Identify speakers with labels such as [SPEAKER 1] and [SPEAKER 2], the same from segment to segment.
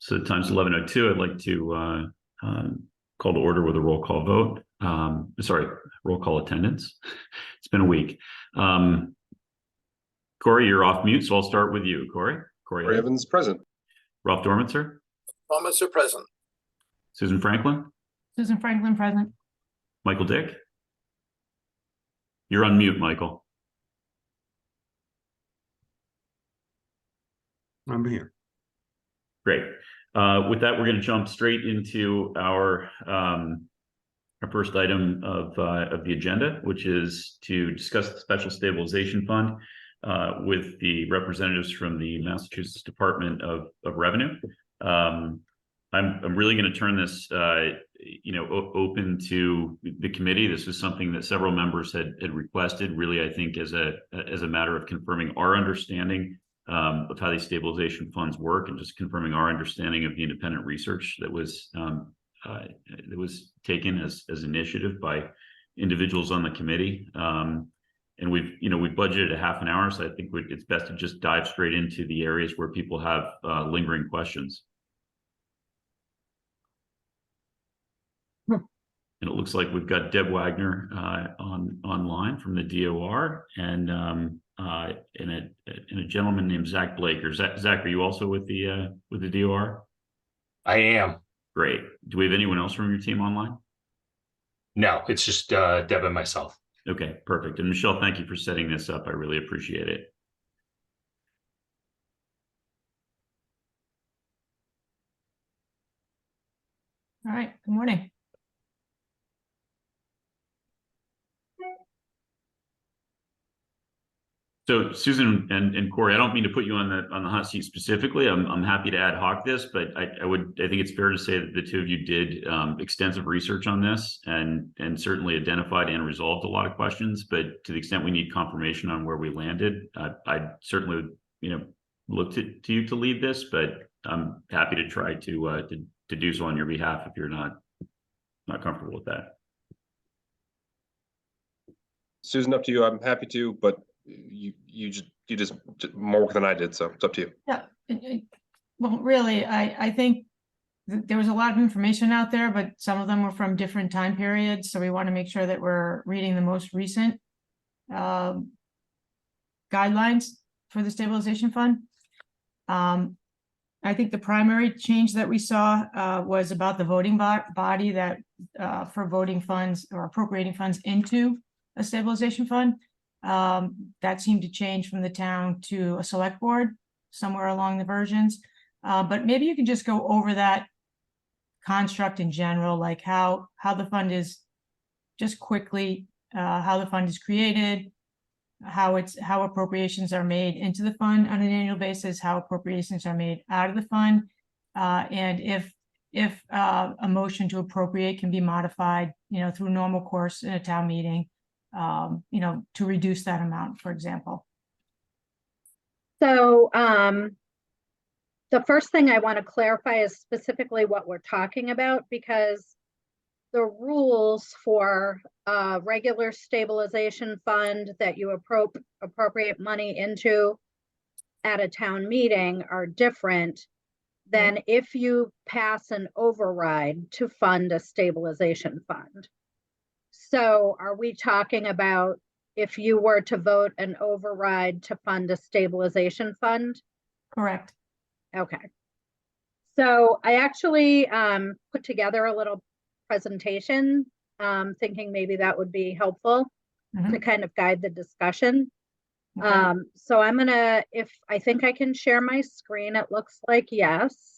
[SPEAKER 1] So the time's 11:02. I'd like to call to order with a roll call vote. Roll call attendance. It's been a week. Corey, you're off mute, so I'll start with you. Corey
[SPEAKER 2] Evans, present.
[SPEAKER 1] Ralph Dormitzer.
[SPEAKER 3] Dormitzer, present.
[SPEAKER 1] Susan Franklin.
[SPEAKER 4] Susan Franklin, present.
[SPEAKER 1] Michael Dick. You're on mute, Michael.
[SPEAKER 2] I'm here.
[SPEAKER 1] Great. With that, we're going to jump straight into our first item of the agenda, which is to discuss the Special Stabilization Fund with the representatives from the Massachusetts Department of Revenue. I'm really going to turn this, open to the committee. This is something that several members had requested. Really, I think as a matter of confirming our understanding of how these stabilization funds work, and just confirming our understanding of the independent research that was taken as initiative by individuals on the committee. And we've budgeted a half an hour, so I think it's best to just dive straight into the areas where people have lingering questions. And it looks like we've got Deb Wagner online from the DOR, and a gentleman named Zach Blake. Or Zach, are you also with the DOR?
[SPEAKER 3] I am.
[SPEAKER 1] Great. Do we have anyone else from your team online?
[SPEAKER 3] No, it's just Deb and myself.
[SPEAKER 1] Okay, perfect. And Michelle, thank you for setting this up. I really appreciate it.
[SPEAKER 4] All right, good morning.
[SPEAKER 1] So Susan and Corey, I don't mean to put you on the hot seat specifically. I'm happy to ad hoc this, but I think it's fair to say that the two of you did extensive research on this and certainly identified and resolved a lot of questions. But to the extent we need confirmation on where we landed, I certainly look to you to lead this. But I'm happy to try to do so on your behalf if you're not comfortable with that.
[SPEAKER 2] Susan, up to you. I'm happy to, but you just more work than I did, so it's up to you.
[SPEAKER 4] Yeah, well, really, I think there was a lot of information out there, but some of them were from different time periods. So we want to make sure that we're reading the most recent guidelines for the stabilization fund. I think the primary change that we saw was about the voting body that for voting funds or appropriating funds into a stabilization fund. That seemed to change from the town to a select board somewhere along the versions. But maybe you can just go over that construct in general, like how the fund is, just quickly, how the fund is created, how appropriations are made into the fund on an annual basis, how appropriations are made out of the fund, and if a motion to appropriate can be modified, through normal course in a town meeting, to reduce that amount, for example.
[SPEAKER 5] So the first thing I want to clarify is specifically what we're talking about, because the rules for a regular stabilization fund that you appropriate money into at a town meeting are different than if you pass an override to fund a stabilization fund. So are we talking about if you were to vote an override to fund a stabilization fund?
[SPEAKER 4] Correct.
[SPEAKER 5] Okay. So I actually put together a little presentation, thinking maybe that would be helpful to kind of guide the discussion.
[SPEAKER 4] Okay.
[SPEAKER 5] So I'm gonna, if I think I can share my screen, it looks like yes.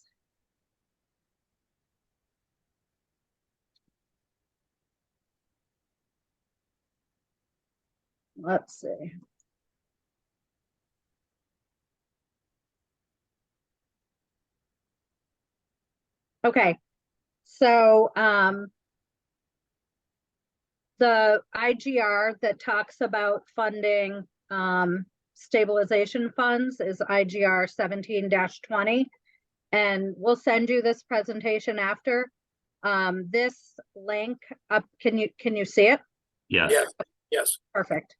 [SPEAKER 5] Let's see. Okay, so the IGR that talks about funding stabilization funds is IGR 17-20, and we'll send you this presentation after. This link up, can you see it?
[SPEAKER 1] Yes.
[SPEAKER 3] Yes.
[SPEAKER 5] Perfect.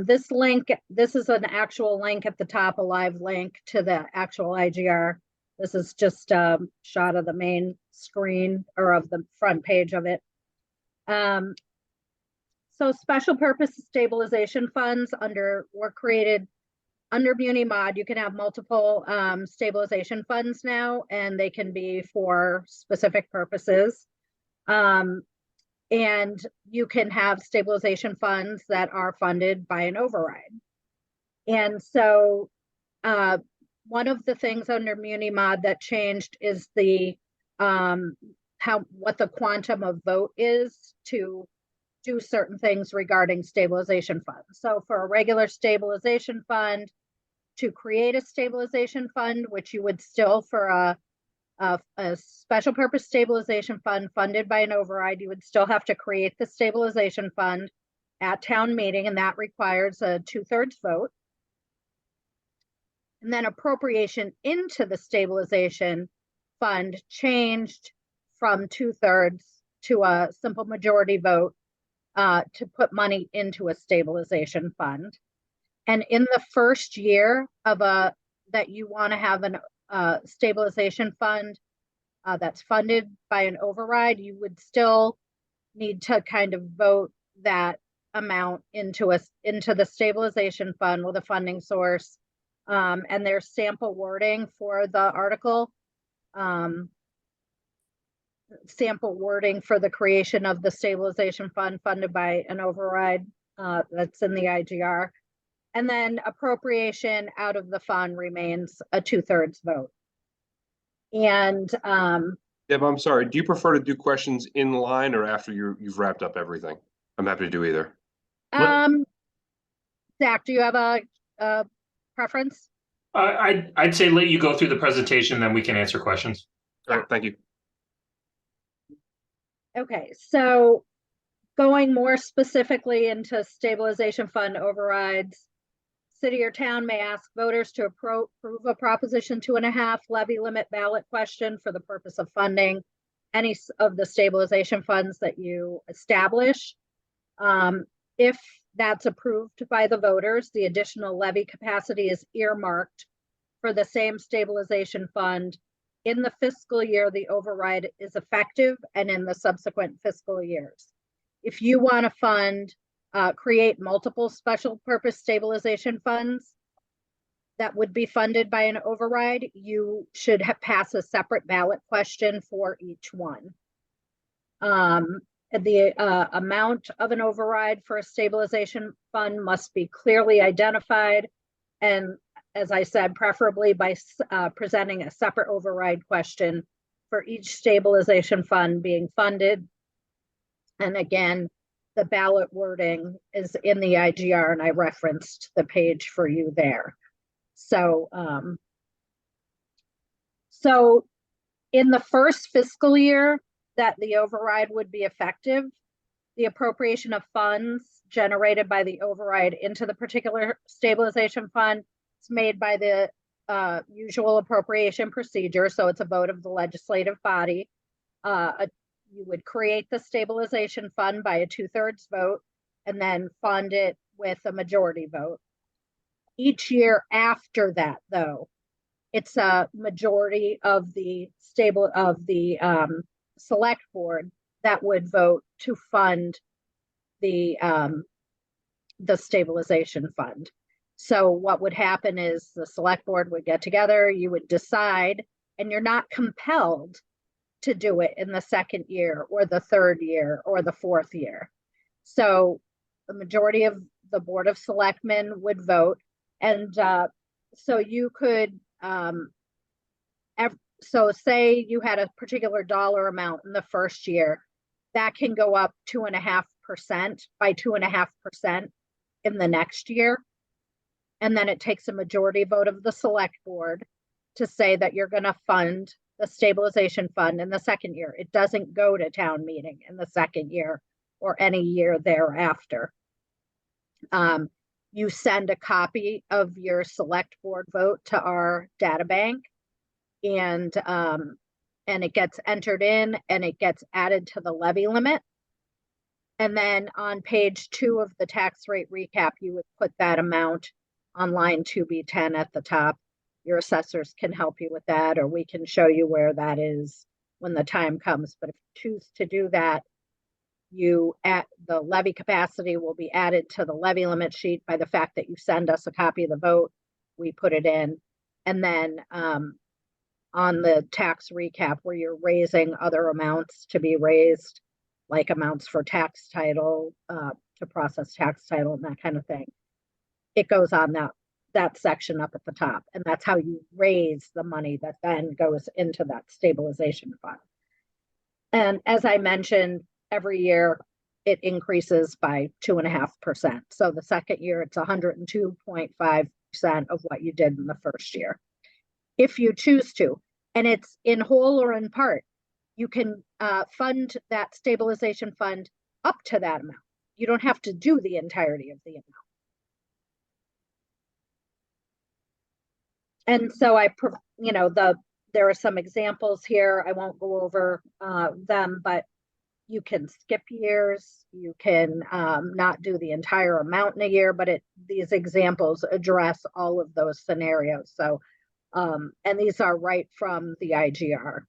[SPEAKER 5] This link, this is an actual link at the top, a live link to the actual IGR This is just a shot of the main screen or of the front page of it. So special purpose stabilization funds were created under Muni Mod. You can have multiple stabilization funds now, and they can be for specific purposes. And you can have stabilization funds that are funded by an override. And so one of the things under Muni Mod that changed is the what the quantum of vote is to do certain things regarding stabilization funds. So for a regular stabilization fund, to create a stabilization fund, which you would still for a special purpose stabilization fund funded by an override, you would still have to create the stabilization fund at town meeting, and that requires a 2/3 vote. And then appropriation into the stabilization fund changed from 2/3 to a simple majority vote to put money into a stabilization fund. And in the first year of that you want to have a stabilization fund that's funded by an override, you would still need to kind of vote that amount into the stabilization fund with a funding source. And there's sample wording for the article. Sample wording for the creation of the stabilization fund funded by an override that's in the IGR. And then appropriation out of the fund remains a 2/3 vote. And
[SPEAKER 2] Deb, I'm sorry, do you prefer to do questions in line or after you've wrapped up everything? I'm happy to do either.
[SPEAKER 5] Zach, do you have a preference?
[SPEAKER 3] I'd say let you go through the presentation, then we can answer questions.
[SPEAKER 2] All right, thank you.
[SPEAKER 5] Okay, so going more specifically into stabilization fund overrides, city or town may ask voters to approve a Proposition 2.5 levy limit ballot question for the purpose of funding any of the stabilization funds that you establish. If that's approved by the voters, the additional levy capacity is earmarked for the same stabilization fund in the fiscal year the override is effective and in the subsequent fiscal years. If you want to create multiple special purpose stabilization funds that would be funded by an override, you should pass a separate ballot question for each one. The amount of an override for a stabilization fund must be clearly identified, and as I said, preferably by presenting a separate override question for each stabilization fund being funded. And again, the ballot wording is in the IGR, and I referenced the page for you there. So, so in the first fiscal year that the override would be effective, the appropriation of funds generated by the override into the particular stabilization fund is made by the usual appropriation procedure. So it's a vote of the legislative body. You would create the stabilization fund by a 2/3 vote and then fund it with a majority vote. Each year after that, though, it's a majority of the select board that would vote to fund the stabilization fund. So what would happen is the select board would get together, you would decide, and you're not compelled to do it in the second year or the third year or the fourth year. So the majority of the Board of Selectmen would vote. And so you could, so say you had a particular dollar amount in the first year, that can go up 2.5% by 2.5% in the next year. And then it takes a majority vote of the select board to say that you're going to fund the stabilization fund in the second year. It doesn't go to town meeting in the second year or any year thereafter. You send a copy of your select board vote to our data bank, and it gets entered in and it gets added to the levy limit. And then on page 2 of the tax rate recap, you would put that amount on line 2B10 at the top. your assessors can help you with that, or we can show you where that is when the time comes. But if you choose to do that, the levy capacity will be added to the levy limit sheet by the fact that you send us a copy of the vote. We put it in. And then on the tax recap where you're raising other amounts to be raised, like amounts for tax title, to process tax title and that kind of thing, it goes on that section up at the top. And that's how you raise the money that then goes into that stabilization fund. And as I mentioned, every year it increases by 2.5%. So the second year it's 102.5% of what you did in the first year. If you choose to, and it's in whole or in part, you can fund that stabilization fund up to that amount. You don't have to do the entirety of the amount. And so there are some examples here. I won't go over them, but you can skip years. You can not do the entire amount in a year, but these examples address all of those scenarios. So, and these are right from the IGR.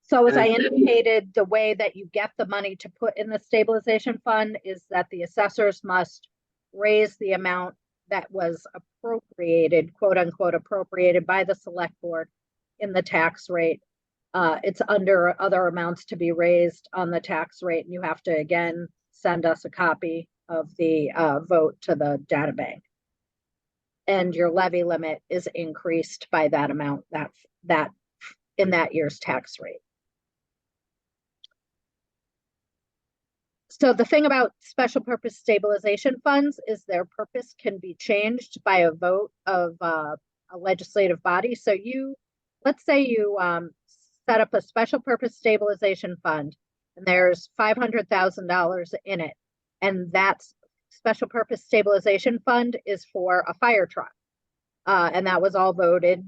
[SPEAKER 5] So as I indicated, the way that you get the money to put in the stabilization fund is that the assessors must raise the amount that was appropriated, quote unquote, appropriated by the select board in the tax rate. It's under other amounts to be raised on the tax rate. And you have to, again, send us a copy of the vote to the data bank. And your levy limit is increased by that amount that in that year's tax rate. So the thing about special purpose stabilization funds is their purpose can be changed by a vote of a legislative body. So let's say you set up a special purpose stabilization fund and there's $500,000 in it. And that special purpose stabilization fund is for a fire truck. And that was all voted.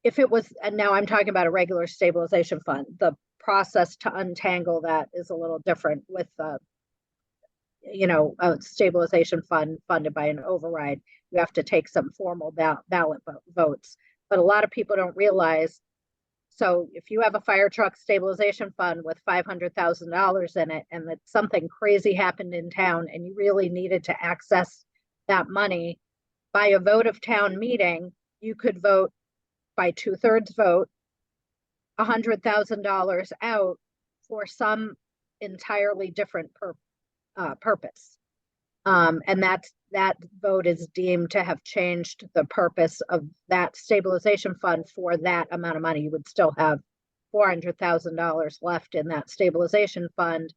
[SPEAKER 5] If it was, and now I'm talking about a regular stabilization fund, the process to untangle that is a little different with a stabilization fund funded by an override. You have to take some formal ballot votes, but a lot of people don't realize. So if you have a fire truck stabilization fund with $500,000 in it, and that something crazy happened in town and you really needed to access that money by a vote of town meeting, you could vote by 2/3 vote $100,000 out for some entirely different purpose. And that vote is deemed to have changed the purpose of that stabilization fund for that amount of money. You would still have $400,000 left in that stabilization fund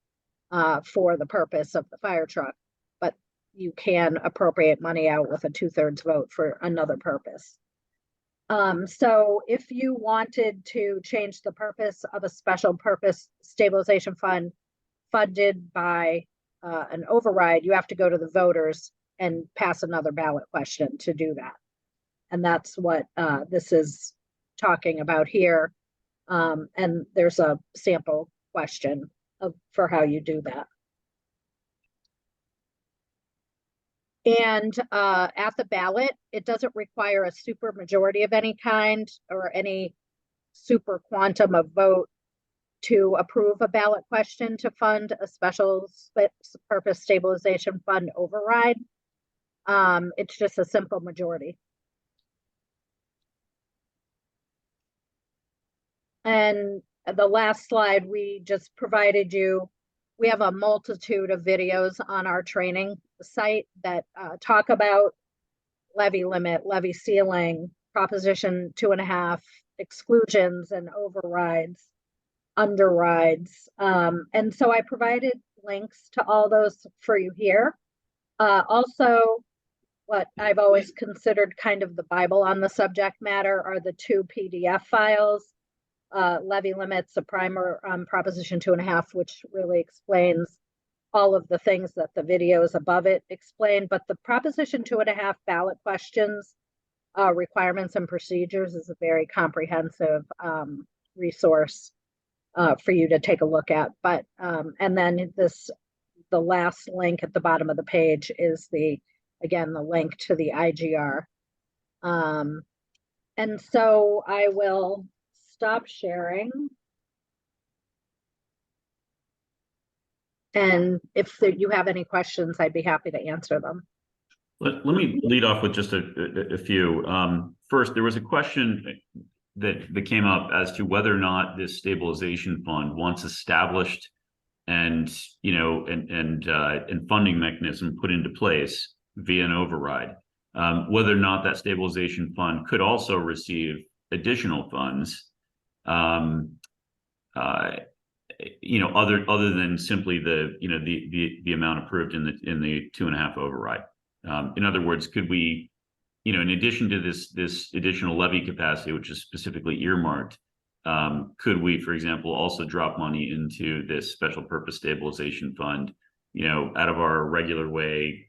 [SPEAKER 5] for the purpose of the fire truck, but you can appropriate money out with a 2/3 vote for another purpose. So if you wanted to change the purpose of a special purpose stabilization fund funded by an override, you have to go to the voters and pass another ballot question to do that. And that's what this is talking about here. And there's a sample question for how you do that. And at the ballot, it doesn't require a super majority of any kind or any super quantum of vote to approve a ballot question to fund a special purpose stabilization fund override. It's just a simple majority. And the last slide we just provided you, we have a multitude of videos on our training site that talk about levy limit, levy ceiling, Proposition 2.5, exclusions and overrides, underrides. And so I provided links to all those for you here. Also, what I've always considered kind of the Bible on the subject matter are the 2 PDF files. Levy limits, a primer on Proposition 2.5, which really explains all of the things that the videos above it explain, but the Proposition 2.5 ballot questions, requirements and procedures is a very comprehensive resource for you to take a look at. But and then the last link at the bottom of the page is the again, the link to the IGR. And so I will stop sharing. And if you have any questions, I'd be happy to answer them.
[SPEAKER 1] Let me lead off with just a few. First, there was a question that came up as to whether or not this stabilization fund, once established and funding mechanism put into place via an override, whether or not that stabilization fund could also receive additional funds, other than simply the amount approved in the 2.5 override. In other words, could we, in addition to this additional levy capacity, which is specifically earmarked, could we, for example, also drop money into this special purpose stabilization fund, out of our regular way,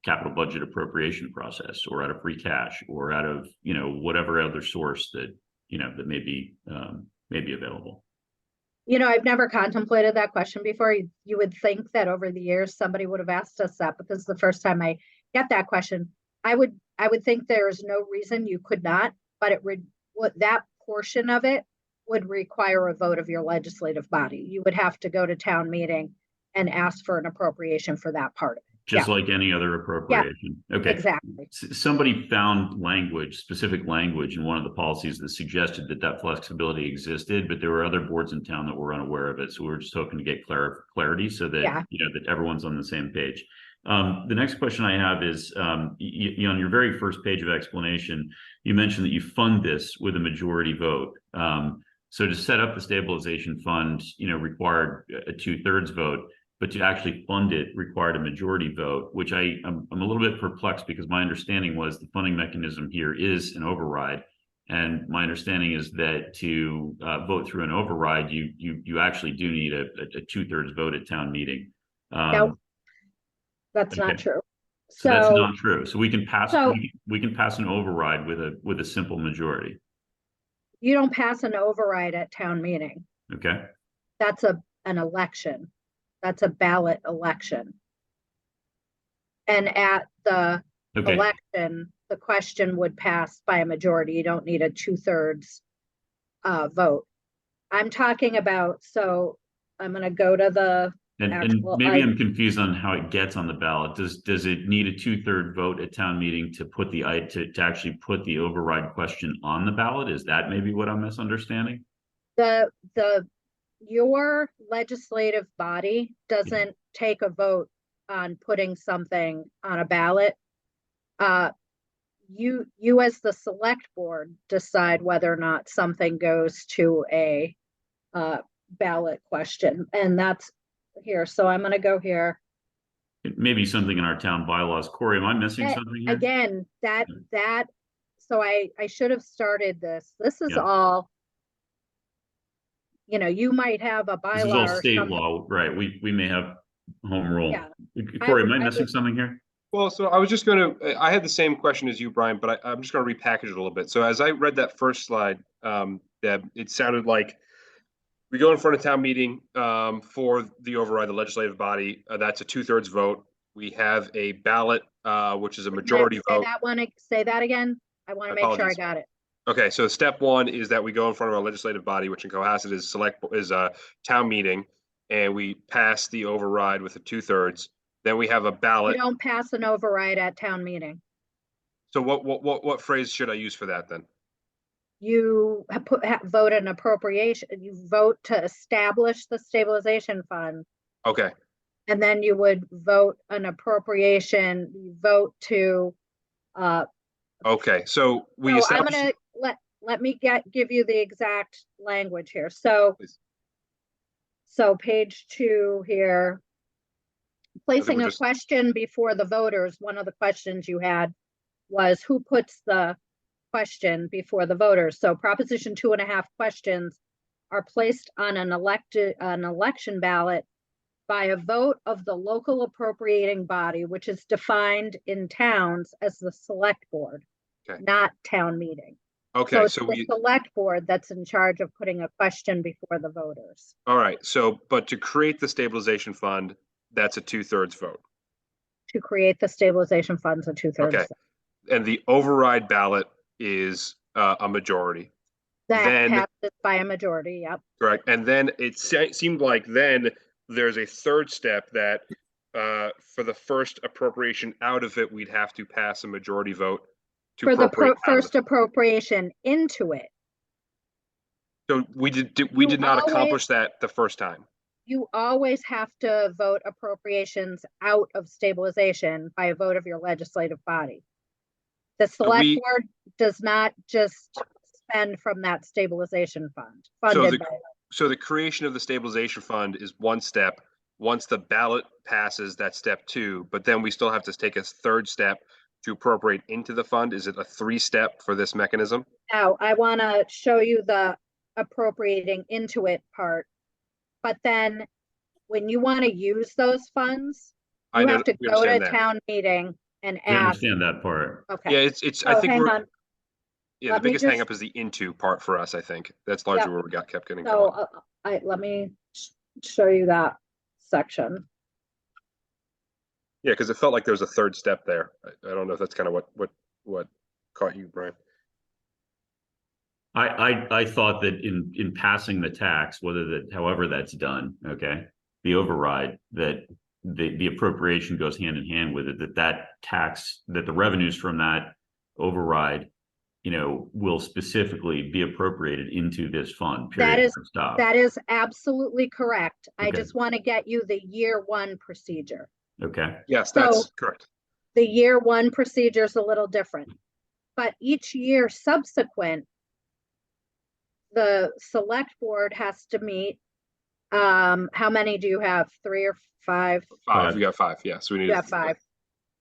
[SPEAKER 1] capital budget appropriation process, or out of free cash, or out of, whatever other source that, that may be available?
[SPEAKER 5] I've never contemplated that question before. You would think that over the years, somebody would have asked us that, but this is the first time I get that question. I would think there's no reason you could not, but that portion of it would require a vote of your legislative body. You would have to go to town meeting and ask for an appropriation for that part of it.
[SPEAKER 1] Just like any other appropriation.
[SPEAKER 5] Yeah,
[SPEAKER 1] okay.
[SPEAKER 5] Exactly.
[SPEAKER 1] Somebody found specific language in one of the policies that suggested that flexibility existed, but there were other boards in town that were unaware of it. So we were just hoping to get clarity so that, that everyone's on the same page. The next question I have is, on your very first page of explanation, you mentioned that you fund this with a majority vote. So to set up the stabilization fund, required a 2/3 vote, but to actually fund it required a majority vote, which I'm a little bit perplexed, because my understanding was the funding mechanism here is an override. And my understanding is that to vote through an override, you actually do need a 2/3 vote at town meeting.
[SPEAKER 5] No, that's not true.
[SPEAKER 1] So that's not true. So we can pass an override with a simple majority.
[SPEAKER 5] You don't pass an override at town meeting.
[SPEAKER 1] Okay.
[SPEAKER 5] That's an election. That's a ballot election. And at the election, the question would pass by a majority. You don't need a 2/3 vote. I'm talking about, so I'm going to go to the
[SPEAKER 1] and maybe I'm confused on how it gets on the ballot. Does it need a 2/3 vote at town meeting to put to actually put the override question on the ballot? Is that maybe what I'm misunderstanding?
[SPEAKER 5] Your legislative body doesn't take a vote on putting something on a ballot. You as the select board decide whether or not something goes to a ballot question, and that's here. So I'm going to go here.
[SPEAKER 1] It may be something in our town bylaws. Corey, am I missing something here?
[SPEAKER 5] Again, so I should have started this. This is all, you might have a bylaw. This is all
[SPEAKER 1] state law, right? We may have home rule.
[SPEAKER 5] Yeah.
[SPEAKER 1] Corey, am I missing something here?
[SPEAKER 2] Well, so I was just I had the same question as you, Brian, but I'm just going to repackage it a little bit. So as I read that first slide, Deb, it sounded like we go in front of town meeting for the override, the legislative body. That's a 2/3 vote. We have a ballot, which is a majority vote.
[SPEAKER 5] Say that again. I want to make sure I got it.
[SPEAKER 2] Okay, so step one is that we go in front of our legislative body, which in Cohasset is a town meeting, and we pass the override with a 2/3. Then we have a ballot.
[SPEAKER 5] You don't pass an override at town meeting.
[SPEAKER 2] So what phrase should I use for that then?
[SPEAKER 5] You vote an appropriation. You vote to establish the stabilization fund.
[SPEAKER 2] Okay.
[SPEAKER 5] And then you would vote an appropriation. You vote to.
[SPEAKER 2] Okay, so we.
[SPEAKER 5] So I'm gonna let me give you the exact language here. So. Please. So page 2 here. Placing a question before the voters. One of the questions you had was who puts the question before the voters. So proposition 2.5 questions are placed on an election ballot by a vote of the local appropriating body, which is defined in towns as the select board, not town meeting.
[SPEAKER 2] Okay,
[SPEAKER 5] so the select board that's in charge of putting a question before the voters.
[SPEAKER 2] All right, so but to create the stabilization fund, that's a 2/3 vote.
[SPEAKER 5] to create the stabilization funds, a 2/3.
[SPEAKER 2] Okay. And the override ballot is a majority,
[SPEAKER 5] That
[SPEAKER 2] then-
[SPEAKER 5] passes by a majority, yep.
[SPEAKER 2] correct? And then it seemed like then there's a third step that for the first appropriation out of it, we'd have to pass a majority vote to
[SPEAKER 5] For the
[SPEAKER 2] appropriate out of
[SPEAKER 5] first
[SPEAKER 2] it.
[SPEAKER 5] appropriation into it,
[SPEAKER 2] So we did
[SPEAKER 5] You
[SPEAKER 2] not
[SPEAKER 5] always-
[SPEAKER 2] accomplish that the first time.
[SPEAKER 5] you always have to vote appropriations out of stabilization by a vote of your legislative body. The select
[SPEAKER 2] we-
[SPEAKER 5] board does not just spend from that stabilization fund,
[SPEAKER 2] So
[SPEAKER 5] funded
[SPEAKER 2] the-
[SPEAKER 5] by,
[SPEAKER 2] So the creation of the stabilization fund is one step. Once the ballot passes, that's step 2, but then we still have to take a third step to appropriate into the fund. Is it a 3-step for this mechanism?
[SPEAKER 5] now, I want to show you the appropriating into it part. But then, when you want to use those funds,
[SPEAKER 2] I
[SPEAKER 5] you
[SPEAKER 2] know,
[SPEAKER 5] have to
[SPEAKER 2] we
[SPEAKER 5] go to
[SPEAKER 2] understand that.
[SPEAKER 5] town meeting and
[SPEAKER 1] I
[SPEAKER 5] ask,
[SPEAKER 1] understand that part.
[SPEAKER 2] Yeah,
[SPEAKER 5] okay,
[SPEAKER 2] it's, I
[SPEAKER 5] so
[SPEAKER 2] think
[SPEAKER 5] hang
[SPEAKER 2] we're,
[SPEAKER 5] on.
[SPEAKER 2] yeah, the
[SPEAKER 5] Let me
[SPEAKER 2] biggest
[SPEAKER 5] just-
[SPEAKER 2] hang up is the into part for us, I think. That's largely
[SPEAKER 5] Yep.
[SPEAKER 2] where we kept getting
[SPEAKER 5] So
[SPEAKER 2] caught.
[SPEAKER 5] let me show you that section.
[SPEAKER 2] Yeah, because it felt like there was a third step there. I don't know if that's kind of what caught you, Brian.
[SPEAKER 1] I thought that in passing the tax, however that's done, okay, the override, that the appropriation goes hand in hand with it, that tax, that the revenues from that override, will specifically be appropriated into this fund,
[SPEAKER 5] That
[SPEAKER 1] period,
[SPEAKER 5] is-
[SPEAKER 1] full stop.
[SPEAKER 5] That is absolutely correct. I
[SPEAKER 1] Okay.
[SPEAKER 5] just want to get you the year one procedure.
[SPEAKER 1] Okay,
[SPEAKER 2] Yes,
[SPEAKER 5] So-
[SPEAKER 2] that's correct.
[SPEAKER 5] The year one procedure is a little different. But each year subsequent, the select board has to meet, how many do you have? 3 or 5?
[SPEAKER 2] 5, we got 5, yeah, so we need
[SPEAKER 5] You have 5.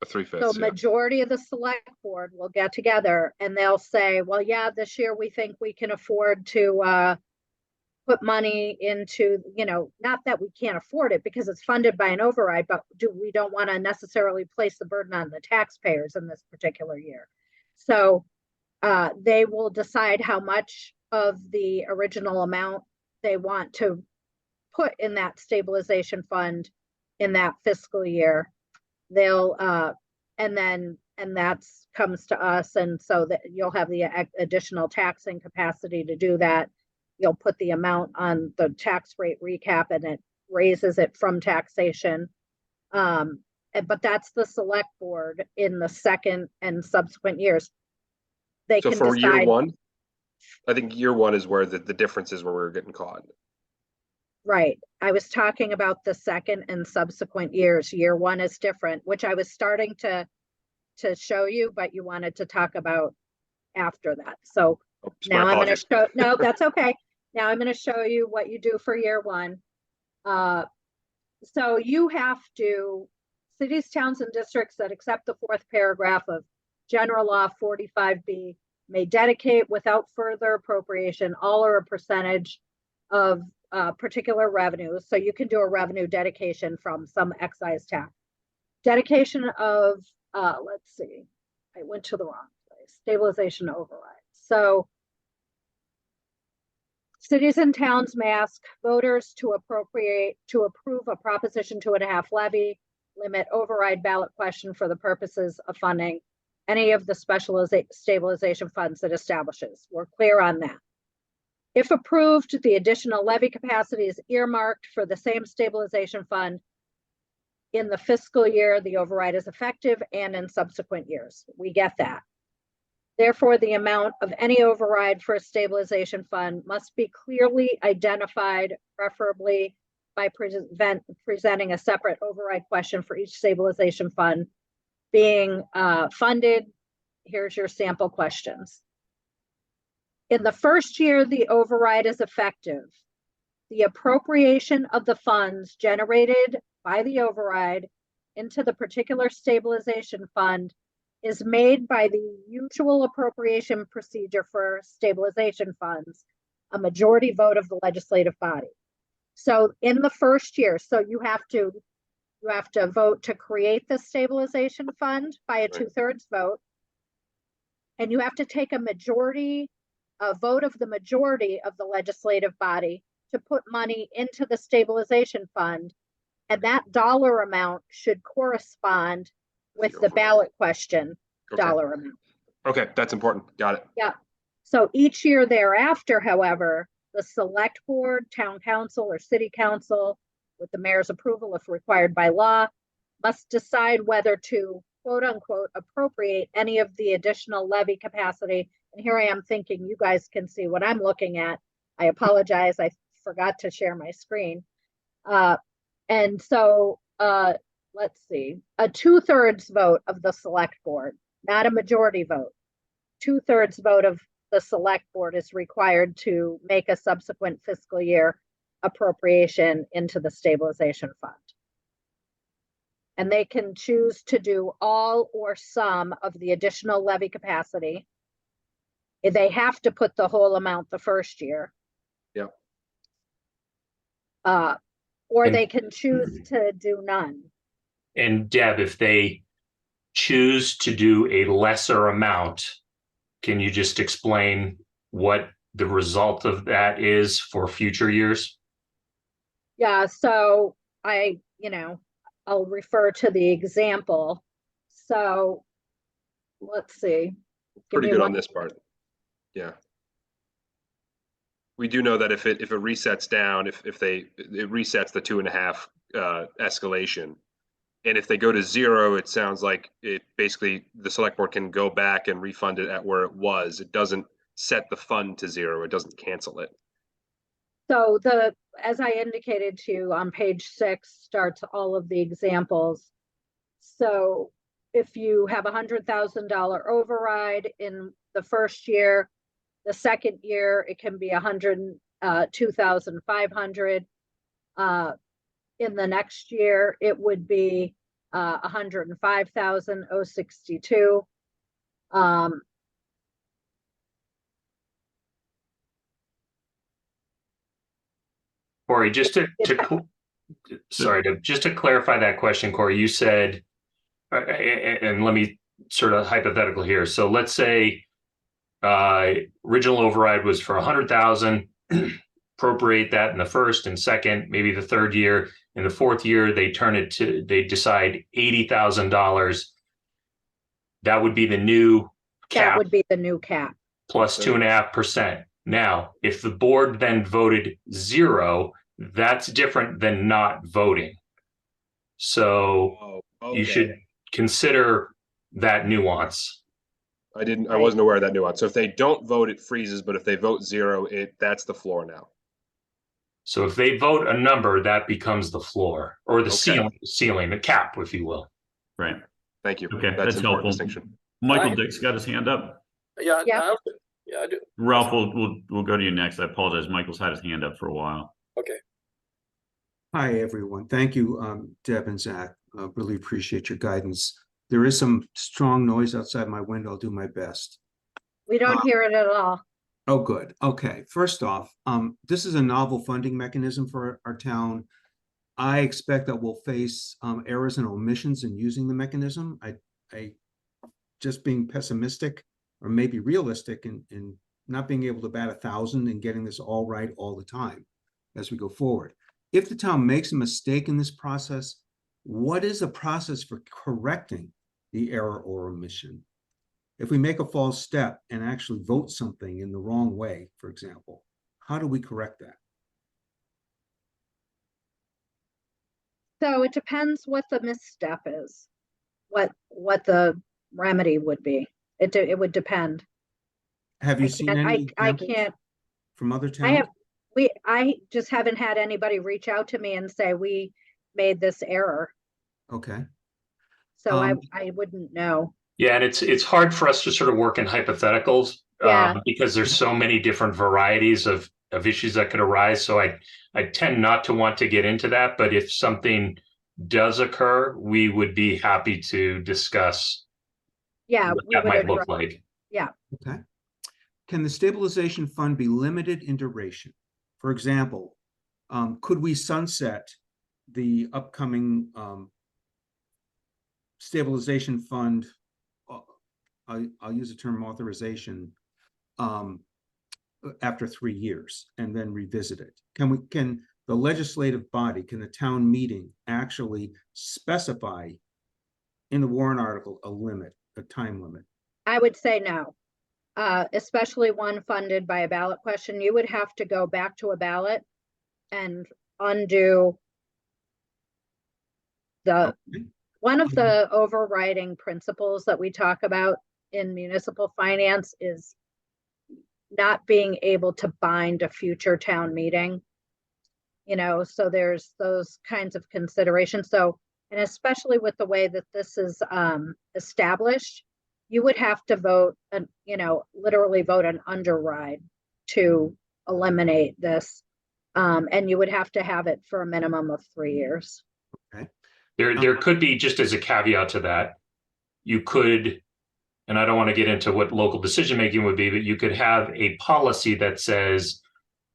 [SPEAKER 2] a 3/5,
[SPEAKER 5] So
[SPEAKER 2] yeah.
[SPEAKER 5] majority of the select board will get together and they'll say, well, yeah, this year we think we can afford to put money into, not that we can't afford it because it's funded by an override, but we don't want to necessarily place the burden on the taxpayers in this particular year. So they will decide how much of the original amount they want to put in that stabilization fund in that fiscal year. They'll and that's comes to us, and so that you'll have the additional taxing capacity to do that. You'll put the amount on the tax rate recap and it raises it from taxation. But that's the select board in the second and subsequent years. They
[SPEAKER 2] So
[SPEAKER 5] can
[SPEAKER 2] for year
[SPEAKER 5] decide,
[SPEAKER 2] 1, I think year 1 is where the difference is where we're getting caught.
[SPEAKER 5] right? I was talking about the second and subsequent years. Year one is different, which I was starting to show you, but you wanted to talk about after that. So
[SPEAKER 2] Oops, my
[SPEAKER 5] now I'm going to
[SPEAKER 2] apologies.
[SPEAKER 5] show, no, that's okay. Now I'm going to show you what you do for year one. So you have to, cities, towns, and districts that accept the 4th paragraph of General Law 45B may dedicate without further appropriation all or a percentage of particular revenues. So you can do a revenue dedication from some excise tax. Dedication of, let's see, I went to the wrong place, stabilization override. So cities and towns may ask voters to approve a Proposition 2.5 levy, limit override ballot question for the purposes of funding any of the special stabilization funds it establishes. We're clear on that. If approved, the additional levy capacity is earmarked for the same stabilization fund in the fiscal year the override is effective and in subsequent years. We get that. Therefore, the amount of any override for a stabilization fund must be clearly identified, preferably by presenting a separate override question for each stabilization fund being funded. Here's your sample questions. In the first year the override is effective, the appropriation of the funds generated by the override into the particular stabilization fund is made by the usual appropriation procedure for stabilization funds, a majority vote of the legislative body. So in the first year, so you have to vote to create the stabilization fund by a 2/3 vote. And you have to take a vote of the majority of the legislative body to put money into the stabilization fund. And that dollar amount should correspond with the ballot question
[SPEAKER 2] Okay.
[SPEAKER 5] dollar amount.
[SPEAKER 2] Okay, that's important. Got it.
[SPEAKER 5] So each year thereafter, however, the select board, town council, or city council, with the mayor's approval if required by law, must decide whether to quote unquote appropriate any of the additional levy capacity. And here I am thinking you guys can see what I'm looking at. I apologize, I forgot to share my screen. And so let's see, a 2/3 vote of the select board, not a majority vote. 2/3 vote of the select board is required to make a subsequent fiscal year appropriation into the stabilization fund. And they can choose to do all or some of the additional levy capacity. They have to put the whole amount the first year.
[SPEAKER 2] Yep.
[SPEAKER 5] Or
[SPEAKER 3] And-
[SPEAKER 5] they can choose to do none.
[SPEAKER 3] And Deb, if they choose to do a lesser amount, can you just explain what the result of that is for future years?
[SPEAKER 5] Yeah, so I'll refer to the example. So let's see. Give
[SPEAKER 2] Pretty
[SPEAKER 5] me
[SPEAKER 2] good
[SPEAKER 5] one-
[SPEAKER 2] on this part. Yeah. We do know that if it resets down, if it resets the 2.5 escalation. And if they go to 0, it sounds like it basically the select board can go back and refund it at where it was. It doesn't set the fund to 0. It doesn't cancel it.
[SPEAKER 5] So as I indicated to you on page 6 starts all of the examples. So if you have $100,000 override in the first year, the second year it can be 102,500. In the next year it would be 105,062.
[SPEAKER 3] Corey, just to clarify that question, Corey, you said, and let me sort of hypothetical here. So let's say original override was for 100,000, appropriate that in the first and second, maybe the third year. In the fourth year, they decide $80,000. That would be the new cap.
[SPEAKER 5] That would be the new cap.
[SPEAKER 3] Plus 2.5%. Now, if the board then voted 0, that's different than not voting. So you should consider that nuance.
[SPEAKER 2] I wasn't aware of that nuance. So if they don't vote, it freezes, but if they vote 0, that's the floor now.
[SPEAKER 3] So if they vote a number, that becomes the floor or the ceiling, the cap, if you will.
[SPEAKER 1] Right.
[SPEAKER 2] Thank you.
[SPEAKER 1] Okay,
[SPEAKER 2] That's
[SPEAKER 1] that's
[SPEAKER 2] an important
[SPEAKER 1] helpful.
[SPEAKER 2] distinction.
[SPEAKER 1] Michael
[SPEAKER 6] Right.
[SPEAKER 1] Dick's got his hand up.
[SPEAKER 6] Yeah,
[SPEAKER 5] Yeah.
[SPEAKER 6] I do.
[SPEAKER 1] Ralph, we'll go to you next. I apologize. Michael's had his hand up for a while.
[SPEAKER 6] Okay.
[SPEAKER 7] Hi, everyone. Thank you, Deb and Zach. Really appreciate your guidance. There is some strong noise outside my window. I'll do my best.
[SPEAKER 5] We don't hear it at all.
[SPEAKER 7] Oh, good. Okay. First off, this is a novel funding mechanism for our town. I expect that we'll face errors and omissions in using the mechanism. I just being pessimistic or maybe realistic in not being able to bat 1,000 and getting this all right all the time as we go forward. If the town makes a mistake in this process, what is the process for correcting the error or omission? If we make a false step and actually vote something in the wrong way, for example, how do we correct that?
[SPEAKER 5] So it depends what the misstep is, what the remedy would be. It would depend.
[SPEAKER 7] Have you seen any
[SPEAKER 5] I
[SPEAKER 7] examples
[SPEAKER 5] can't,
[SPEAKER 7] from other towns?
[SPEAKER 5] I just haven't had anybody reach out to me and say, we made this error.
[SPEAKER 7] Okay.
[SPEAKER 5] So I wouldn't know.
[SPEAKER 3] Yeah, and it's hard for us to sort of work in hypotheticals
[SPEAKER 5] Yeah.
[SPEAKER 3] because there's so many different varieties of issues that could arise. So I tend not to want to get into that. But if something does occur, we would be happy to discuss
[SPEAKER 5] Yeah.
[SPEAKER 3] what
[SPEAKER 5] we
[SPEAKER 3] that
[SPEAKER 5] would
[SPEAKER 3] might look
[SPEAKER 5] address-
[SPEAKER 3] like.
[SPEAKER 7] Okay. Can the stabilization fund be limited in duration? For example, could we sunset the upcoming stabilization fund? I'll use the term authorization after 3 years and then revisit it. Can the legislative body, can the town meeting actually specify in the warrant article, a time limit?
[SPEAKER 5] I would say no. Especially one funded by a ballot question, you would have to go back to a ballot and undo the,
[SPEAKER 7] Okay.
[SPEAKER 5] one of the overriding principles that we talk about in municipal finance is not being able to bind a future town meeting. You know, so there's those kinds of considerations. So, and especially with the way that this is established, you would have to vote, you know, literally vote an underride to eliminate this. And you would have to have it for a minimum of 3 years.
[SPEAKER 3] There could be, just as a caveat to that, you could, and I don't want to get into what local decision making would be, but you could have a policy that says,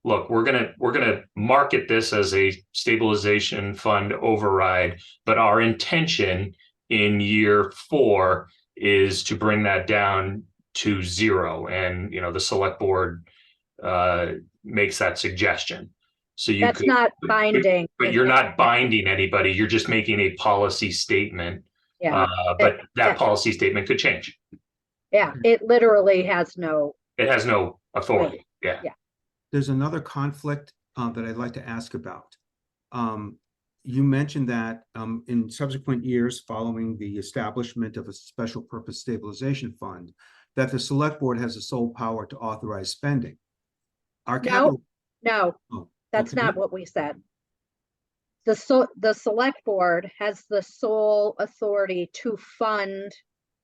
[SPEAKER 3] look, we're gonna market this as a stabilization fund override, but our intention in year 4 is to bring that down to 0. And, you know, the select board makes that suggestion. So you
[SPEAKER 5] That's not binding.
[SPEAKER 3] but you're not binding anybody. You're just making a policy statement.
[SPEAKER 5] Yeah,
[SPEAKER 3] But that
[SPEAKER 5] yeah.
[SPEAKER 3] policy statement could change.
[SPEAKER 5] yeah, it literally has no,
[SPEAKER 3] It has no authority. Yeah.
[SPEAKER 5] Yeah.
[SPEAKER 7] There's another conflict that I'd like to ask about. You mentioned that in subsequent years following the establishment of a special purpose stabilization fund, that the select board has the sole power to authorize spending. Our
[SPEAKER 5] No.
[SPEAKER 7] capital.
[SPEAKER 5] no,
[SPEAKER 7] Oh,
[SPEAKER 5] that's
[SPEAKER 7] okay.
[SPEAKER 5] not what we said. The select board has the sole authority to fund,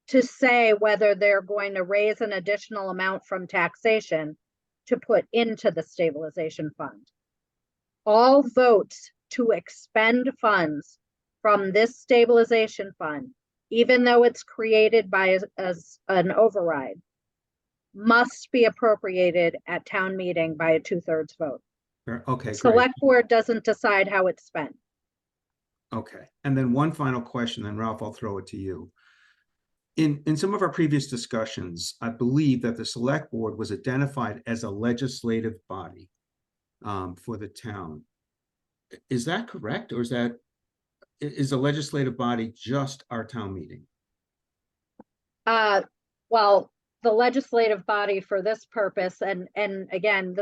[SPEAKER 5] to say whether they're going to raise an additional amount from taxation to put into the stabilization fund. All votes to expend funds from this stabilization fund, even though it's created by as an override, must be appropriated at town meeting by a 2/3 vote.
[SPEAKER 7] Okay, great.
[SPEAKER 5] Select board doesn't decide how it's spent.
[SPEAKER 7] Okay, and then one final question, then Ralph, I'll throw it to you. In some of our previous discussions, I believe that the select board was identified as a legislative body for the town. Is that correct, or is the legislative body just our town meeting?
[SPEAKER 5] Well, the legislative body for this purpose, and again,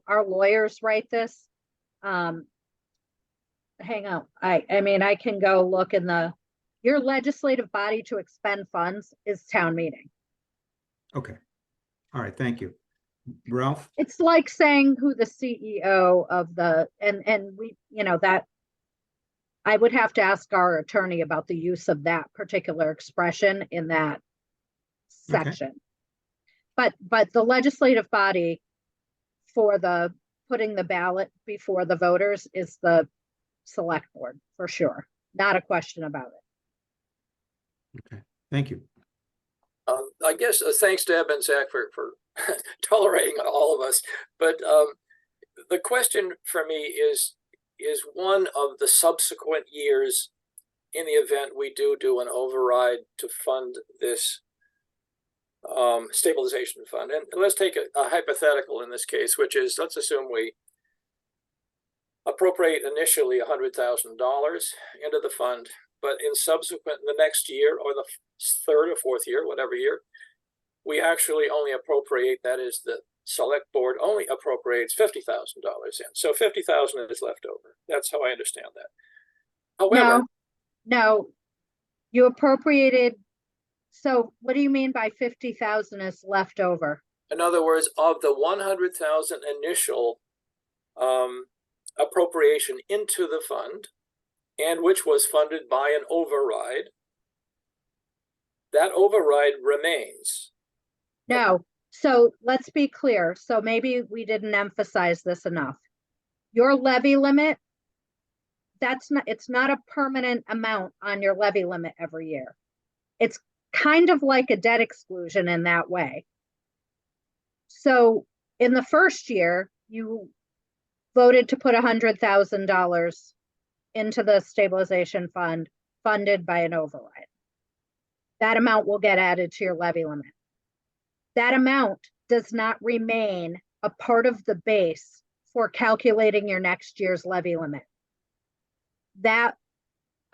[SPEAKER 5] our lawyers write this. Hang on, I mean, I can go look in your legislative body to expend funds is town meeting.
[SPEAKER 7] Okay, all right, thank you. Ralph?
[SPEAKER 5] It's like saying who the CEO of and we, you know, that I would have to ask our attorney about the use of that particular expression in that section. But the legislative body for putting the ballot before the voters is the select board, for sure. Not a question about it.
[SPEAKER 7] Okay, thank you.
[SPEAKER 6] I guess thanks Deb and Zach for tolerating all of us. But the question for me is one of the subsequent years, in the event we do an override to fund this stabilization fund. And let's take a hypothetical in this case, which is, let's assume we appropriate initially $100,000 into the fund, but in the next year or the 3rd or 4th year, whatever year, we actually only appropriate, that is, the select board only appropriates $50,000 in. So $50,000 is left over. That's how I understand that. However,
[SPEAKER 5] no, you appropriated. So what do you mean by 50,000 is left over?
[SPEAKER 6] in other words, of the 100,000 initial appropriation into the fund, and which was funded by an override, that override remains.
[SPEAKER 5] No, so let's be clear. So maybe we didn't emphasize this enough. Your levy limit, it's not a permanent amount on your levy limit every year. It's kind of like a debt exclusion in that way. So in the first year, you voted to put $100,000 into the stabilization fund funded by an override. That amount will get added to your levy limit. That amount does not remain a part of the base for calculating your next year's levy limit. That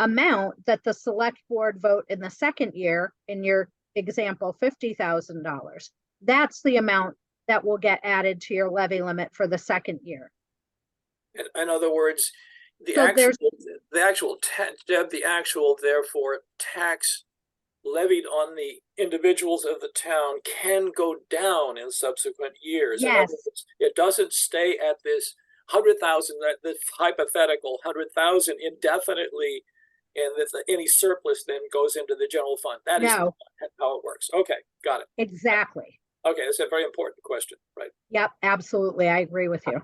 [SPEAKER 5] amount that the select board vote in the second year, in your example, $50,000. That's the amount that will get added to your levy limit for the second year.
[SPEAKER 6] In other words, the
[SPEAKER 5] So there's-
[SPEAKER 6] actual therefore tax levied on the individuals of the town can go down in subsequent years. In other
[SPEAKER 5] Yes.
[SPEAKER 6] words, it doesn't stay at this 100,000, this hypothetical 100,000 indefinitely, and that any surplus then goes into the general fund. That is
[SPEAKER 5] No.
[SPEAKER 6] not how it works. Okay, got it.
[SPEAKER 5] Exactly.
[SPEAKER 6] Okay, that's a very important question, right?
[SPEAKER 5] Yep, absolutely. I agree with you.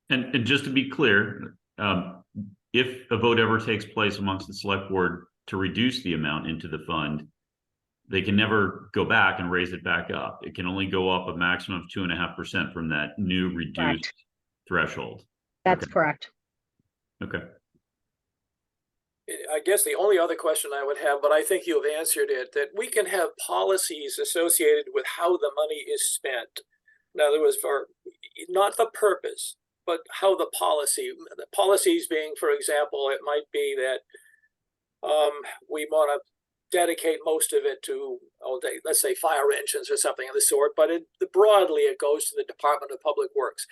[SPEAKER 1] And just to be clear, if a vote ever takes place amongst the select board to reduce the amount into the fund, they can never go back and raise it back up. It can only go up a maximum of 2.5% from that new reduced
[SPEAKER 5] Correct.
[SPEAKER 1] threshold.
[SPEAKER 5] That's
[SPEAKER 1] Okay.
[SPEAKER 5] correct.
[SPEAKER 1] Okay.
[SPEAKER 6] I guess the only other question I would have, but I think you've answered it, that we can have policies associated with how the money is spent. In other words, for not the purpose, but how the policies being, for example, it might be that we want to dedicate most of it to, let's say fire engines or something of the sort, but broadly it goes to the Department of Public Works.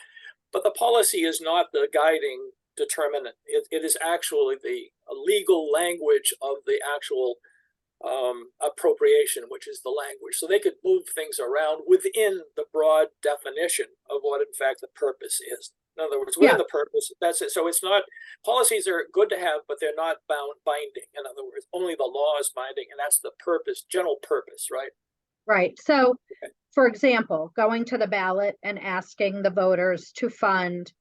[SPEAKER 6] But the policy is not the guiding determinant. It is actually the legal language of the actual appropriation, which is the language. So they could move things around within the broad definition of what in fact the purpose is. In other words, within the purpose, that's it. So it's not, policies are good to have, but they're not binding. In other words, only the law is binding, and that's the purpose, general purpose, right?
[SPEAKER 5] Right. So, for example, going to the ballot and asking the voters to fund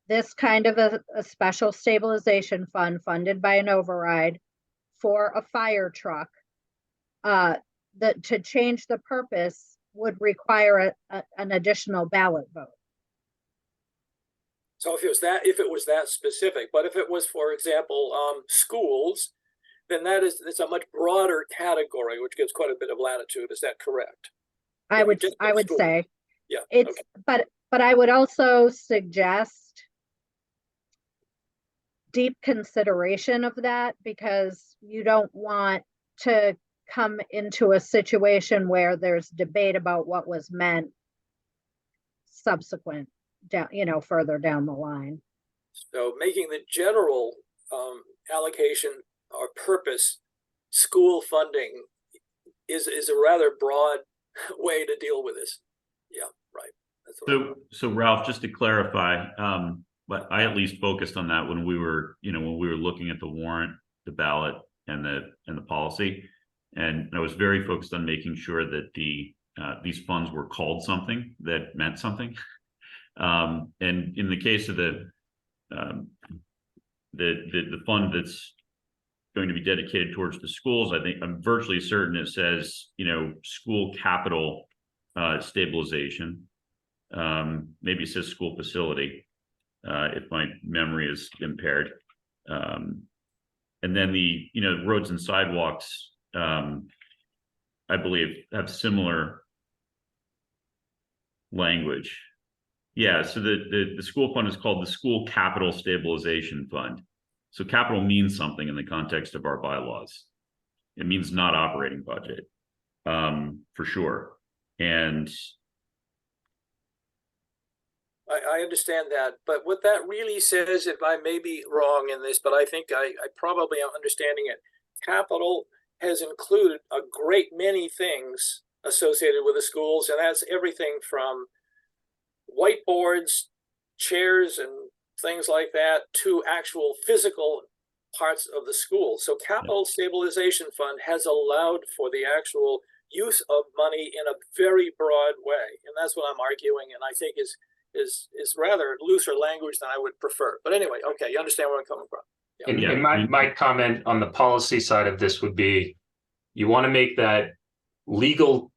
[SPEAKER 5] this kind of a special stabilization fund funded by an override for a fire truck, to change the purpose would require an additional ballot vote.
[SPEAKER 6] So if it was that specific, but if it was, for example, schools, then it's a much broader category, which gives quite a bit of latitude. Is that correct?
[SPEAKER 5] I would say,
[SPEAKER 6] yeah.
[SPEAKER 5] It's,
[SPEAKER 6] okay.
[SPEAKER 5] but I would also suggest deep consideration of that, because you don't want to come into a situation where there's debate about what was meant subsequent down, further down the line.
[SPEAKER 6] So making the general allocation or purpose school funding is a rather broad way to deal with this. Yeah, right. That's what
[SPEAKER 1] So Ralph, just to clarify, but I at least focused on that when we were looking at the warrant, the ballot, and the policy, and I was very focused on making sure that these funds were called something that meant something. And in the case of the fund that's going to be dedicated towards the schools, I think I'm virtually certain it says, school capital stabilization. Maybe it says school facility, if my memory is impaired. And then the roads and sidewalks, I believe, have similar language. Yeah, so the school fund is called the School Capital Stabilization Fund. So capital means something in the context of our bylaws. It means not operating budget, for sure. And
[SPEAKER 6] I understand that, but what that really says, if I may be wrong in this, but I think I probably am understanding it, capital has included a great many things associated with the schools, and that's everything from whiteboards, chairs, and things like that to actual physical parts of the school. So capital stabilization fund has allowed for the actual use of money in a very broad way, and that's what I'm arguing, and I think is rather looser language than I would prefer. But anyway, okay, you understand where I'm coming from. Yeah.
[SPEAKER 3] And my comment on the policy side of this would be, you want to make that legal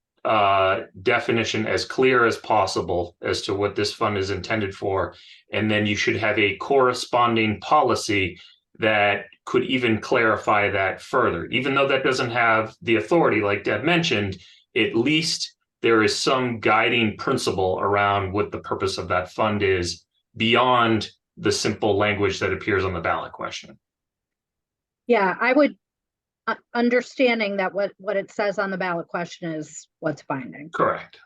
[SPEAKER 3] definition as clear as possible as to what this fund is intended for, and then you should have a corresponding policy that could even clarify that further. Even though that doesn't have the authority, like Deb mentioned, at least there is some guiding principle around what the purpose of that fund is beyond the simple language that appears on the ballot question.
[SPEAKER 5] Yeah, I would, understanding that what it says on the ballot question is what's binding.
[SPEAKER 3] Correct.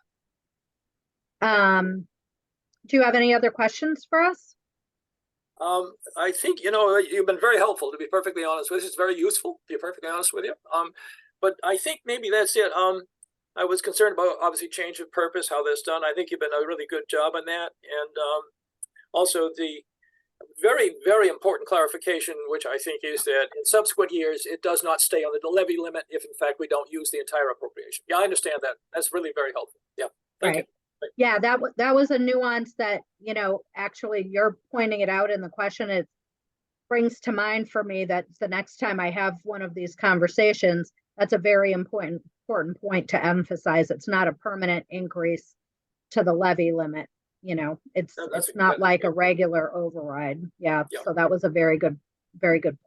[SPEAKER 5] Do you have any other questions for us?
[SPEAKER 6] I think, you've been very helpful, to be perfectly honest with you. It's very useful, to be perfectly honest with you. But I think maybe that's it. I was concerned about obviously change of purpose, how that's done. I think you've been a really good job on that. And also the very, very important clarification, which I think is that in subsequent years, it does not stay on the levy limit if in fact we don't use the entire appropriation. Yeah, I understand that. That's really very helpful. Yeah. Thank you.
[SPEAKER 5] Yeah, that was a nuance that, actually you're pointing it out in the question. It brings to mind for me that the next time I have one of these conversations, that's a very important point to emphasize. It's not a permanent increase to the levy limit. It's not like a regular override. Yeah. So that was a very good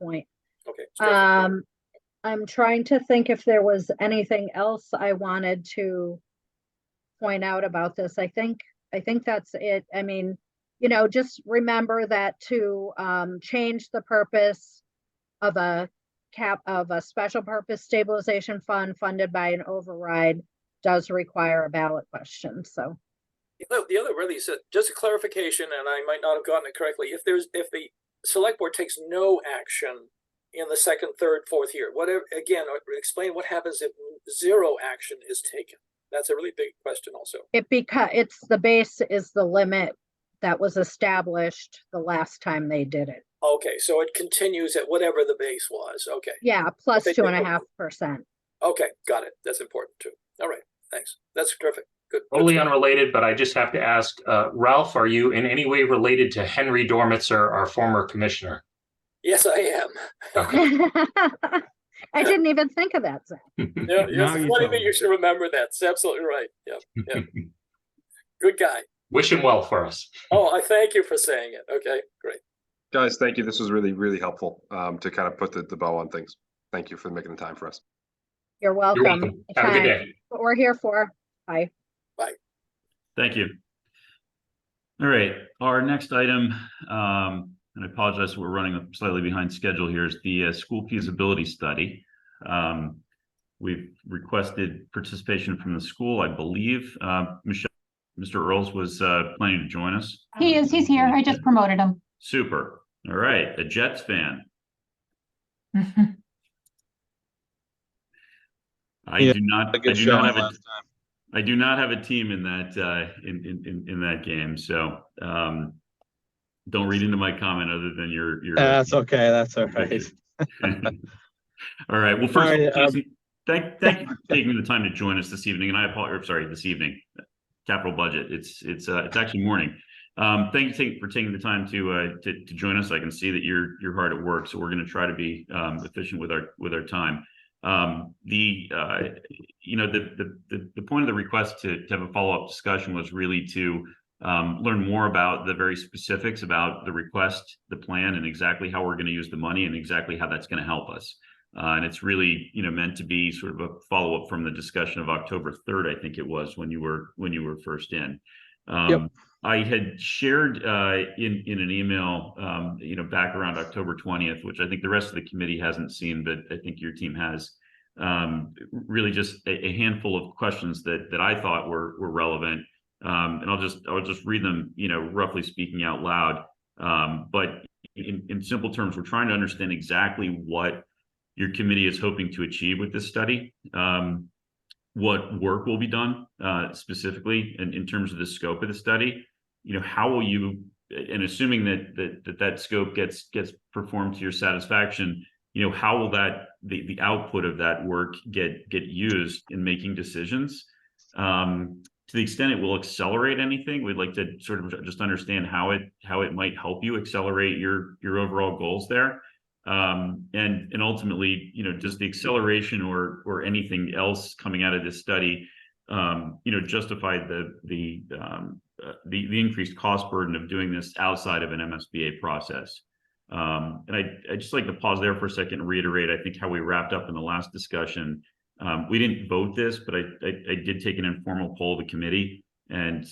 [SPEAKER 5] point.
[SPEAKER 6] Okay.
[SPEAKER 5] I'm trying to think if there was anything else I wanted to point out about this. I think that's it. I mean, just remember that to change the purpose of a special purpose stabilization fund funded by an override does require a ballot question. So
[SPEAKER 6] the other really is just a clarification, and I might not have gotten it correctly. If the select board takes no action in the second, third, fourth year, whatever, again, explain what happens if zero action is taken. That's a really big question also.
[SPEAKER 5] It's the base is the limit that was established the last time they did it.
[SPEAKER 6] Okay, so it continues at whatever the base was. Okay.
[SPEAKER 5] Yeah, plus 2.5%.
[SPEAKER 6] Okay, got it. That's important too. All right, thanks. That's terrific. Good.
[SPEAKER 3] Totally unrelated, but I just have to ask, Ralph, are you in any way related to Henry Dormitzer, our former commissioner?
[SPEAKER 6] Yes, I am.
[SPEAKER 3] Okay.
[SPEAKER 5] I didn't even think of that, Zach.
[SPEAKER 6] Yeah, it's funny that you should remember that. It's absolutely right. Yeah. Good guy.
[SPEAKER 3] Wish him well for us.
[SPEAKER 6] Oh, I thank you for saying it. Okay, great.
[SPEAKER 2] Guys, thank you. This was really, really helpful to kind of put the bow on things. Thank you for making the time for us.
[SPEAKER 5] You're welcome.
[SPEAKER 3] You're welcome. Have a good day.
[SPEAKER 5] What we're here for. Bye.
[SPEAKER 6] Bye.
[SPEAKER 1] Thank you. All right, our next item, and I apologize, we're running slightly behind schedule here, is the school feasibility study. We've requested participation from the school, I believe. Michelle, Mr. Earls was planning to join us.
[SPEAKER 8] He is. He's here. I just promoted him.
[SPEAKER 1] Super. All right, a Jets fan. I do not have a team in that in that game, so don't read into my comment other than your
[SPEAKER 9] that's okay. That's all right.
[SPEAKER 1] All right. Well, first, Jason, thank you for taking the time to join us this evening. And I apologize. Sorry, this evening. Capital budget. It's actually morning. Thank you for taking the time to join us. I can see that you're hard at work, so we're going to try to be efficient with our time. The point of the request to have a follow-up discussion was really to learn more about the very specifics about the request, the plan, and exactly how we're going to use the money and exactly how that's going to help us. And it's really, meant to be sort of a follow-up from the discussion of October 3rd, I think it was, when you were first in.
[SPEAKER 9] Yep.
[SPEAKER 1] I had shared in an email, back around October 20th, which I think the rest of the committee hasn't seen, but I think your team has, really just a handful of questions that I thought were relevant. And I'll just read them, roughly speaking out loud. But in simple terms, we're trying to understand exactly what your committee is hoping to achieve with this study. What work will be done specifically in terms of the scope of the study. How will you, and assuming that scope gets performed to your satisfaction, how will the output of that work get used in making decisions? To the extent it will accelerate anything, we'd like to sort of just understand how it might help you accelerate your overall goals there. And ultimately, does the acceleration or anything else coming out of this study, justify the increased cost burden of doing this outside of an MSBA process? And I just like to pause there for a second and reiterate, I think, how we wrapped up in the last discussion. We didn't vote this, but I did take an informal poll of the committee, and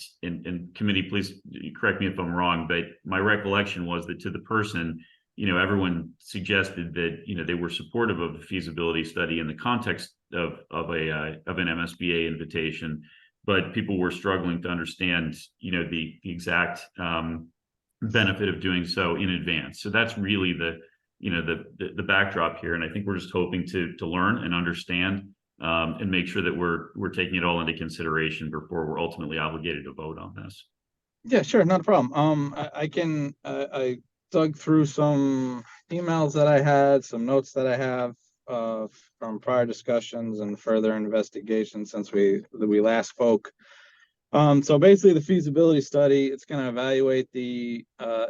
[SPEAKER 1] committee, please correct me if I'm wrong, but my recollection was that to the person, everyone suggested that, they were supportive of the feasibility study in the context of an MSBA invitation, but people were struggling to understand, the exact benefit of doing so in advance. So that's really the backdrop here. And I think we're just hoping to learn and understand and make sure that we're taking it all into consideration before we're ultimately obligated to vote on this.
[SPEAKER 9] Yeah, sure, not a problem. I dug through some emails that I had, some notes that I have from prior discussions and further investigation since we last spoke. So basically the feasibility study, it's going to evaluate the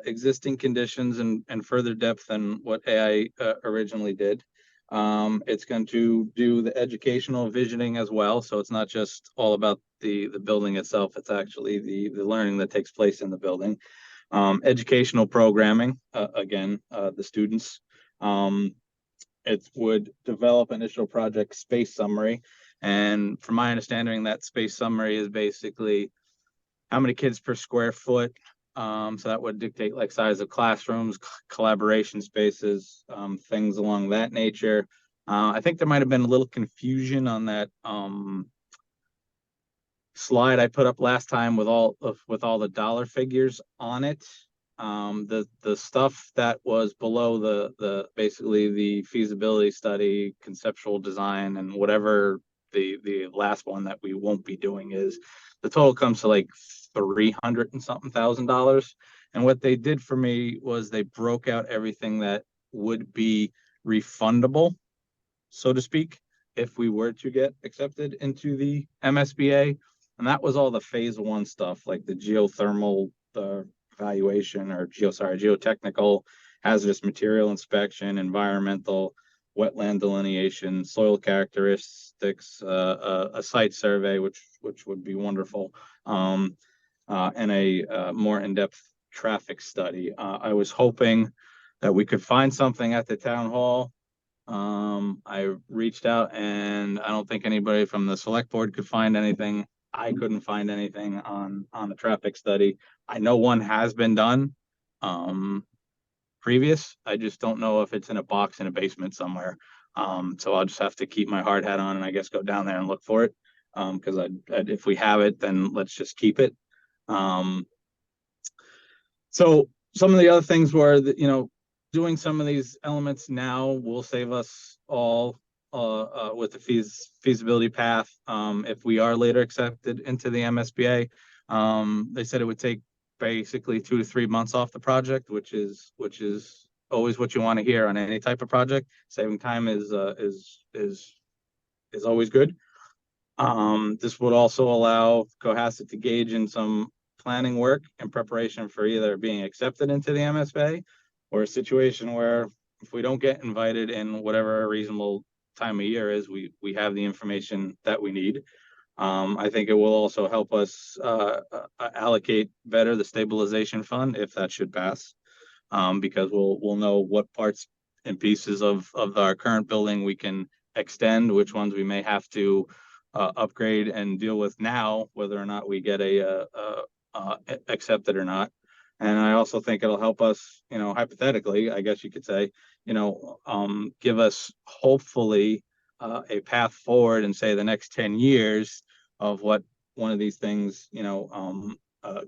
[SPEAKER 9] existing conditions and further depth than what AI originally did. It's going to do the educational visioning as well. So it's not just all about the building itself. It's actually the learning that takes place in the building. Educational programming, again, the students. It would develop initial project space summary. And from my understanding, that space summary is basically how many kids per square foot. So that would dictate like size of classrooms, collaboration spaces, things along that nature. I think there might have been a little confusion on that slide I put up last time with all the dollar figures on it. The stuff that was below the basically the feasibility study, conceptual design, and whatever the last one that we won't be doing is, the total comes to like $300 and something thousand. And what they did for me was they broke out everything that would be refundable, so to speak, if we were to get accepted into the MSBA. And that was all the phase one stuff, like the geothermal evaluation, or geotechnical, hazardous material inspection, environmental, wetland delineation, soil characteristics, a site survey, which would be wonderful, and a more in-depth traffic study. I was hoping that we could find something at the town hall. I reached out, and I don't think anybody from the select board could find anything. I couldn't find anything on the traffic study. I know one has been done previous. I just don't know if it's in a box in a basement somewhere. So I'll just have to keep my hard hat on and I guess go down there and look for it. Because if we have it, then let's just keep it. So some of the other things were that, doing some of these elements now will save us all with the feasibility path. If we are later accepted into the MSBA, they said it would take basically 2 to 3 months off the project, which is always what you want to hear on any type of project. Saving time is always good. This would also allow Cohasset to engage in some planning work in preparation for either being accepted into the MSBA, or a situation where if we don't get invited in whatever a reasonable time of year is, we have the information that we need. I think it will also help us allocate better the stabilization fund if that should pass, because we'll know what parts and pieces of our current building we can extend, which ones we may have to upgrade and deal with now, whether or not we get accepted or not. And I also think it'll help us, hypothetically, I guess you could say, give us hopefully a path forward in, say, the next 10 years of what one of these things,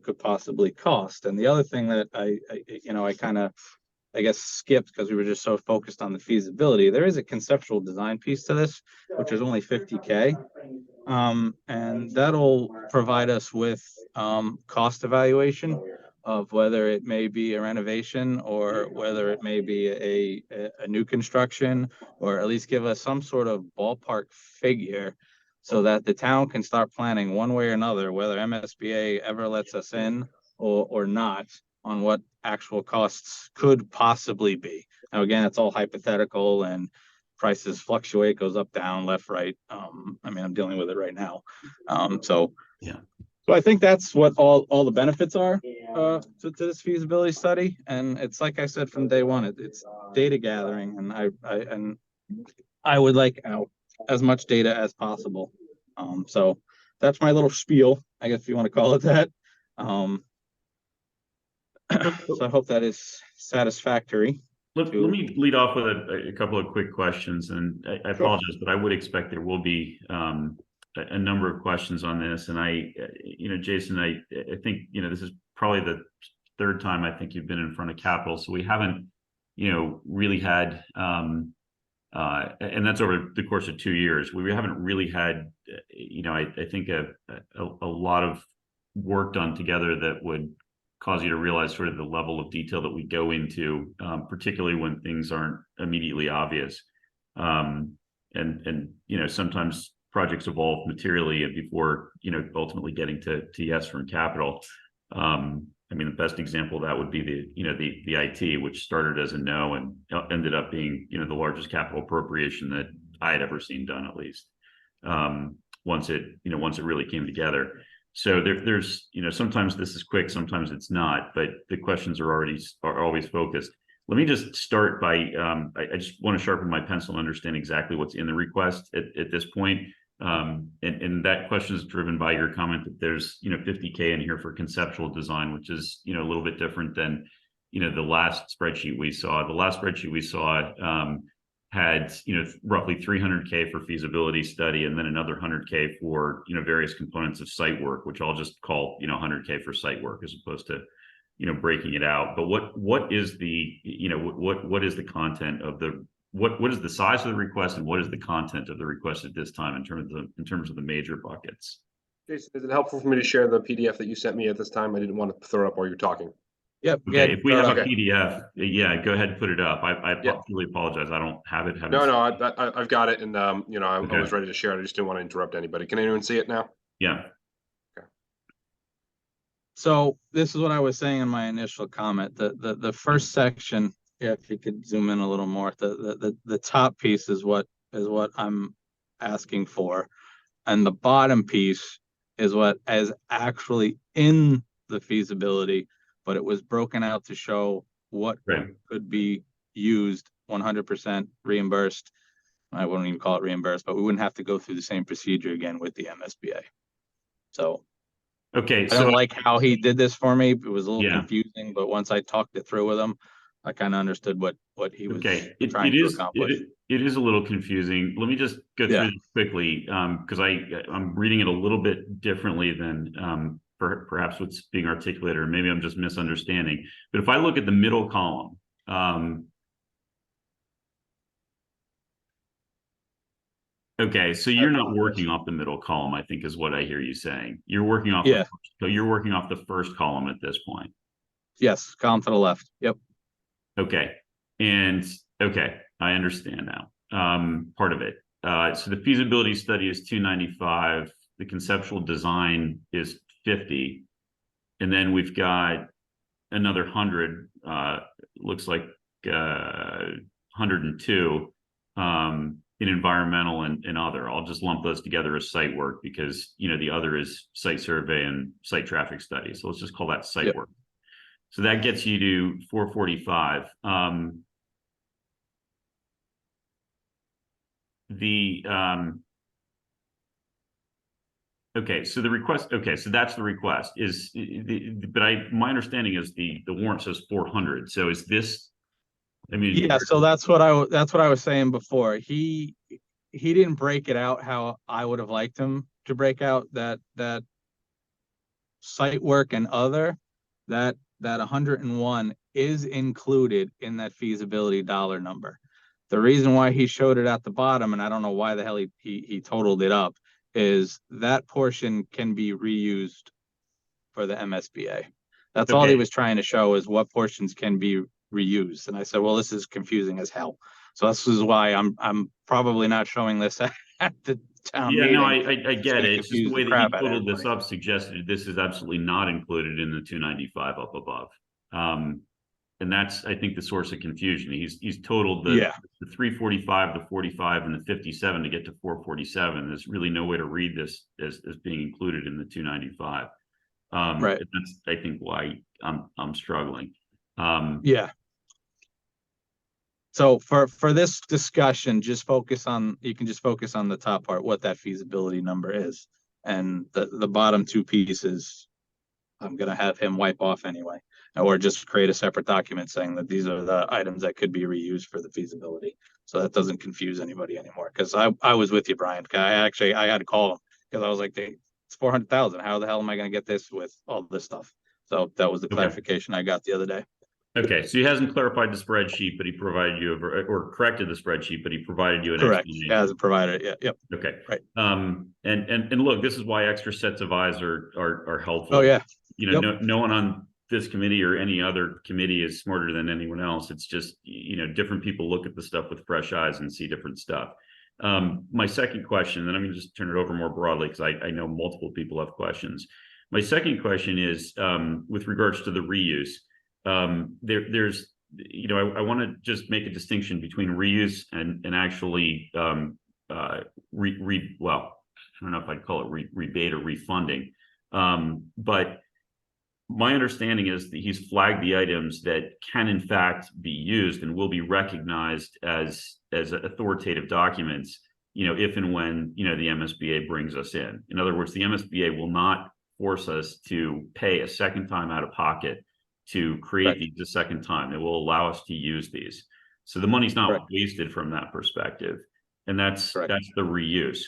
[SPEAKER 9] could possibly cost. And the other thing that I kind of, I guess, skipped because we were just so focused on the feasibility, there is a conceptual design piece to this, which is only $50K. And that'll provide us with cost evaluation of whether it may be a renovation or whether it may be a new construction, or at least give us some sort of ballpark figure so that the town can start planning one way or another, whether MSBA ever lets us in or not, on what actual costs could possibly be. Now, again, it's all hypothetical and prices fluctuate, goes up, down, left, right. I'm dealing with it right now. So I think that's what all the benefits are to this feasibility study. And it's like I said from day one, it's data gathering, and I would like as much data as possible. So that's my little spiel, I guess, if you want to call it that. So I hope that is satisfactory.
[SPEAKER 1] Let me lead off with a couple of quick questions, and I apologize, but I would expect there will be a number of questions on this. And Jason, I think, this is probably the third time I think you've been in front of Capitol, so we haven't, really had, and that's over the course of 2 years. We haven't really had, I think a lot of work done together that would cause you to realize sort of the level of detail that we go into, particularly when things aren't immediately obvious. And sometimes projects evolve materially before, ultimately getting to yes from Capitol. The best example of that would be the IT, which started as a no and ended up being, the largest capital appropriation that I had ever seen done, at least, once it really came together. So there's, sometimes this is quick, sometimes it's not, but the questions are always focused. Let me just start by, I just want to sharpen my pencil and understand exactly what's in the request at this point. And that question is driven by your comment that there's, $50K in here for conceptual design, which is, a little bit different than, the last spreadsheet we saw. The last spreadsheet we saw, had roughly $300K for feasibility study, and then another $100K for various components of site work, which I'll just call $100K for site work as opposed to breaking it out. But what is the what is the content of the what is the size of the request, and what is the content of the request at this time in terms of the major buckets?
[SPEAKER 2] Jason, is it helpful for me to share the PDF that you sent me at this time? I didn't want to throw it up while you're talking.
[SPEAKER 9] Yep.
[SPEAKER 1] Okay, if we have a
[SPEAKER 2] Okay.
[SPEAKER 1] PDF, yeah, go ahead and put it up. I
[SPEAKER 2] Yeah.
[SPEAKER 1] really apologize. I don't have it.
[SPEAKER 2] No, I've got it, and I
[SPEAKER 1] Okay.
[SPEAKER 2] was ready to share it. I just didn't want to interrupt anybody. Can anyone see it now?
[SPEAKER 1] Yeah.
[SPEAKER 9] So this is what I was saying in my initial comment. The first section, if you could zoom in a little more, the top piece is what I'm asking for, and the bottom piece is what is actually in the feasibility, but it was broken out to show what
[SPEAKER 1] Right.
[SPEAKER 9] could be used 100% reimbursed. I wouldn't even call it reimbursed, but we wouldn't have to go through the same procedure again with the MSBA. So
[SPEAKER 1] Okay,
[SPEAKER 9] I
[SPEAKER 1] so
[SPEAKER 9] don't like how he did this for me. It was a little
[SPEAKER 1] Yeah.
[SPEAKER 9] confusing, but once I talked it through with him, I kind of understood what he was
[SPEAKER 1] okay,
[SPEAKER 9] trying to accomplish.
[SPEAKER 1] it is a little confusing. Let me just go through
[SPEAKER 9] Yeah.
[SPEAKER 1] this quickly, because I'm reading it a little bit differently than perhaps what's being articulated, or maybe I'm just misunderstanding. But if I look at the middle column, okay, so you're not working off the middle column, I think is what I hear you saying. You're working off
[SPEAKER 9] Yeah.
[SPEAKER 1] so you're working off the first column at this point.
[SPEAKER 9] Yes, column to the left. Yep.
[SPEAKER 1] Okay. And okay, I understand now. Part of it. So the feasibility study is 295, the conceptual design is 50, and then we've got another 100, looks like 102 in environmental and other. I'll just lump those together as site work because the other is site survey and site traffic study. So let's just call that site
[SPEAKER 9] Yep.
[SPEAKER 1] work. So that gets you to 445. Okay, so the request. Okay, so that's the request. My understanding is the warrant says 400. So is this? I mean,
[SPEAKER 9] Yeah. So that's what I was saying before. He didn't break it out how I would have liked him to break out that site work and other, that 101 is included in that feasibility dollar number. The reason why he showed it at the bottom, and I don't know why the hell he totaled it up, is that portion can be reused for the MSBA. That's all he
[SPEAKER 1] Okay.
[SPEAKER 9] was trying to show, is what portions can be reused. And I said, well, this is confusing as hell. So this is why I'm probably not showing this at the town
[SPEAKER 1] Yeah,
[SPEAKER 9] meeting.
[SPEAKER 1] no, I get it. It's just the
[SPEAKER 9] confuse
[SPEAKER 1] way
[SPEAKER 9] the
[SPEAKER 1] that
[SPEAKER 9] crap
[SPEAKER 1] he
[SPEAKER 9] out of
[SPEAKER 1] totaled this
[SPEAKER 9] everybody.
[SPEAKER 1] up suggested this is absolutely not included in the 295 up above. And that's, I think, the source of confusion. He's totaled the 345, the 45, and the 57 to get to 447. There's really no way to read this as being included in the 295.
[SPEAKER 9] Right.
[SPEAKER 1] And that's, I think, why I'm struggling.
[SPEAKER 9] Yeah. So for this discussion, you can just focus on the top part, what that feasibility number is. And the bottom two pieces, I'm gonna have him wipe off anyway. or just create a separate document saying that these are the items that could be reused for the feasibility. So that doesn't confuse anybody anymore. Because I was with you, Brian. I had to call him because I was like, it's 400,000. How the hell am I going to get this with all this stuff? So that was the clarification I got the other day.
[SPEAKER 1] Okay, so he hasn't clarified the spreadsheet, but he provided you or corrected the spreadsheet, but he provided you an
[SPEAKER 9] Correct.
[SPEAKER 1] explanation.
[SPEAKER 9] As a provider, yeah, yep.
[SPEAKER 1] Okay.
[SPEAKER 9] Right.
[SPEAKER 1] And look, this is why extra sets of eyes are helpful.
[SPEAKER 9] Oh yeah.
[SPEAKER 1] You know, no one on this committee or any other committee is smarter than anyone else. It's just, you know, different people look at the stuff with fresh eyes and see different stuff. My second question, and I'm going to just turn it over more broadly because I know multiple people have questions. My second question is with regards to the reuse. There's, you know, I want to just make a distinction between reuse and actually, well, I don't know if I'd call it rebate or refunding. But my understanding is that he's flagged the items that can in fact be used and will be recognized as authoritative documents, you know, if and when, you know, the MSBA brings us in. In other words, the MSBA will not force us to pay a second time out of pocket to create these a second time. It will allow us to use these. So the money's not wasted from that perspective. And that's the reuse.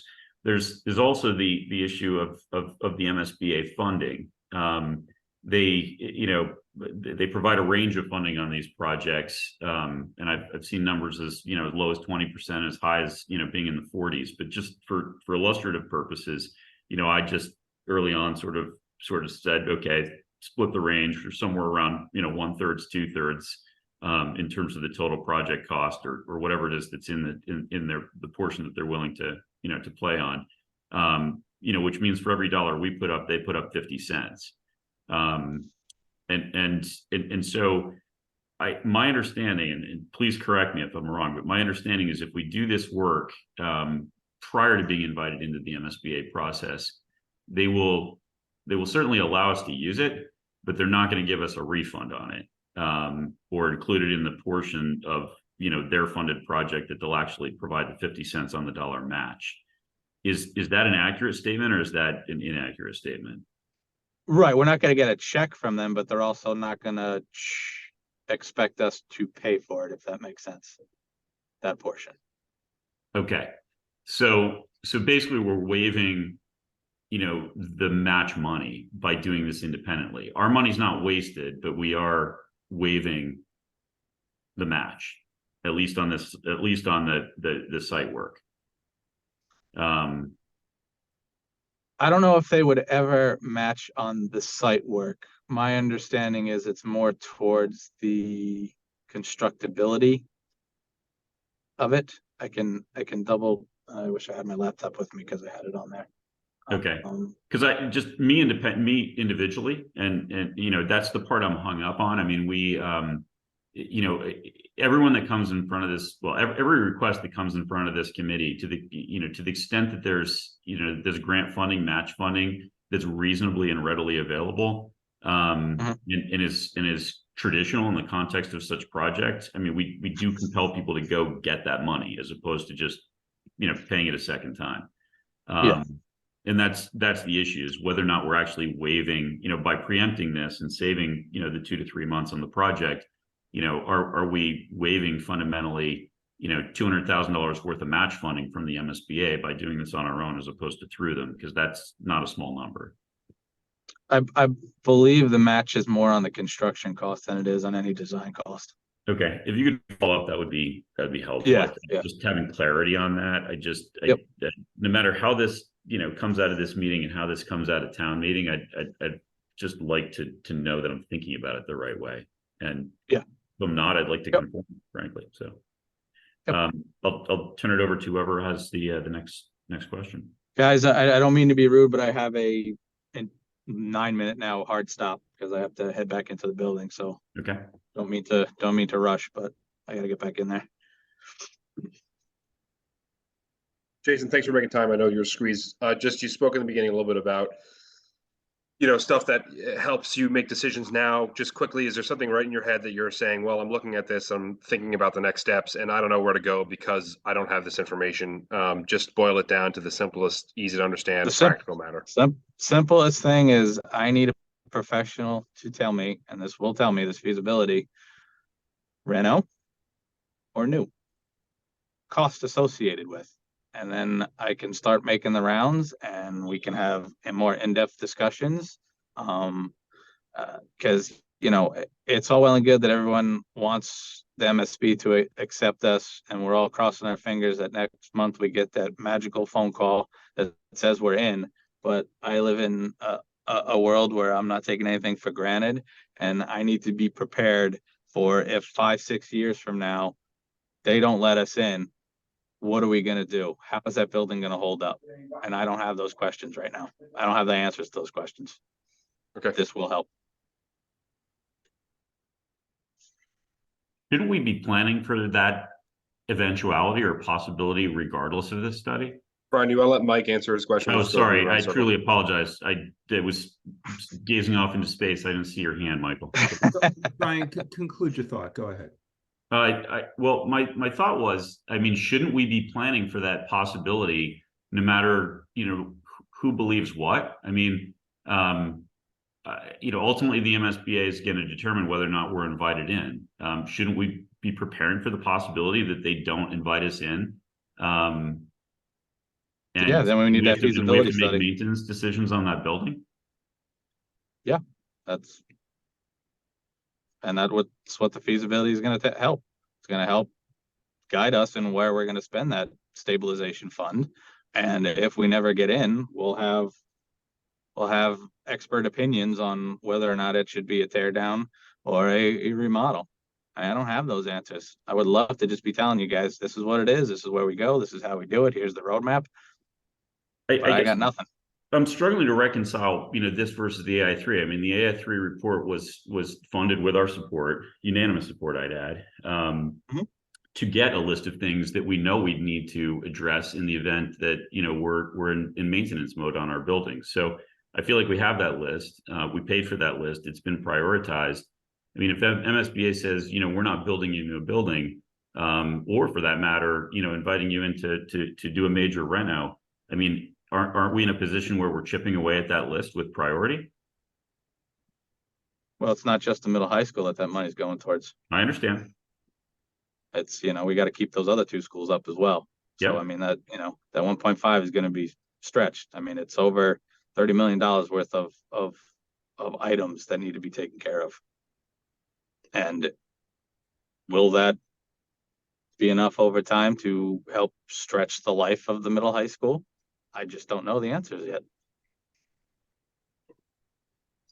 [SPEAKER 1] There's also the issue of the MSBA funding. They, you know, they provide a range of funding on these projects. And I've seen numbers as, you know, as low as 20%, as high as, you know, being in the 40s. But just for illustrative purposes, you know, I just early on sort of said, okay, split the range for somewhere around, you know, 1/3, 2/3 in terms of the total project cost or whatever it is that's in the portion that they're willing to, you know, to play on. You know, which means for every dollar we put up, they put up 50 cents. And so my understanding, and please correct me if I'm wrong, but my understanding is if we do this work prior to being invited into the MSBA process, they will certainly allow us to use it, but they're not going to give us a refund on it or include it in the portion of, you know, their funded project that they'll actually provide the 50 cents on the dollar match. Is that an accurate statement or is that an inaccurate statement?
[SPEAKER 9] Right. We're not going to get a check from them, but they're also not going to expect us to pay for it, if that makes sense. That portion.
[SPEAKER 1] Okay. So basically we're waiving, you know, the match money by doing this independently. Our money's not wasted, but we are waiving the match, at least on the site work.
[SPEAKER 9] I don't know if they would ever match on the site work. My understanding is it's more towards the constructability of it. I can double. I wish I had my laptop with me because I had it on there.
[SPEAKER 1] Okay. Because me individually, and you know, that's the part I'm hung up on. I mean, we you know, everyone that comes in front of this, well, every request that comes in front of this committee, to the extent that there's, you know, there's grant funding, match funding that's reasonably and readily available, and is traditional in the context of such projects. I mean, we do compel people to go get that money as opposed to just, you know, paying it a second time. And that's the issue, is whether or not we're actually waiving, you know, by preempting this and saving, you know, the 2 to 3 months on the project. You know, are we waiving fundamentally, you know, $200,000 worth of match funding from the MSBA by doing this on our own as opposed to through them? Because that's not a small number.
[SPEAKER 9] I believe the match is more on the construction cost than it is on any design cost.
[SPEAKER 1] Okay, if you could follow up, that'd be helpful.
[SPEAKER 9] Yeah.
[SPEAKER 1] Just having clarity on that. No matter how this, you know, comes out of this meeting and how this comes out of town meeting, I'd just like to know that I'm thinking about it the right way. And if I'm not, I'd like to conform, frankly. So I'll turn it over to whoever has the next question.
[SPEAKER 9] Guys, I don't mean to be rude, but I have a 9-minute now hard stop because I have to head back into the building. So
[SPEAKER 1] okay.
[SPEAKER 9] Don't mean to rush, but I got to get back in there.
[SPEAKER 2] Jason, thanks for making time. I know you're squeezed. You spoke in the beginning a little bit about, you know, stuff that helps you make decisions now. Just quickly, is there something right in your head that you're saying, well, I'm looking at this, I'm thinking about the next steps, and I don't know where to go because I don't have this information. Just boil it down to the simplest, easy to understand, practical matter.
[SPEAKER 9] Simplest thing is I need a professional to tell me, and this will tell me this feasibility, reno or new, cost associated with. And then I can start making the rounds and we can have a more in-depth discussions. Because, you know, it's all well and good that everyone wants the MSB to accept us, and we're all crossing our fingers that next month we get that magical phone call that says we're in. But I live in a world where I'm not taking anything for granted, and I need to be prepared for if 5-6 years from now they don't let us in, what are we going to do? How is that building going to hold up? And I don't have those questions right now. I don't have the answers to those questions.
[SPEAKER 2] Okay.
[SPEAKER 9] This will help.
[SPEAKER 1] Shouldn't we be planning for that eventuality or possibility regardless of this study?
[SPEAKER 2] Brian, you want to let Mike answer his question?
[SPEAKER 1] Oh,
[SPEAKER 2] Let's go around
[SPEAKER 1] sorry.
[SPEAKER 2] the
[SPEAKER 1] I
[SPEAKER 2] circle.
[SPEAKER 1] truly apologize. I was gazing off into space. I didn't see your hand, Michael.
[SPEAKER 7] Brian, conclude your thought. Go ahead.
[SPEAKER 1] Well, my thought was, I mean, shouldn't we be planning for that possibility, no matter, you know, who believes what? I mean, you know, ultimately the MSBA is going to determine whether or not we're invited in. Shouldn't we be preparing for the possibility that they don't invite us in? And
[SPEAKER 9] Yeah, then we need that
[SPEAKER 1] we have
[SPEAKER 9] feasibility
[SPEAKER 1] to make
[SPEAKER 9] study.
[SPEAKER 1] maintenance decisions on that building.
[SPEAKER 9] That's what the feasibility is going to help. It's going to help guide us in where we're going to spend that stabilization fund. And if we never get in, we'll have expert opinions on whether or not it should be a tear down or a remodel. I don't have those answers. I would love to just be telling you guys, this is what it is. This is where we go. This is how we do it. Here's the roadmap. But I got nothing.
[SPEAKER 1] I'm struggling to reconcile, you know, this versus the AI3. I mean, the AI3 report was funded with our support, unanimous support, I'd add, to get a list of things that we know we'd need to address in the event that, you know, we're in maintenance mode on our buildings. So I feel like we have that list. We paid for that list. It's been prioritized. I mean, if MSBA says, you know, we're not building you a new building, or for that matter, you know, inviting you in to do a major reno, I mean, aren't we in a position where we're chipping away at that list with priority?
[SPEAKER 9] Well, it's not just the middle high school that money's going towards.
[SPEAKER 1] I understand.
[SPEAKER 9] It's, you know, we got to keep those other two schools up as well. So,
[SPEAKER 1] Yep.
[SPEAKER 9] I mean, that, you know, that 1.5 is going to be stretched. I mean, it's over $30 million worth of items that need to be taken care of. And will that be enough over time to help stretch the life of the middle high school? I just don't know the answers yet.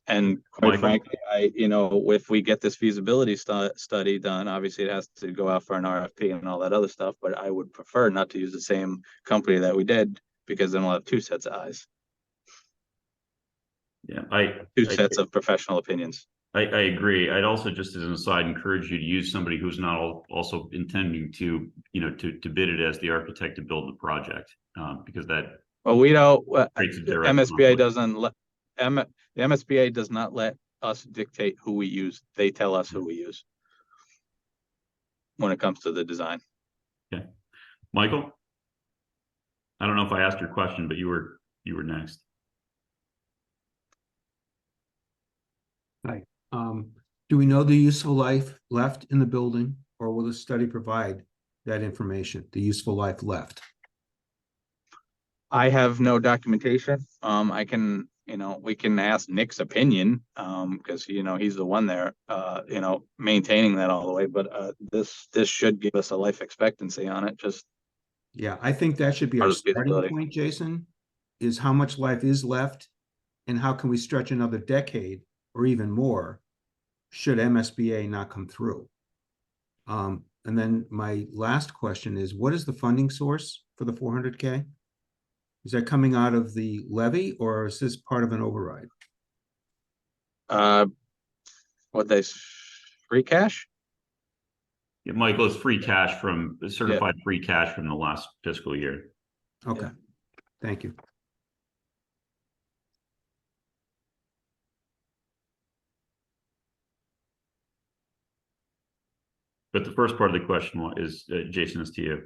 [SPEAKER 9] And quite
[SPEAKER 1] Michael?
[SPEAKER 9] frankly, you know, if we get this feasibility study done, obviously it has to go out for an RFP and all that other stuff, but I would prefer not to use the same company that we did, because then we'll have two sets of eyes,
[SPEAKER 1] Yeah,
[SPEAKER 9] two sets of professional opinions.
[SPEAKER 1] I agree. I'd also, just as an aside, encourage you to use somebody who's not also intending to, you know, to bid it as the architect to build the project, because that
[SPEAKER 9] Well, we don't,
[SPEAKER 1] creates a direct
[SPEAKER 9] MSBA
[SPEAKER 1] conflict.
[SPEAKER 9] doesn't let, the MSBA does not let us dictate who we use. They tell us who we use when it comes to the design.
[SPEAKER 1] Okay. Michael? I don't know if I asked your question, but you were next.
[SPEAKER 7] Hi. Do we know the useful life left in the building, or will the study provide that information, the useful life left?
[SPEAKER 9] I have no documentation. I can, you know, we can ask Nick's opinion, because, you know, he's the one there, you know, maintaining that all the way. But this should give us a life expectancy on it. Just,
[SPEAKER 7] Yeah, I think that should be
[SPEAKER 9] Or
[SPEAKER 7] our
[SPEAKER 9] the
[SPEAKER 7] starting
[SPEAKER 9] feasibility.
[SPEAKER 7] point, Jason, is how much life is left and how can we stretch another decade or even more should MSBA not come through? And then my last question is, what is the funding source for the 400K? Is that coming out of the levy or is this part of an override?
[SPEAKER 9] free cash?
[SPEAKER 1] Yeah, Michael, it's free cash from certified free cash from the last fiscal year.
[SPEAKER 7] Okay, thank you.
[SPEAKER 1] But the first part of the question is, Jason, is to you.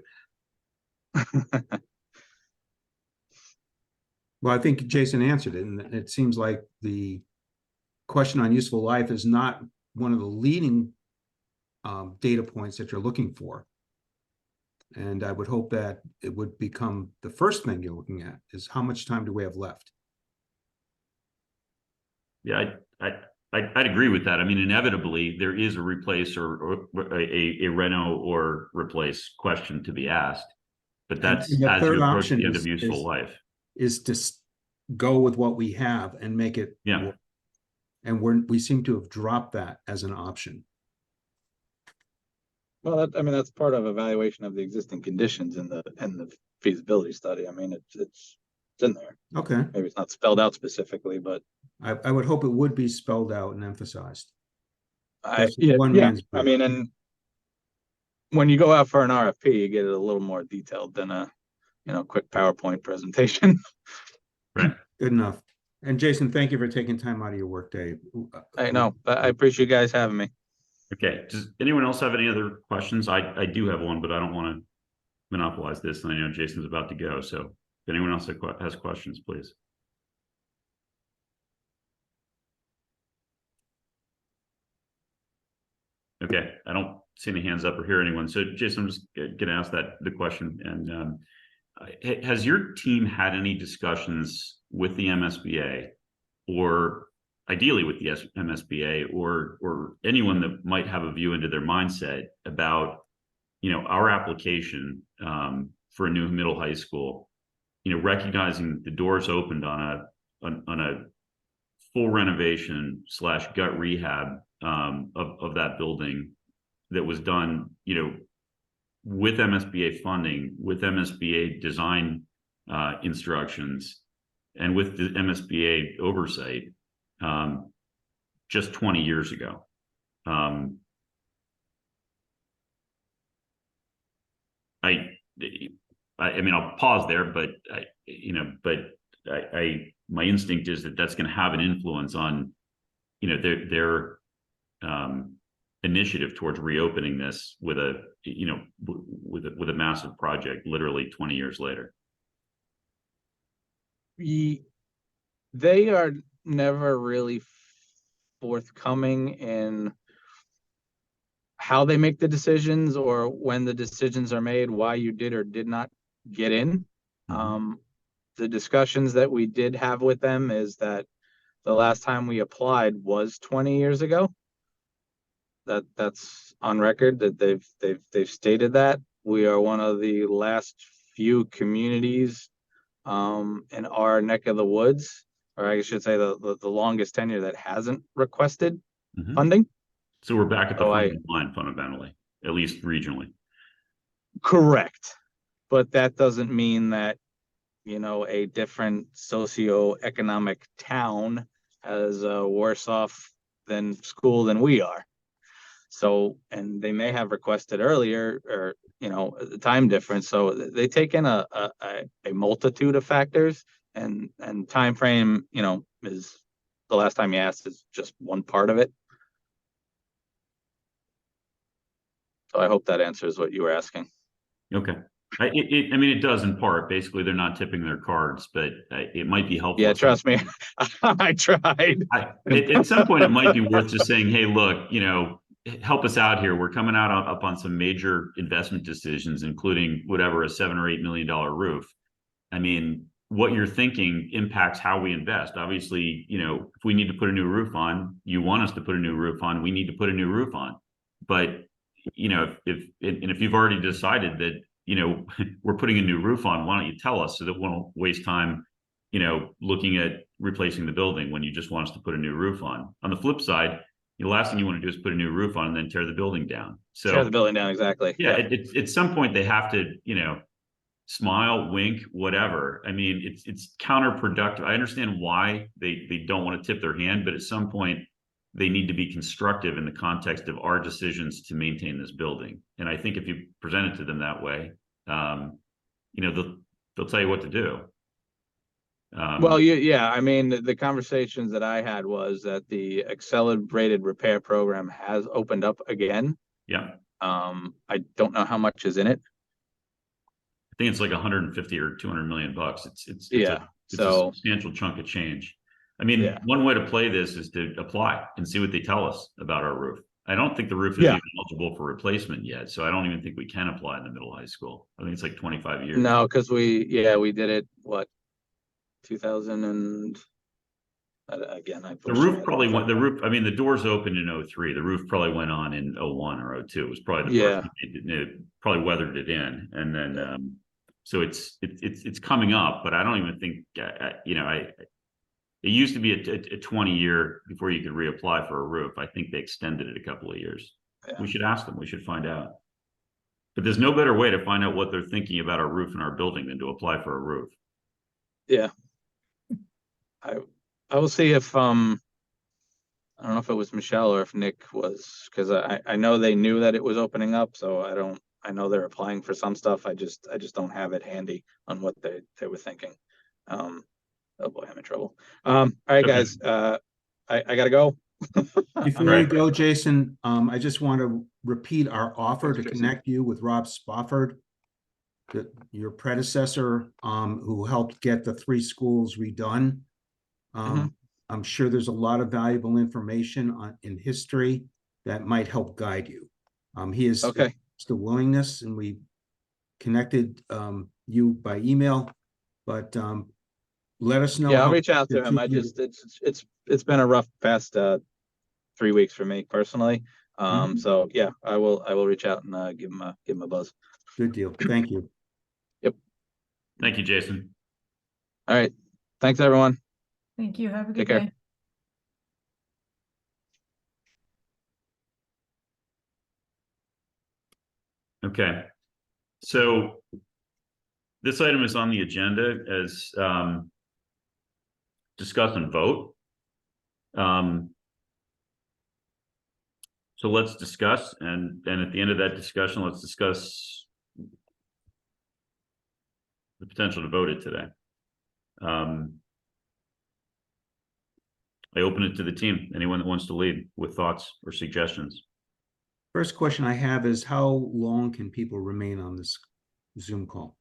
[SPEAKER 7] Well, I think Jason answered it, and it seems like the question on useful life is not one of the leading data points that you're looking for. And I would hope that it would become the first thing you're looking at is how much time do we have left?
[SPEAKER 1] Yeah, I'd agree with that. I mean, inevitably there is a replace or a reno or replace question to be asked, but that's
[SPEAKER 7] And the
[SPEAKER 1] as
[SPEAKER 7] third
[SPEAKER 1] you approach
[SPEAKER 7] option
[SPEAKER 1] the end of
[SPEAKER 7] is-
[SPEAKER 1] useful
[SPEAKER 7] is-
[SPEAKER 1] life.
[SPEAKER 7] Is to go with what we have and make it.
[SPEAKER 1] Yeah.
[SPEAKER 7] work. And we seem to have dropped that as an option.
[SPEAKER 9] Well, I mean, that's part of evaluation of the existing conditions in the feasibility study. I mean, it's in there.
[SPEAKER 7] Okay,
[SPEAKER 9] Maybe it's not spelled out specifically, but
[SPEAKER 7] I would hope it would be spelled out and emphasized. That's
[SPEAKER 9] yeah,
[SPEAKER 7] one
[SPEAKER 9] yeah.
[SPEAKER 7] man's
[SPEAKER 9] I
[SPEAKER 7] brief.
[SPEAKER 9] mean, and when you go out for an RFP, you get it a little more detailed than a, quick PowerPoint presentation.
[SPEAKER 1] Right.
[SPEAKER 7] Good enough. And Jason, thank you for taking time out of your workday.
[SPEAKER 9] I know, but I appreciate you guys having me.
[SPEAKER 1] Okay. Does anyone else have any other questions? I do have one, but I don't want to monopolize this. And I know Jason's about to go. So if anyone else has questions, please. Okay. I don't see any hands up or hear anyone. So Jason, I'm just going to ask the question. And has your team had any discussions with the MSBA, or ideally with the MSBA, or anyone that might have a view into their mindset about, our application for a new middle high school, recognizing the doors opened on a full renovation / gut rehab of that building that was done, with MSBA funding, with MSBA design instructions, and with the MSBA oversight, just 20 years ago. I mean, I'll pause there, but my instinct is that that's going to have an influence on, their initiative towards reopening this with a massive project, literally 20 years later.
[SPEAKER 9] They are never really forthcoming in how they make the decisions or when the decisions are made, why you did or did not get in. The discussions that we did have with them is that the last time we applied was 20 years ago. That's on record, that they've stated that. We are one of the last few communities in our neck of the woods, or I should say the longest tenure that hasn't requested funding.
[SPEAKER 1] So we're back at the funding line fundamentally, at least regionally.
[SPEAKER 9] Correct. But that doesn't mean that, a different socioeconomic town has worse off than school than we are. So, and they may have requested earlier or, the time difference. So they take in a multitude of factors, and time frame, is the last time you asked is just one part of it. So I hope that answers what you were asking.
[SPEAKER 1] Okay. I mean, it does in part. Basically, they're not tipping their cards, but it might be helpful.
[SPEAKER 9] Yeah, trust me, I tried.
[SPEAKER 1] At some point, it might be worth just saying, hey, look, help us out here. We're coming out up on some major investment decisions, including whatever, a $7 or $8 million roof. I mean, what you're thinking impacts how we invest. Obviously, if we need to put a new roof on, you want us to put a new roof on, we need to put a new roof on. But, if you've already decided that, we're putting a new roof on, why don't you tell us so that we won't waste time, looking at replacing the building when you just want us to put a new roof on. On the flip side, the last thing you want to do is put a new roof on and then tear the building down. So
[SPEAKER 9] tear the building down, exactly.
[SPEAKER 1] Yeah, at some point they have to, smile, wink, whatever. I mean, it's counterproductive. I understand why they don't want to tip their hand, but at some point they need to be constructive in the context of our decisions to maintain this building. And I think if you present it to them that way, they'll tell you what to do.
[SPEAKER 9] Well, yeah, I mean, the conversations that I had was that the accelerated repair program has opened up again.
[SPEAKER 1] Yeah.
[SPEAKER 9] I don't know how much is in it.
[SPEAKER 1] I think it's like 150 or 200 million bucks. It's
[SPEAKER 9] a
[SPEAKER 1] substantial chunk of change. I mean,
[SPEAKER 9] Yeah.
[SPEAKER 1] one way to play this is to apply and see what they tell us about our roof. I don't think the roof is
[SPEAKER 9] Yeah.
[SPEAKER 1] even eligible for replacement yet, so I don't even think we can apply in the middle of high school. I think it's like 25 years.
[SPEAKER 9] No, because we did it, what, 2000 and, again, I.
[SPEAKER 1] The roof probably went, I mean, the doors opened in 03. The roof probably went on in 01 or 02. It was probably the
[SPEAKER 9] Yeah.
[SPEAKER 1] first, it probably weathered it in. And then, so it's coming up, but I don't even think, it used to be a 20-year before you could reapply for a roof. I think they extended it a couple of years.
[SPEAKER 9] Yeah.
[SPEAKER 1] We should ask them. We should find out. But there's no better way to find out what they're thinking about our roof and our building than to apply for a roof.
[SPEAKER 9] Yeah. I will see if, I don't know if it was Michelle or if Nick was, because I know they knew that it was opening up, so I know they're applying for some stuff. I just don't have it handy on what they were thinking. Oh boy, I'm in trouble. All right,
[SPEAKER 1] Okay.
[SPEAKER 9] guys, I gotta go.
[SPEAKER 7] Before you go, Jason, I just want to repeat our offer
[SPEAKER 2] Thanks,
[SPEAKER 7] to
[SPEAKER 2] Jason.
[SPEAKER 7] connect you with Rob Spofford, your predecessor, who helped get the 3 schools redone. I'm sure there's a lot of valuable information in history that might help guide you. He has
[SPEAKER 9] Okay.
[SPEAKER 7] the willingness, and we connected you by email, but let us know.
[SPEAKER 9] Yeah, I'll
[SPEAKER 7] how
[SPEAKER 9] reach out to
[SPEAKER 7] to
[SPEAKER 9] him. I
[SPEAKER 7] keep you-
[SPEAKER 9] just, it's been a rough past 3 weeks for me personally. So yeah, I will reach out and give him a buzz.
[SPEAKER 7] Good deal. Thank you.
[SPEAKER 1] Thank you, Jason.
[SPEAKER 9] All right. Thanks, everyone.
[SPEAKER 4] Thank you. Have a
[SPEAKER 9] Take
[SPEAKER 4] good
[SPEAKER 9] care.
[SPEAKER 4] day.
[SPEAKER 1] Okay. So this item is on the agenda as discuss and vote. So let's discuss, and at the end of that discussion, let's discuss the potential to vote it today. I open it to the team. Anyone that wants to lead with thoughts or suggestions.
[SPEAKER 7] First question I have is, how long can people remain on this Zoom call?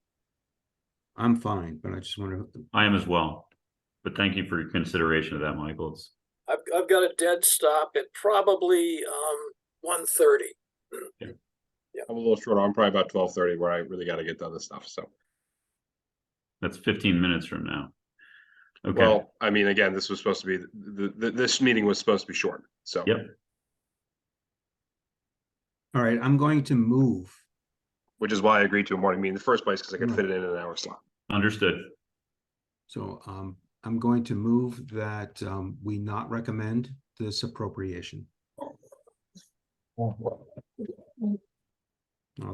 [SPEAKER 7] I'm fine, but I just want to.
[SPEAKER 1] I am as well, but thank you for your consideration of that, Michael. It's,
[SPEAKER 6] I've got a dead stop at probably 1:30.
[SPEAKER 2] I'm a little short. I'm probably about 12:30 where I really got to get done this stuff. So,
[SPEAKER 1] that's 15 minutes from now. Okay.
[SPEAKER 2] well, I mean, again, this was supposed to be this meeting was supposed to be short. So,
[SPEAKER 1] Yep.
[SPEAKER 7] All right, I'm going to move.
[SPEAKER 2] which is why I agreed to a morning meeting in the first place, because I could
[SPEAKER 7] Right.
[SPEAKER 2] fit it in an hour slot.
[SPEAKER 1] Understood.
[SPEAKER 7] So I'm going to move that we not recommend this appropriation. I'll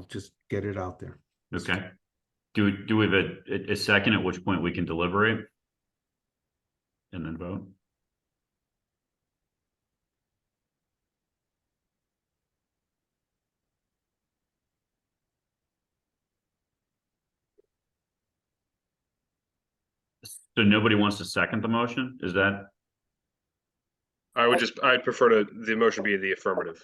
[SPEAKER 7] just get it out there.
[SPEAKER 1] Okay. Do we have a second, at which point we can deliberate and then vote? So nobody wants to second the motion? Is that,
[SPEAKER 2] I'd prefer the motion be the affirmative.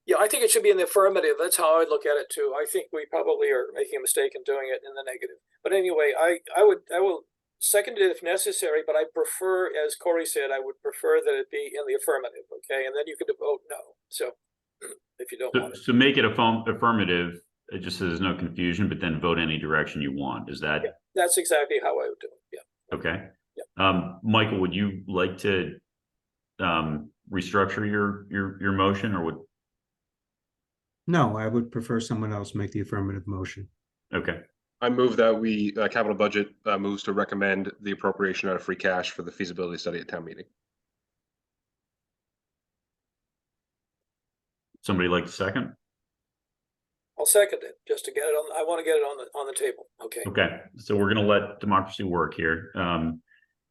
[SPEAKER 6] Yeah, I think it should be in the affirmative. That's how I look at it too. I think we probably are making a mistake in doing it in the negative. But anyway, I will second it if necessary, but I prefer, as Corey said, I would prefer that it be in the affirmative, okay? And then you could vote no. So if you don't want it.
[SPEAKER 1] so make it affirmative, it just says no confusion, but then vote any direction you want. Is that?
[SPEAKER 6] Yeah, that's exactly how I would do it. Yeah.
[SPEAKER 1] Okay.
[SPEAKER 6] Yeah.
[SPEAKER 1] Michael, would you like to restructure your motion, or would?
[SPEAKER 7] No, I would prefer someone else make the affirmative motion.
[SPEAKER 1] Okay.
[SPEAKER 2] I move that we capital budget moves to recommend the appropriation out of free cash for the feasibility study at town meeting.
[SPEAKER 1] Somebody like to second?
[SPEAKER 6] I'll second it just to get it on. I want to get it on the table. Okay.
[SPEAKER 1] Okay, so we're gonna let democracy work here.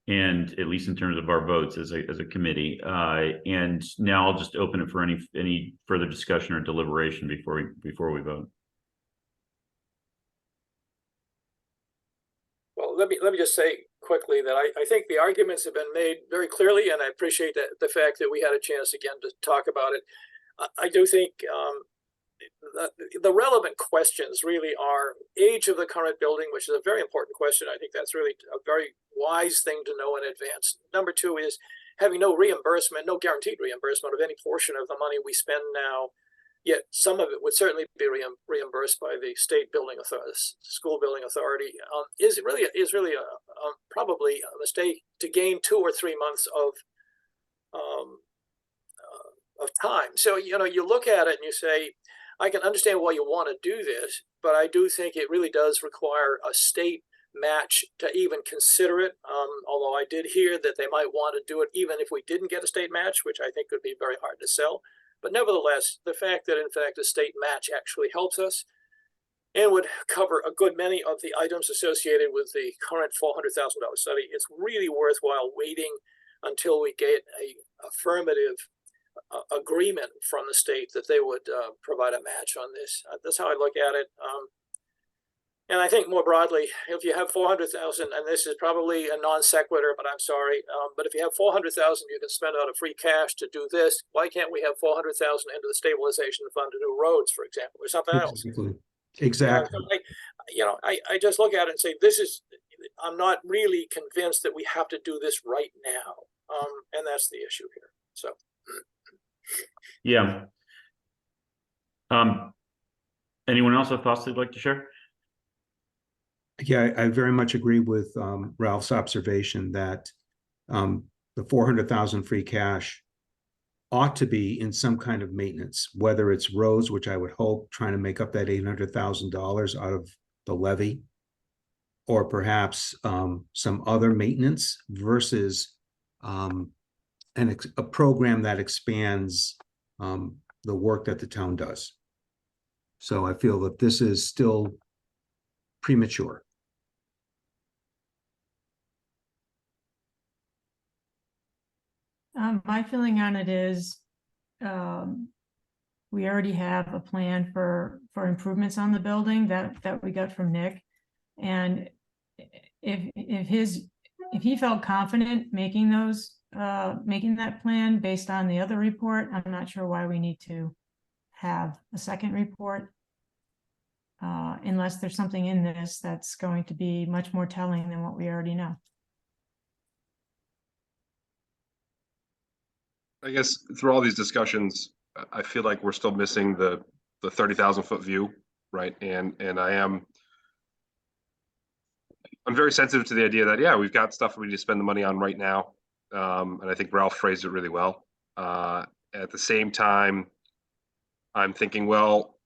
[SPEAKER 1] And at least in terms of our votes as a committee, and now I'll just open it for any further discussion or deliberation before we vote.
[SPEAKER 6] Well, let me just say quickly that I think the arguments have been made very clearly, and I appreciate that the fact that we had a chance again to talk about it. I do think the relevant questions really are age of the current building, which is a very important question. I think that's really a very wise thing to know in advance. Number two is having no reimbursement, no guaranteed reimbursement of any portion of the money we spend now, yet some of it would certainly be reimbursed by the state building authority, school building authority, is really probably a mistake to gain 2 or 3 months of time. So, you know, you look at it and you say, I can understand why you want to do this, but I do think it really does require a state match to even consider it. Although I did hear that they might want to do it even if we didn't get a state match, which I think would be very hard to sell. But nevertheless, the fact that in fact a state match actually helps us and would cover a good many of the items associated with the current $400,000 study, it's really worthwhile waiting until we get a affirmative agreement from the state that they would provide a match on this. That's how I look at it. And I think more broadly, if you have 400,000, and this is probably a non sequitur, but I'm sorry, but if you have 400,000, you can spend out of free cash to do this. Why can't we have 400,000 into the stabilization fund to do roads, for example, or something else?
[SPEAKER 7] Exactly.
[SPEAKER 6] I just look at it and say, this is. I'm not really convinced that we have to do this right now, and that's the issue here. So.
[SPEAKER 1] Yeah. Anyone else have thoughts they'd like to share?
[SPEAKER 7] Yeah, I very much agree with Ralph's observation that the 400,000 free cash ought to be in some kind of maintenance, whether it's roads, which I would hope trying to make up that $800,000 out of the levy, or perhaps some other maintenance versus a program that expands the work that the town does. So I feel that this is still premature.
[SPEAKER 4] My feeling on it is we already have a plan for improvements on the building that we got from Nick. And if he felt confident making that plan based on the other report, I'm not sure why we need to have a second report. Unless there's something in this that's going to be much more telling than what we already know.
[SPEAKER 2] I guess through all these discussions, I feel like we're still missing the 30,000-foot view, right? And I'm very sensitive to the idea that, yeah, we've got stuff we need to spend the money on right now. And I think Ralph phrased it really well. At the same time, I'm thinking, well,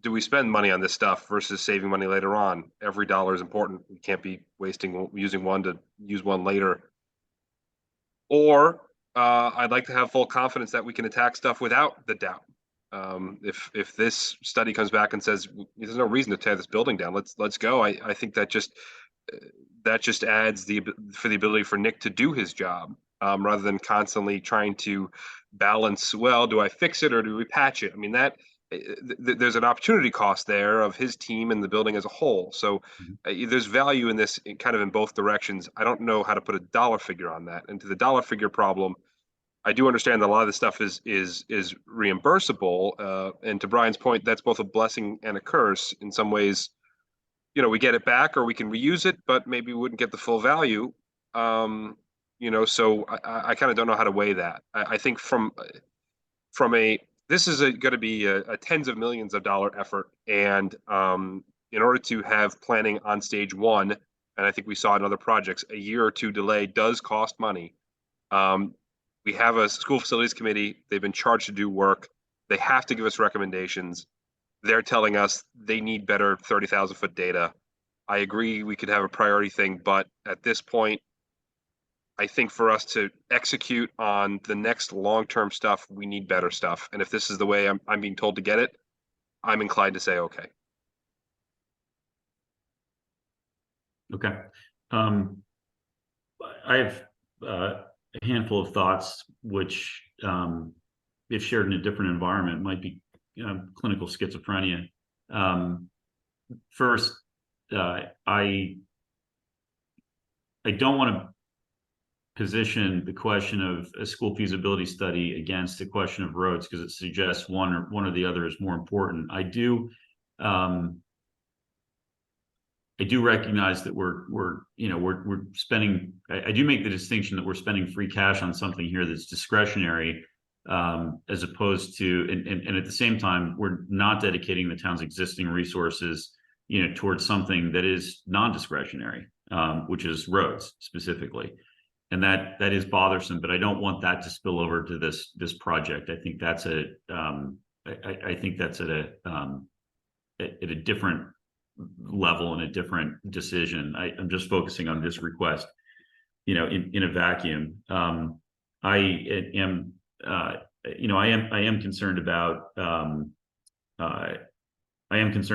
[SPEAKER 2] do we spend money on this stuff versus saving money later on? Every dollar is important. We can't be using one to use one later. Or I'd like to have full confidence that we can attack stuff without the doubt. If this study comes back and says there's no reason to tear this building down, let's go. I think that just adds the ability for Nick to do his job, rather than constantly trying to balance. Well, do I fix it or do we patch it? I mean, there's an opportunity cost there of his team and the building as a whole. So there's value in this kind of in both directions. I don't know how to put a dollar figure on that. And to the dollar figure problem, I do understand that a lot of this stuff is reimbursable. And to Brian's point, that's both a blessing and a curse. In some ways, you know, we get it back or we can reuse it, but maybe we wouldn't get the full value. So I kind of don't know how to weigh that. I think this is going to be a tens of millions of dollar effort. And in order to have planning on stage one, and I think we saw in other projects, a year or two delay does cost money. We have a school facilities committee. They've been charged to do work. They have to give us recommendations. They're telling us they need better 30,000-foot data. I agree we could have a priority thing, but at this point, I think for us to execute on the next long-term stuff, we need better stuff. And if this is the way I'm being told to get it, I'm inclined to say, okay.
[SPEAKER 1] Okay. I have a handful of thoughts, which, if shared in a different environment, might be clinical schizophrenia. First, I don't want to position the question of a school feasibility study against the question of roads because it suggests one or the other is more important. I do recognize that we're spending. I do make the distinction that we're spending free cash on something here that's discretionary, as opposed to, and at the same time, we're not dedicating the town's existing resources, towards something that is non-discretionary, which is roads specifically, and that is bothersome. But I don't want that to spill over to this project. I think that's I think that's at a different level and a different decision. I'm just focusing on this request, in a vacuum. I am concerned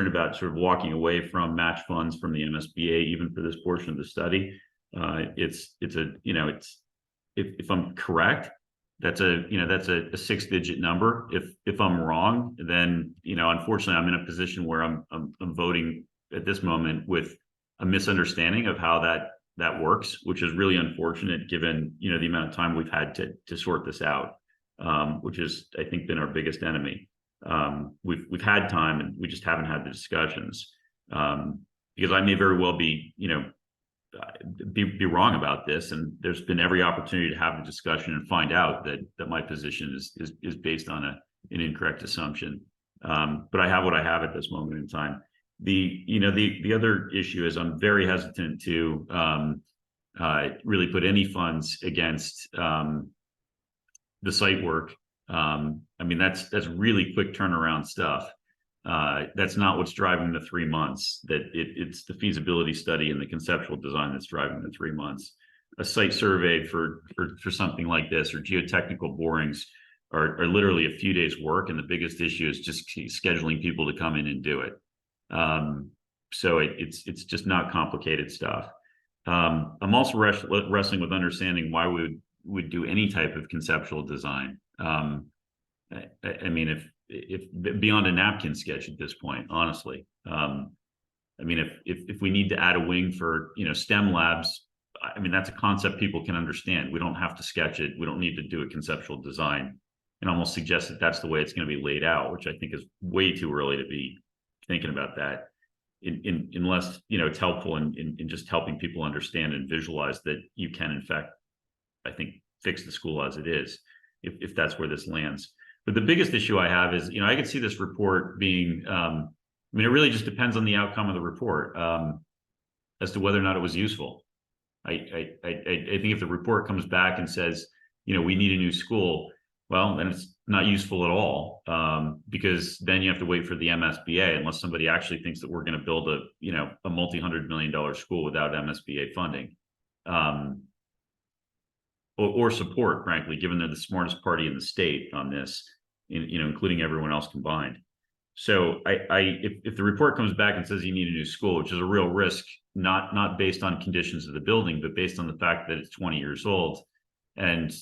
[SPEAKER 1] about sort of walking away from match funds from the MSBA, even for this portion of the study. If I'm correct, that's a 6-digit number. If I'm wrong, then, unfortunately I'm in a position where I'm voting at this moment with a misunderstanding of how that works, which is really unfortunate given, the amount of time we've had to sort this out, which has, I think, been our biggest enemy. We've had time and we just haven't had the discussions, because I may very well be wrong about this, and there's been every opportunity to have the discussion and find out that my position is based on an incorrect assumption. But I have what I have at this moment in time. The other issue is I'm very hesitant to really put any funds against the site work. That's really quick turnaround stuff. That's not what's driving the 3 months. It's the feasibility study and the conceptual design that's driving the 3 months. A site survey for something like this, or geotechnical borings, are literally a few days work, and the biggest issue is just scheduling people to come in and do it. So it's just not complicated stuff. I'm also wrestling with understanding why we would do any type of conceptual design. If beyond a napkin sketch at this point, honestly. If we need to add a wing for STEM labs, that's a concept people can understand. We don't have to sketch it. We don't need to do a conceptual design and almost suggest that that's the way it's going to be laid out, which I think is way too early to be thinking about that, unless it's helpful in just helping people understand and visualize that you can, in fact, I think, fix the school as it is, if that's where this lands. But the biggest issue I have is, I could see this report being, it really just depends on the outcome of the report, as to whether or not it was useful. I think if the report comes back and says, we need a new school, well, then it's not useful at all, because then you have to wait for the MSBA, unless somebody actually thinks that we're going to build a multi-$100-million school without MSBA funding. Or support, frankly, given they're the smartest party in the state on this, including everyone else combined. So if the report comes back and says you need a new school, which is a real risk, not based on conditions of the building, but based on the fact that it's 20 years old, and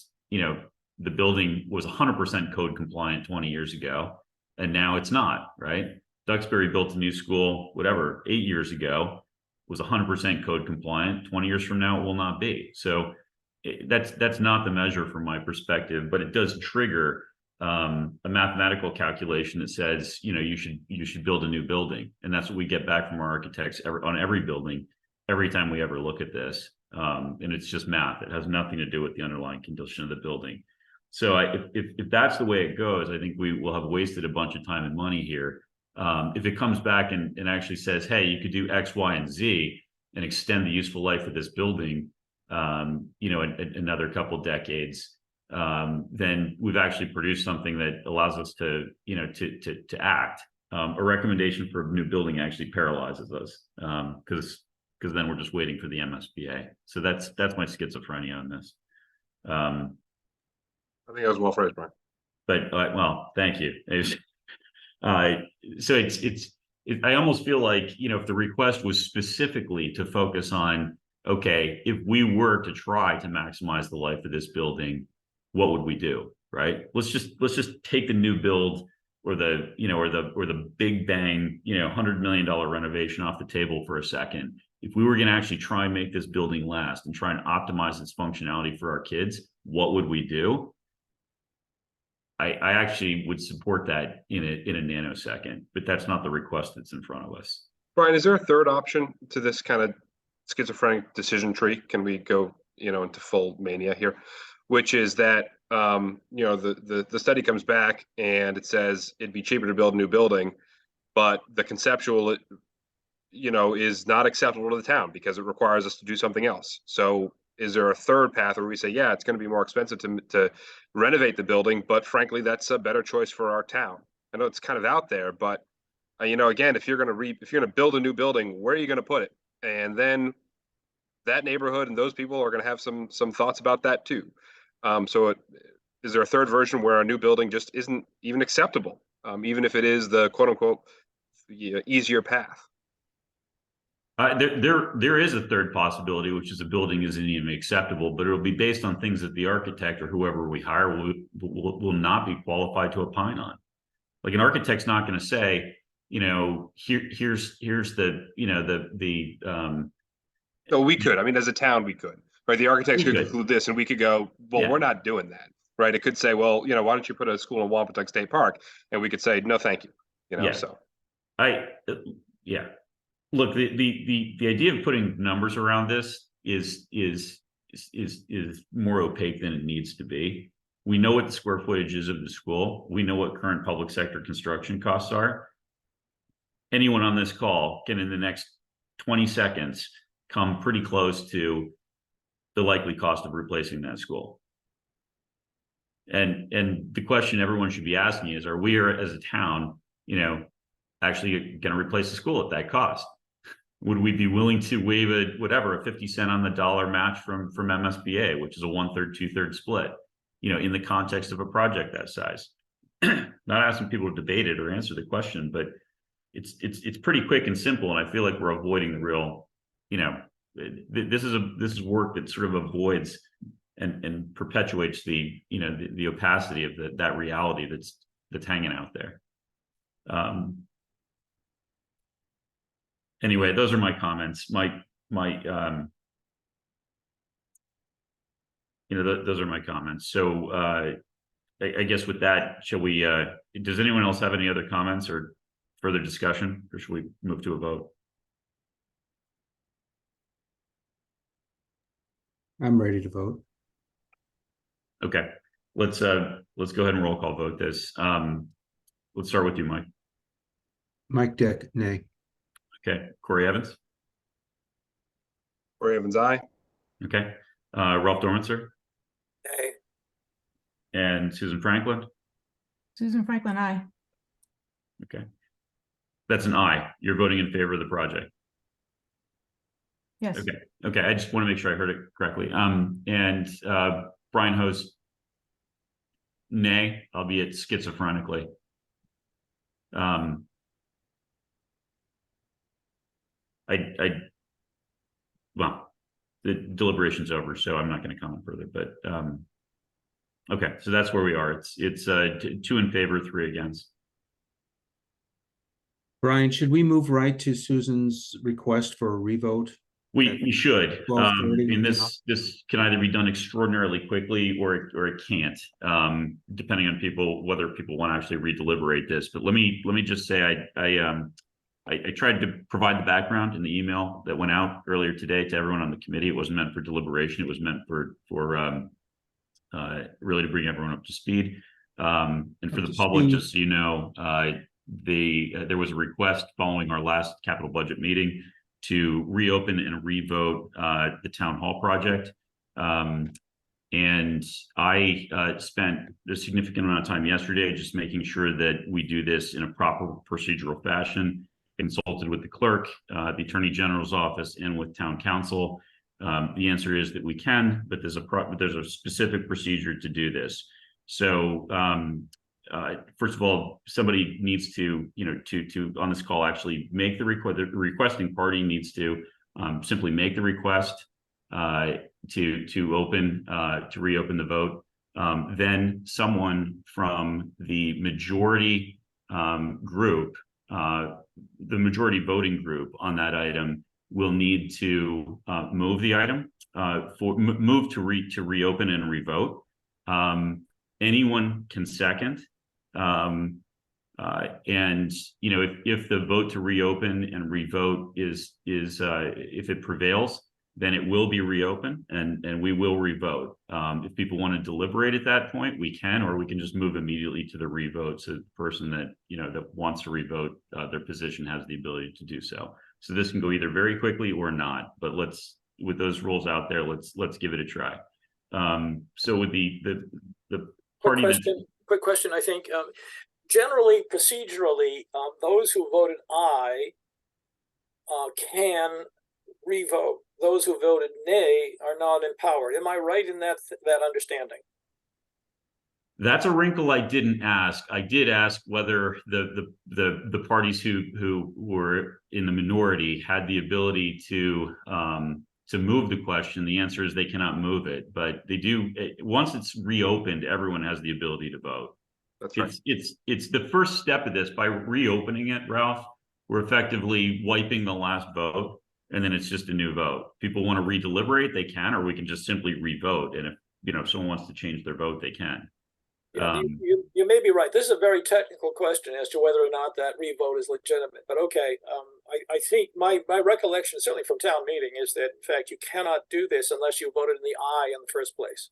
[SPEAKER 1] the building was 100% code compliant 20 years ago, and now it's not, right? Duxbury built a new school, 8 years ago, was 100% code compliant. 20 years from now, it will not be. So that's not the measure from my perspective, but it does trigger a mathematical calculation that says, you should build a new building. And that's what we get back from our architects on every building, every time we ever look at this. And it's just math. It has nothing to do with the underlying condition of the building. So if that's the way it goes, I think we will have wasted a bunch of time and money here. If it comes back and actually says, hey, you could do X, Y, and Z and extend the useful life of this building, another couple decades, then we've actually produced something that allows us to act. A recommendation for a new building actually paralyzes us, because then we're just waiting for the MSBA. So that's my schizophrenia on this.
[SPEAKER 2] I think that was well phrased, Brian.
[SPEAKER 1] But well, thank you. So I almost feel like, if the request was specifically to focus on, okay, if we were to try to maximize the life of this building, what would we do? Right? Let's just take the new build the big bang, $100 million renovation off the table for a second. If we were going to actually try and make this building last and try and optimize its functionality for our kids, what would we do? I actually would support that in a nanosecond, but that's not the request that's in front of us.
[SPEAKER 2] Brian, is there a third option to this kind of schizophrenic decision tree? Can we go, into full mania here? Which is that, the study comes back and it says it'd be cheaper to build a new building, but the conceptual, is not acceptable to the town because it requires us to do something else. So is there a third path where we say, yeah, it's going to be more expensive to renovate the building, but frankly, that's a better choice for our town? I know it's kind of out there, but again, if you're going to build a new building, where are you going to put it? And then that neighborhood and those people are going to have some thoughts about that too. Is there a third version where a new building just isn't even acceptable, even if it is the quote unquote easier path?
[SPEAKER 1] There is a third possibility, which is a building isn't even acceptable, but it'll be based on things that the architect or whoever we hire will not be qualified to opine on. Like an architect's not going to say, here's the
[SPEAKER 2] No, we could. I mean, as a town, we could. Right? The architects could conclude this, and we could go, well, we're not doing that. Right? It could say, well, why don't you put a school in Wampatuck State Park? And we could say, no, thank you. So.
[SPEAKER 1] Look, the idea of putting numbers around this is more opaque than it needs to be. We know what the square footage is of the school. We know what current public sector construction costs are. Anyone on this call can, in the next 20 seconds, come pretty close to the likely cost of replacing that school. And the question everyone should be asking is, are we, as a town, actually going to replace the school at that cost? Would we be willing to waive a 50 cent on the dollar match from MSBA, which is a 1/3, 2/3 split, in the context of a project that size? Not asking people to debate it or answer the question, but it's pretty quick and simple. And I feel like we're avoiding the real, this is work that sort of avoids and perpetuates the opacity of that reality that's hanging out there. Anyway, those are my comments. Those are my comments. So I guess with that, shall we? Does anyone else have any other comments or further discussion, or should we move to a vote?
[SPEAKER 7] I'm ready to vote.
[SPEAKER 1] Okay, let's go ahead and roll call vote this. Let's start with you, Mike.
[SPEAKER 7] Mike Dick, nay.
[SPEAKER 1] Okay, Corey Evans.
[SPEAKER 2] Corey Evans, aye.
[SPEAKER 1] Okay, Ralph Dormitzer.
[SPEAKER 6] Nay.
[SPEAKER 1] And Susan Franklin.
[SPEAKER 4] Susan Franklin, aye.
[SPEAKER 1] Okay, that's an aye. You're voting in favor of the project.
[SPEAKER 4] Yes.
[SPEAKER 1] Okay. I just want to make sure I heard it correctly. And Brian Hose, nay, albeit schizophrenically. Well, the deliberation's over, so I'm not going to comment further, but okay, so that's where we are. It's 2 in favor, 3 against.
[SPEAKER 7] Brian, should we move right to Susan's request for a revote?
[SPEAKER 1] We should.
[SPEAKER 7] 12:30,
[SPEAKER 1] And this can either be done extraordinarily quickly or it can't, depending on whether people want to actually redeliberate this. But let me just say I tried to provide the background in the email that went out earlier today to everyone on the committee. It wasn't meant for deliberation. It was meant for really to bring everyone up to speed. And for the public, just so you know, there was a request following our last capital budget meeting to reopen and revote the town hall project. And I spent a significant amount of time yesterday just making sure that we do this in a proper procedural fashion, consulted with the clerk, the Attorney General's office, and with town council. The answer is that we can, but there's a specific procedure to do this. So first of all, somebody needs to on this call actually make the request. The requesting party needs to simply make the request to reopen the vote. Then someone from the majority group, the majority voting group on that item will need to move the item, move to reopen and revote. Anyone can second. And if the vote to reopen and revote is if it prevails, then it will be reopened and we will revote. If people want to deliberate at that point, we can, or we can just move immediately to the revote. So the person that that wants to revote their position has the ability to do so. So this can go either very quickly or not. But with those rules out there, let's give it a try. So with the party.
[SPEAKER 6] Quick question. I think generally, procedurally, those who voted aye can revote. Those who voted nay are not empowered. Am I right in that understanding?
[SPEAKER 1] That's a wrinkle I didn't ask. I did ask whether the parties who were in the minority had the ability to move the question. The answer is they cannot move it, but they do. Once it's reopened, everyone has the ability to vote.
[SPEAKER 2] That's right.
[SPEAKER 1] It's the first step of this. By reopening it, Ralph, we're effectively wiping the last vote, and then it's just a new vote. People want to redeliberate, they can, or we can just simply revote. And if someone wants to change their vote, they can.
[SPEAKER 6] Yeah, you may be right. This is a very technical question as to whether or not that revote is legitimate. But okay, I think my recollection, certainly from town meeting, is that in fact you cannot do this unless you voted in the aye in the first place.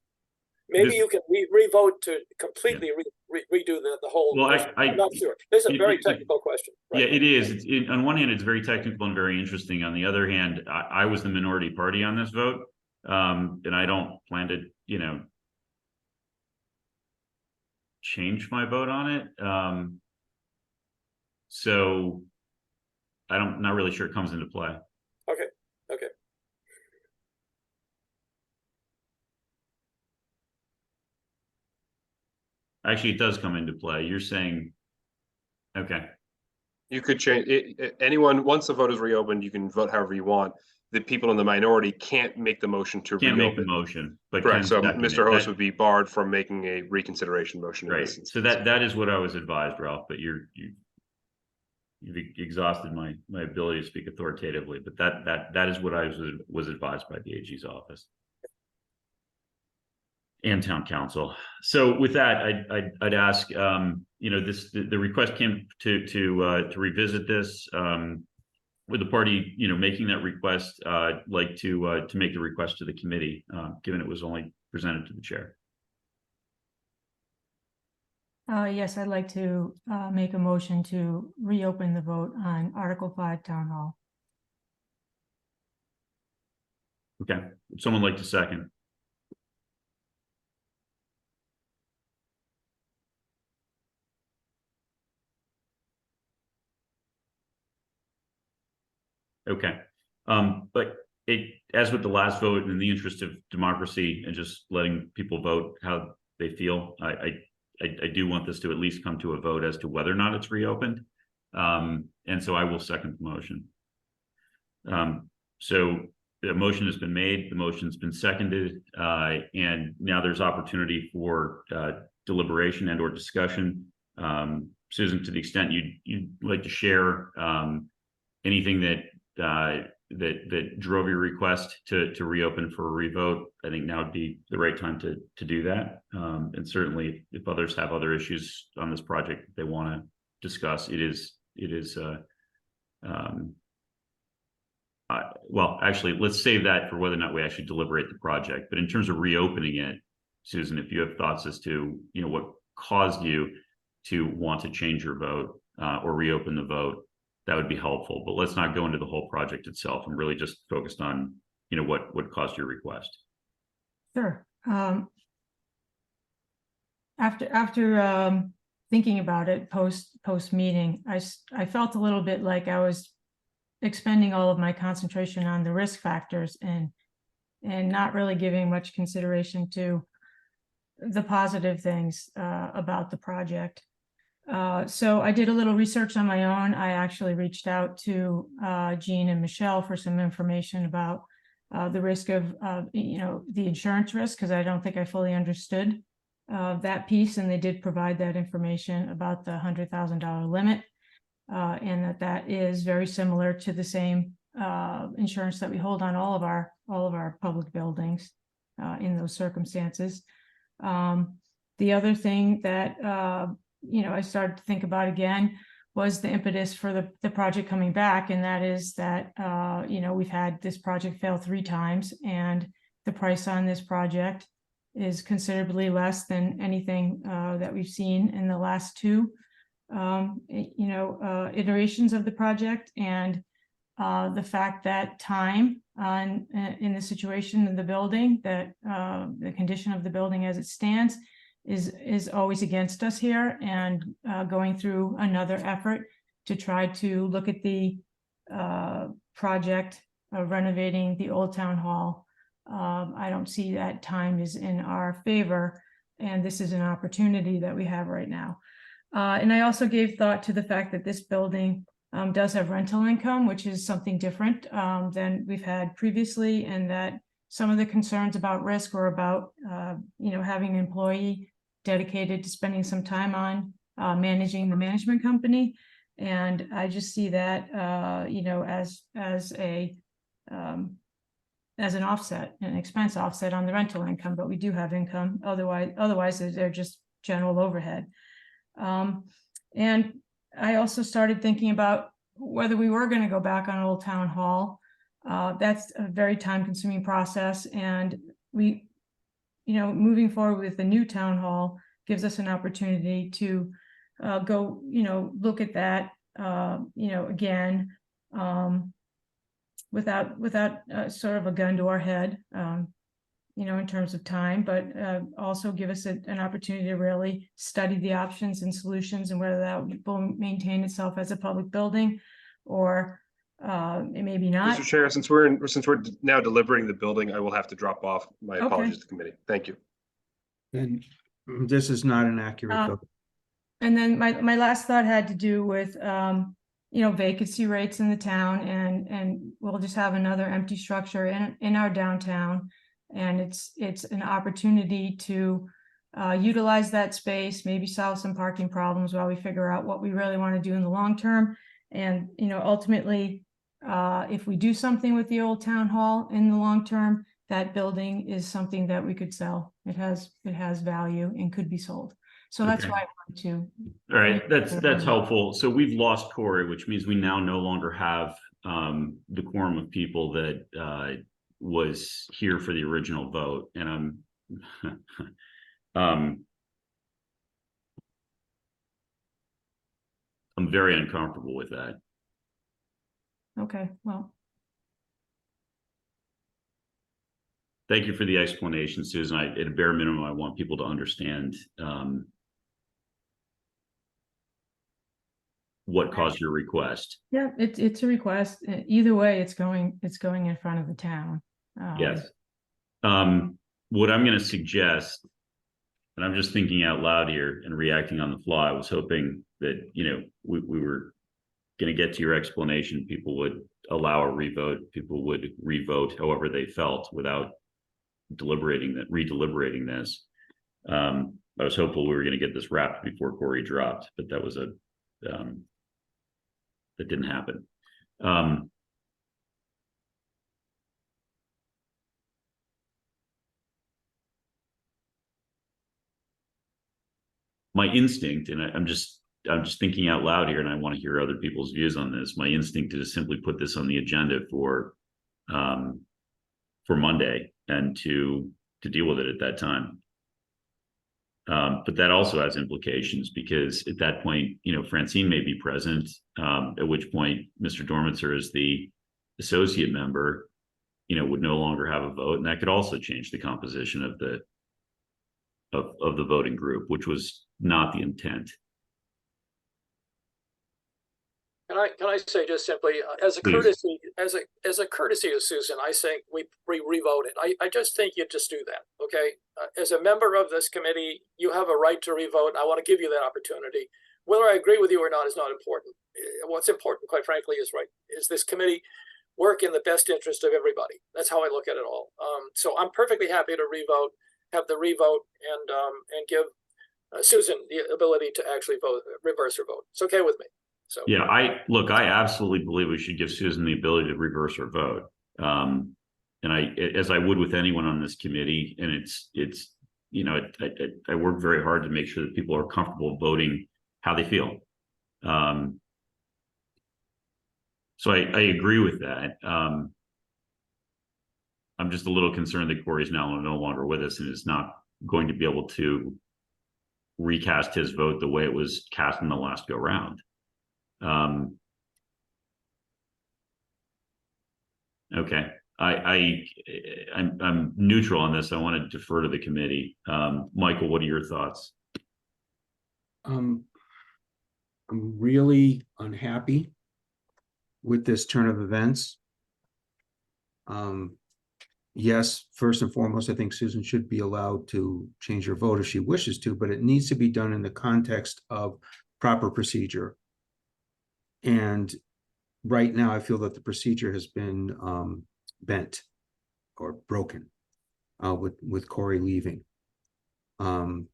[SPEAKER 6] Maybe you can revote to completely redo the whole.
[SPEAKER 1] Well,
[SPEAKER 6] I'm not sure. This is a very technical question. Right?
[SPEAKER 1] Yeah, it is. On one hand, it's very technical and very interesting. On the other hand, I was the minority party on this vote, and I don't plan to, change my vote on it. So I'm not really sure it comes into play.
[SPEAKER 6] Okay.
[SPEAKER 1] Actually, it does come into play. You're saying, okay.
[SPEAKER 2] You could change it. Anyone, once the vote is reopened, you can vote however you want. The people in the minority can't make the motion to
[SPEAKER 1] Can't
[SPEAKER 2] reopen.
[SPEAKER 1] make the motion, but
[SPEAKER 2] Correct. So
[SPEAKER 1] second
[SPEAKER 2] Mr. Host would be barred from making a reconsideration motion.
[SPEAKER 1] Right. So that is what I was advised, Ralph, but you've exhausted my ability to speak authoritatively, but that is what I was advised by the AG's office and town council. So with that, I'd ask, the request came to revisit this. With the party, making that request, like to make the request to the committee, given it was only presented to the chair.
[SPEAKER 4] Yes, I'd like to make a motion to reopen the vote on Article 5 Town Hall.
[SPEAKER 1] Okay, would someone like to second? Okay, but as with the last vote, in the interest of democracy and just letting people vote how they feel, I do want this to at least come to a vote as to whether or not it's reopened, and so I will second the motion. So the motion has been made, the motion's been seconded, and now there's opportunity for deliberation and or discussion. Susan, to the extent you'd like to share anything that drove your request to reopen for a revote, I think now would be the right time to do that. And certainly if others have other issues on this project that they want to discuss, it is well, actually, let's save that for whether or not we actually deliberate the project. But in terms of reopening it, Susan, if you have thoughts as to what caused you to want to change your vote or reopen the vote, that would be helpful. But let's not go into the whole project itself. I'm really just focused on what caused your request.
[SPEAKER 4] Sure. After thinking about it post meeting, I felt a little bit like I was expending all of my concentration on the risk factors and not really giving much consideration to the positive things about the project. So I did a little research on my own. I actually reached out to Jean and Michelle for some information about the risk of the insurance risk, because I don't think I fully understood that piece, and they did provide that information about the $100,000 limit. And that is very similar to the same insurance that we hold on all of our public buildings in those circumstances. The other thing that I started to think about again was the impetus for the project coming back, and that is that we've had this project fail 3 times, and the price on this project is considerably less than anything that we've seen in the last 2 iterations of the project. And the fact that time in the situation of the building, that the condition of the building as it stands is always against us here, and going through another effort to try to look at the project of renovating the old town hall. I don't see that time is in our favor, and this is an opportunity that we have right now. And I also gave thought to the fact that this building does have rental income, which is something different than we've had previously, and that some of the concerns about risk were about, having an employee dedicated to spending some time on managing the management company. And I just see that, as an offset, an expense offset on the rental income, but we do have income. Otherwise they're just general overhead. And I also started thinking about whether we were going to go back on Old Town Hall. That's a very time-consuming process, and we, moving forward with the new town hall gives us an opportunity to go, look at that, again, without sort of a gun to our head, in terms of time, but also give us an opportunity to really study the options and solutions, and whether that will maintain itself as a public building, or it maybe not.
[SPEAKER 2] Mr. Chair, since we're now deliberating the building, I will have to drop off. My apologies to the committee. Thank you.
[SPEAKER 7] And this is not an accurate vote.
[SPEAKER 4] And then my last thought had to do with vacancy rates in the town, and we'll just have another empty structure in our downtown, and it's an opportunity to utilize that space, maybe solve some parking problems while we figure out what we really want to do in the long term. And ultimately, if we do something with the old town hall in the long term, that building is something that we could sell. It has value and could be sold. So that's
[SPEAKER 1] Okay.
[SPEAKER 4] why I wanted to.
[SPEAKER 1] All right, that's helpful. So we've lost Corey, which means we now no longer have the quorum of people that was here for the original vote, and I'm I'm very uncomfortable with that.
[SPEAKER 4] Okay, well,
[SPEAKER 1] Thank you for the explanation, Susan. At a bare minimum, I want people to understand what caused your request.
[SPEAKER 4] yeah, it's a request. Either way, it's going in front of the town.
[SPEAKER 1] Yes. What I'm going to suggest, and I'm just thinking out loud here and reacting on the fly, I was hoping that, we were going to get to your explanation. People would allow a revote. People would revote however they felt without redeliberating this. I was hopeful we were going to get this wrapped before Corey dropped, but that was that didn't happen. My instinct, and I'm just thinking out loud here, and I want to hear other people's views on this. My instinct is to simply put this on the agenda for Monday and to deal with it at that time. But that also has implications, because at that point, Francine may be present, at which point Mr. Dormitzer, as the associate member, would no longer have a vote, and that could also change the composition of the voting group, which was not the intent.
[SPEAKER 6] Can I say just simply, as a
[SPEAKER 1] Please.
[SPEAKER 6] courtesy to Susan, I think we revote it. I just think you just do that, okay? As a member of this committee, you have a right to revote. I want to give you that opportunity. Whether I agree with you or not is not important. What's important, quite frankly, is this committee work in the best interest of everybody. That's how I look at it all. So I'm perfectly happy to revote. have the revote and give Susan the ability to actually vote, reverse her vote. It's okay with me. So
[SPEAKER 1] Yeah, I absolutely believe we should give Susan the ability to reverse her vote. And as I would with anyone on this committee, and it's, you know, I work very hard to make sure that people are comfortable voting how they feel. So I agree with that. I'm just a little concerned that Corey's now no longer with us and is not going to be able to recast his vote the way it was cast in the last go round. Okay, I'm neutral on this. I want to defer to the committee. Michael, what are your thoughts?
[SPEAKER 7] I'm really unhappy with this turn of events. Yes, first and foremost, I think Susan should be allowed to change her vote if she wishes to, but it needs to be done in the context of proper procedure. And right now, I feel that the procedure has been bent or broken with Corey leaving. I'm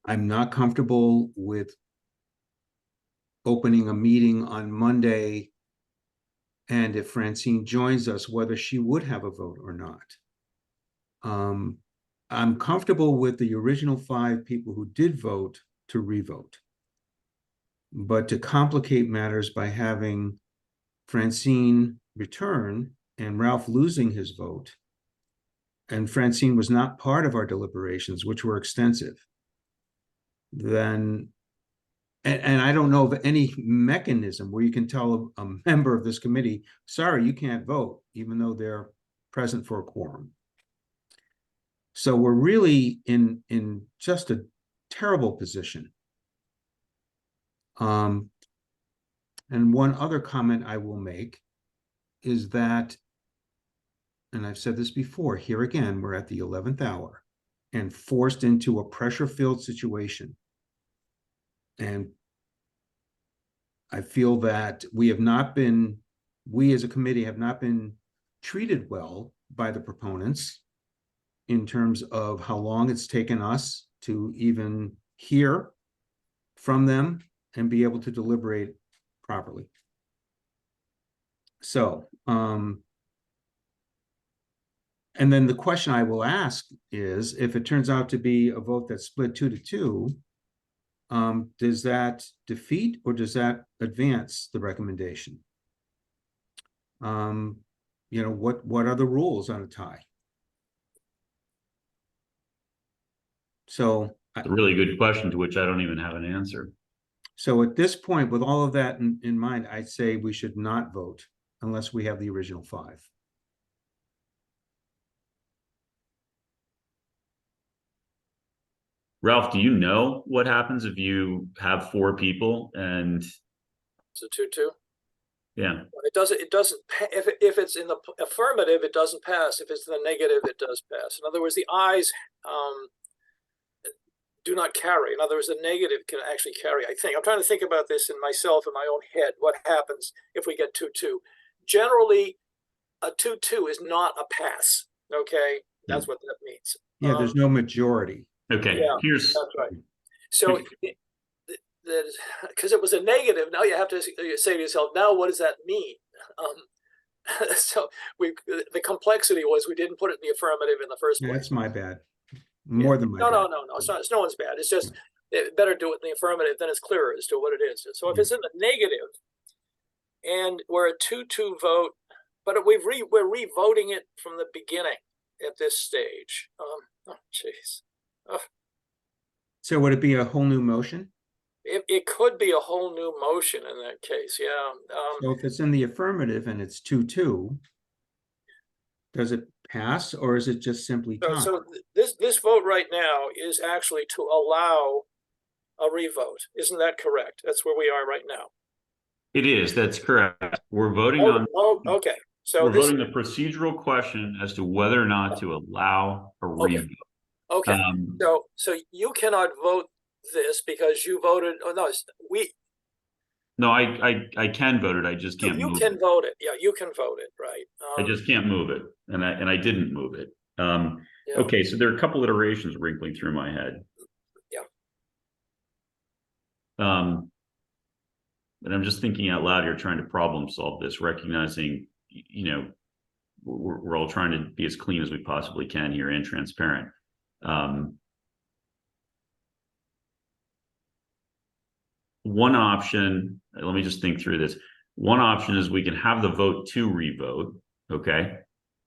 [SPEAKER 7] not comfortable with opening a meeting on Monday, and if Francine joins us, whether she would have a vote or not. I'm comfortable with the original 5 people who did vote to revote. But to complicate matters by having Francine return and Ralph losing his vote, and Francine was not part of our deliberations, which were extensive, then, and I don't know of any mechanism where you can tell a member of this committee, sorry, you can't vote, even though they're present for a quorum. So we're really in just a terrible position. And one other comment I will make is that, and I've said this before, here again, we're at the 11th hour and forced into a pressure-filled situation. And I feel that we as a committee have not been treated well by the proponents in terms of how long it's taken us to even hear from them and be able to deliberate properly. So, and then the question I will ask is, if it turns out to be a vote that's split 2-2, does that defeat or does that advance the recommendation? You know, what are the rules on a tie? So
[SPEAKER 1] It's a really good question to which I don't even have an answer.
[SPEAKER 7] So at this point, with all of that in mind, I'd say we should not vote unless we have the original 5.
[SPEAKER 1] Ralph, do you know what happens if you have 4 people and
[SPEAKER 6] it's a 2-2.
[SPEAKER 1] yeah,
[SPEAKER 6] It doesn't. If it's in the affirmative, it doesn't pass. If it's in the negative, it does pass. In other words, the ayes do not carry. In other words, the negative can actually carry. I think I'm trying to think about this in myself in my own head. What happens if we get 2-2? Generally, a 2-2 is not a pass. Okay, that's what that means.
[SPEAKER 7] Yeah, there's no majority.
[SPEAKER 1] okay.
[SPEAKER 6] Yeah,
[SPEAKER 1] Here's
[SPEAKER 6] that's right. So, because it was a negative, now you have to say to yourself, now what does that mean? So the complexity was we didn't put it in the affirmative in the first place.
[SPEAKER 7] That's my bad. More than my bad.
[SPEAKER 6] No. It's not. It's no one's bad. It's just better do it in the affirmative. Then it's clearer as to what it is. So if it's in the negative, and we're a 2-2 vote, but we're re-voting it from the beginning at this stage. Oh, jeez.
[SPEAKER 7] So would it be a whole new motion?
[SPEAKER 6] It could be a whole new motion in that case. Yeah.
[SPEAKER 7] So if it's in the affirmative and it's 2-2, does it pass or is it just simply tie?
[SPEAKER 6] So this vote right now is actually to allow a revote. Isn't that correct? That's where we are right now.
[SPEAKER 1] it is, that's correct. We're voting
[SPEAKER 6] Okay. So
[SPEAKER 1] we're voting the procedural question as to whether or not to allow a revote.
[SPEAKER 6] Okay. So you cannot vote this because you voted. Oh no,
[SPEAKER 1] No, I can vote it. I just can't
[SPEAKER 6] you
[SPEAKER 1] move
[SPEAKER 6] can
[SPEAKER 1] it.
[SPEAKER 6] vote it. Yeah, you can vote it, right?
[SPEAKER 1] I just can't move it, and I didn't move it.
[SPEAKER 6] Yeah.
[SPEAKER 1] Okay, so there are a couple iterations wrinkling through my head.
[SPEAKER 6] Yeah.
[SPEAKER 1] And I'm just thinking out loud here, trying to problem solve this, recognizing, you know, we're all trying to be as clean as we possibly can here and transparent. One option, let me just think through this. One option is we can have the vote to revote, okay?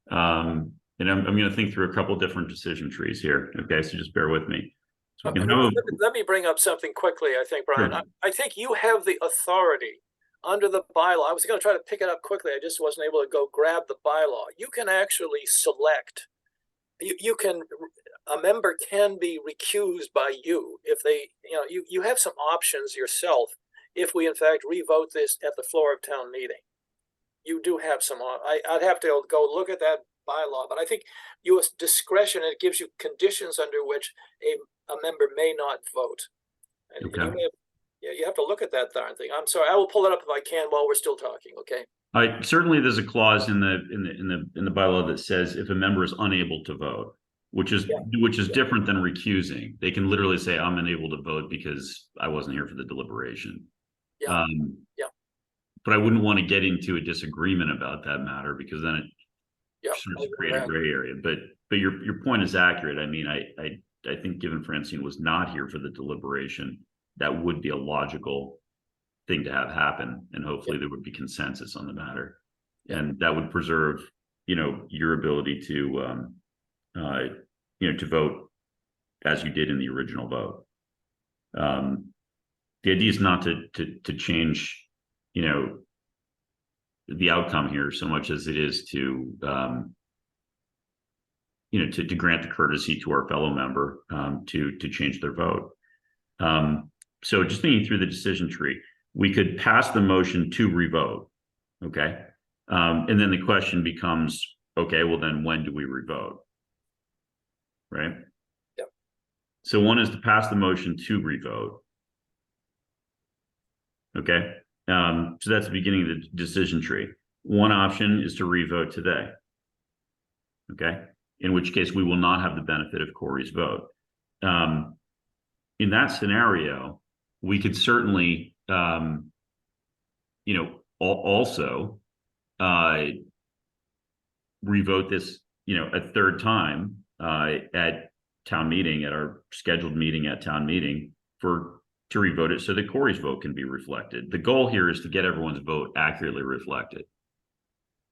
[SPEAKER 1] And I'm going to think through a couple different decision trees here, okay? So just bear with me. So we can have
[SPEAKER 6] Let me bring up something quickly, I think, Brian.
[SPEAKER 1] Sure.
[SPEAKER 6] I think you have the authority under the bylaw. I was going to try to pick it up quickly. I just wasn't able to go grab the bylaw. You can actually select, a member can be recused by you if they, you have some options yourself if we in fact revote this at the floor of town meeting. You do have some, I'd have to go look at that bylaw, but I think you have discretion, and it gives you conditions under which a member may not vote. And
[SPEAKER 1] Okay.
[SPEAKER 6] you have to look at that darn thing. I'm sorry, I will pull it up if I can while we're still talking, okay?
[SPEAKER 1] certainly there's a clause in the bylaw that says if a member is unable to vote, which is different than recusing. They can literally say, I'm unable to vote because I wasn't here for the deliberation.
[SPEAKER 6] Yeah.
[SPEAKER 1] But I wouldn't want to get into a disagreement about that matter, because then it starts to create a gray area. But your point is accurate. I mean, I think given Francine was not here for the deliberation, that would be a logical thing to have happen, and hopefully there would be consensus on the matter, and that would preserve, your ability to, to vote as you did in the original vote. The idea is not to change, the outcome here so much as it is to, to grant the courtesy to our fellow member to change their vote. So just thinking through the decision tree, we could pass the motion to revote, okay? And then the question becomes, okay, well then when do we revote? Right?
[SPEAKER 6] Yep.
[SPEAKER 1] So one is to pass the motion to revote. Okay. So that's the beginning of the decision tree. One option is to revote today. Okay. In which case we will not have the benefit of Corey's vote. In that scenario, we could certainly, also revote this, a third time at town meeting, at our scheduled meeting at town meeting to revote it so that Corey's vote can be reflected. The goal here is to get everyone's vote accurately reflected.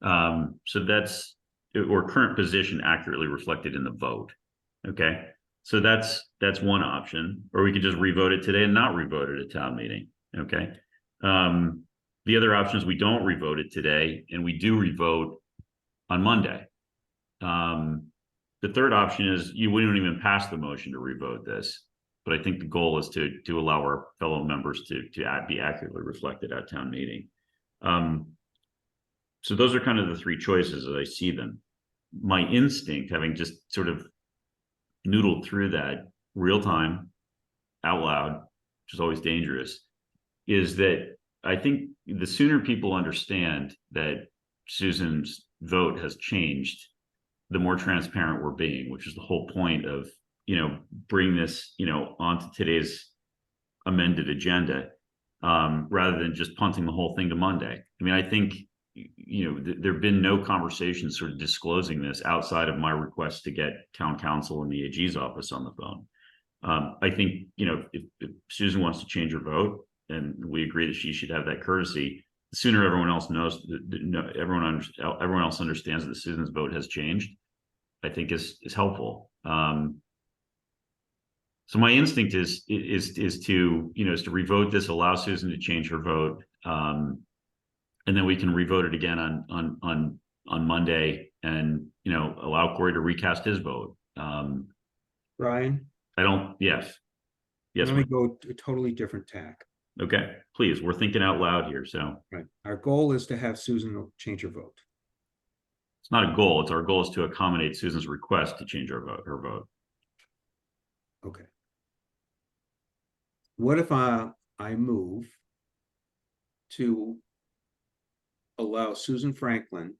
[SPEAKER 1] So that's, or current position accurately reflected in the vote. Okay. So that's one option, or we could just revote it today and not revote it at town meeting. Okay. The other option is we don't revote it today and we do revote on Monday. The third option is we don't even pass the motion to revote this. But I think the goal is to allow our fellow members to be accurately reflected at town meeting. So those are kind of the three choices as I see them. My instinct, having just sort of noodled through that real time, out loud, which is always dangerous, is that I think the sooner people understand that Susan's vote has changed, the more transparent we're being, which is the whole point of bring this, onto today's amended agenda, rather than just punting the whole thing to Monday. I mean, I think, there have been no conversations sort of disclosing this outside of my request to get town council and the AG's office on the phone. I think, if Susan wants to change her vote and we agree that she should have that courtesy, the sooner everyone else knows, everyone else understands that Susan's vote has changed, I think is helpful. So my instinct is to revote this, allow Susan to change her vote, and then we can revote it again on Monday, and allow Corey to recast his vote.
[SPEAKER 7] Brian,
[SPEAKER 1] yes.
[SPEAKER 7] let me go to a totally different tack.
[SPEAKER 1] Okay, please. We're thinking out loud here, so
[SPEAKER 7] Right. Our goal is to have Susan change her vote.
[SPEAKER 1] it's not a goal. Our goal is to accommodate Susan's request to change her vote.
[SPEAKER 7] Okay. What if I move to allow Susan Franklin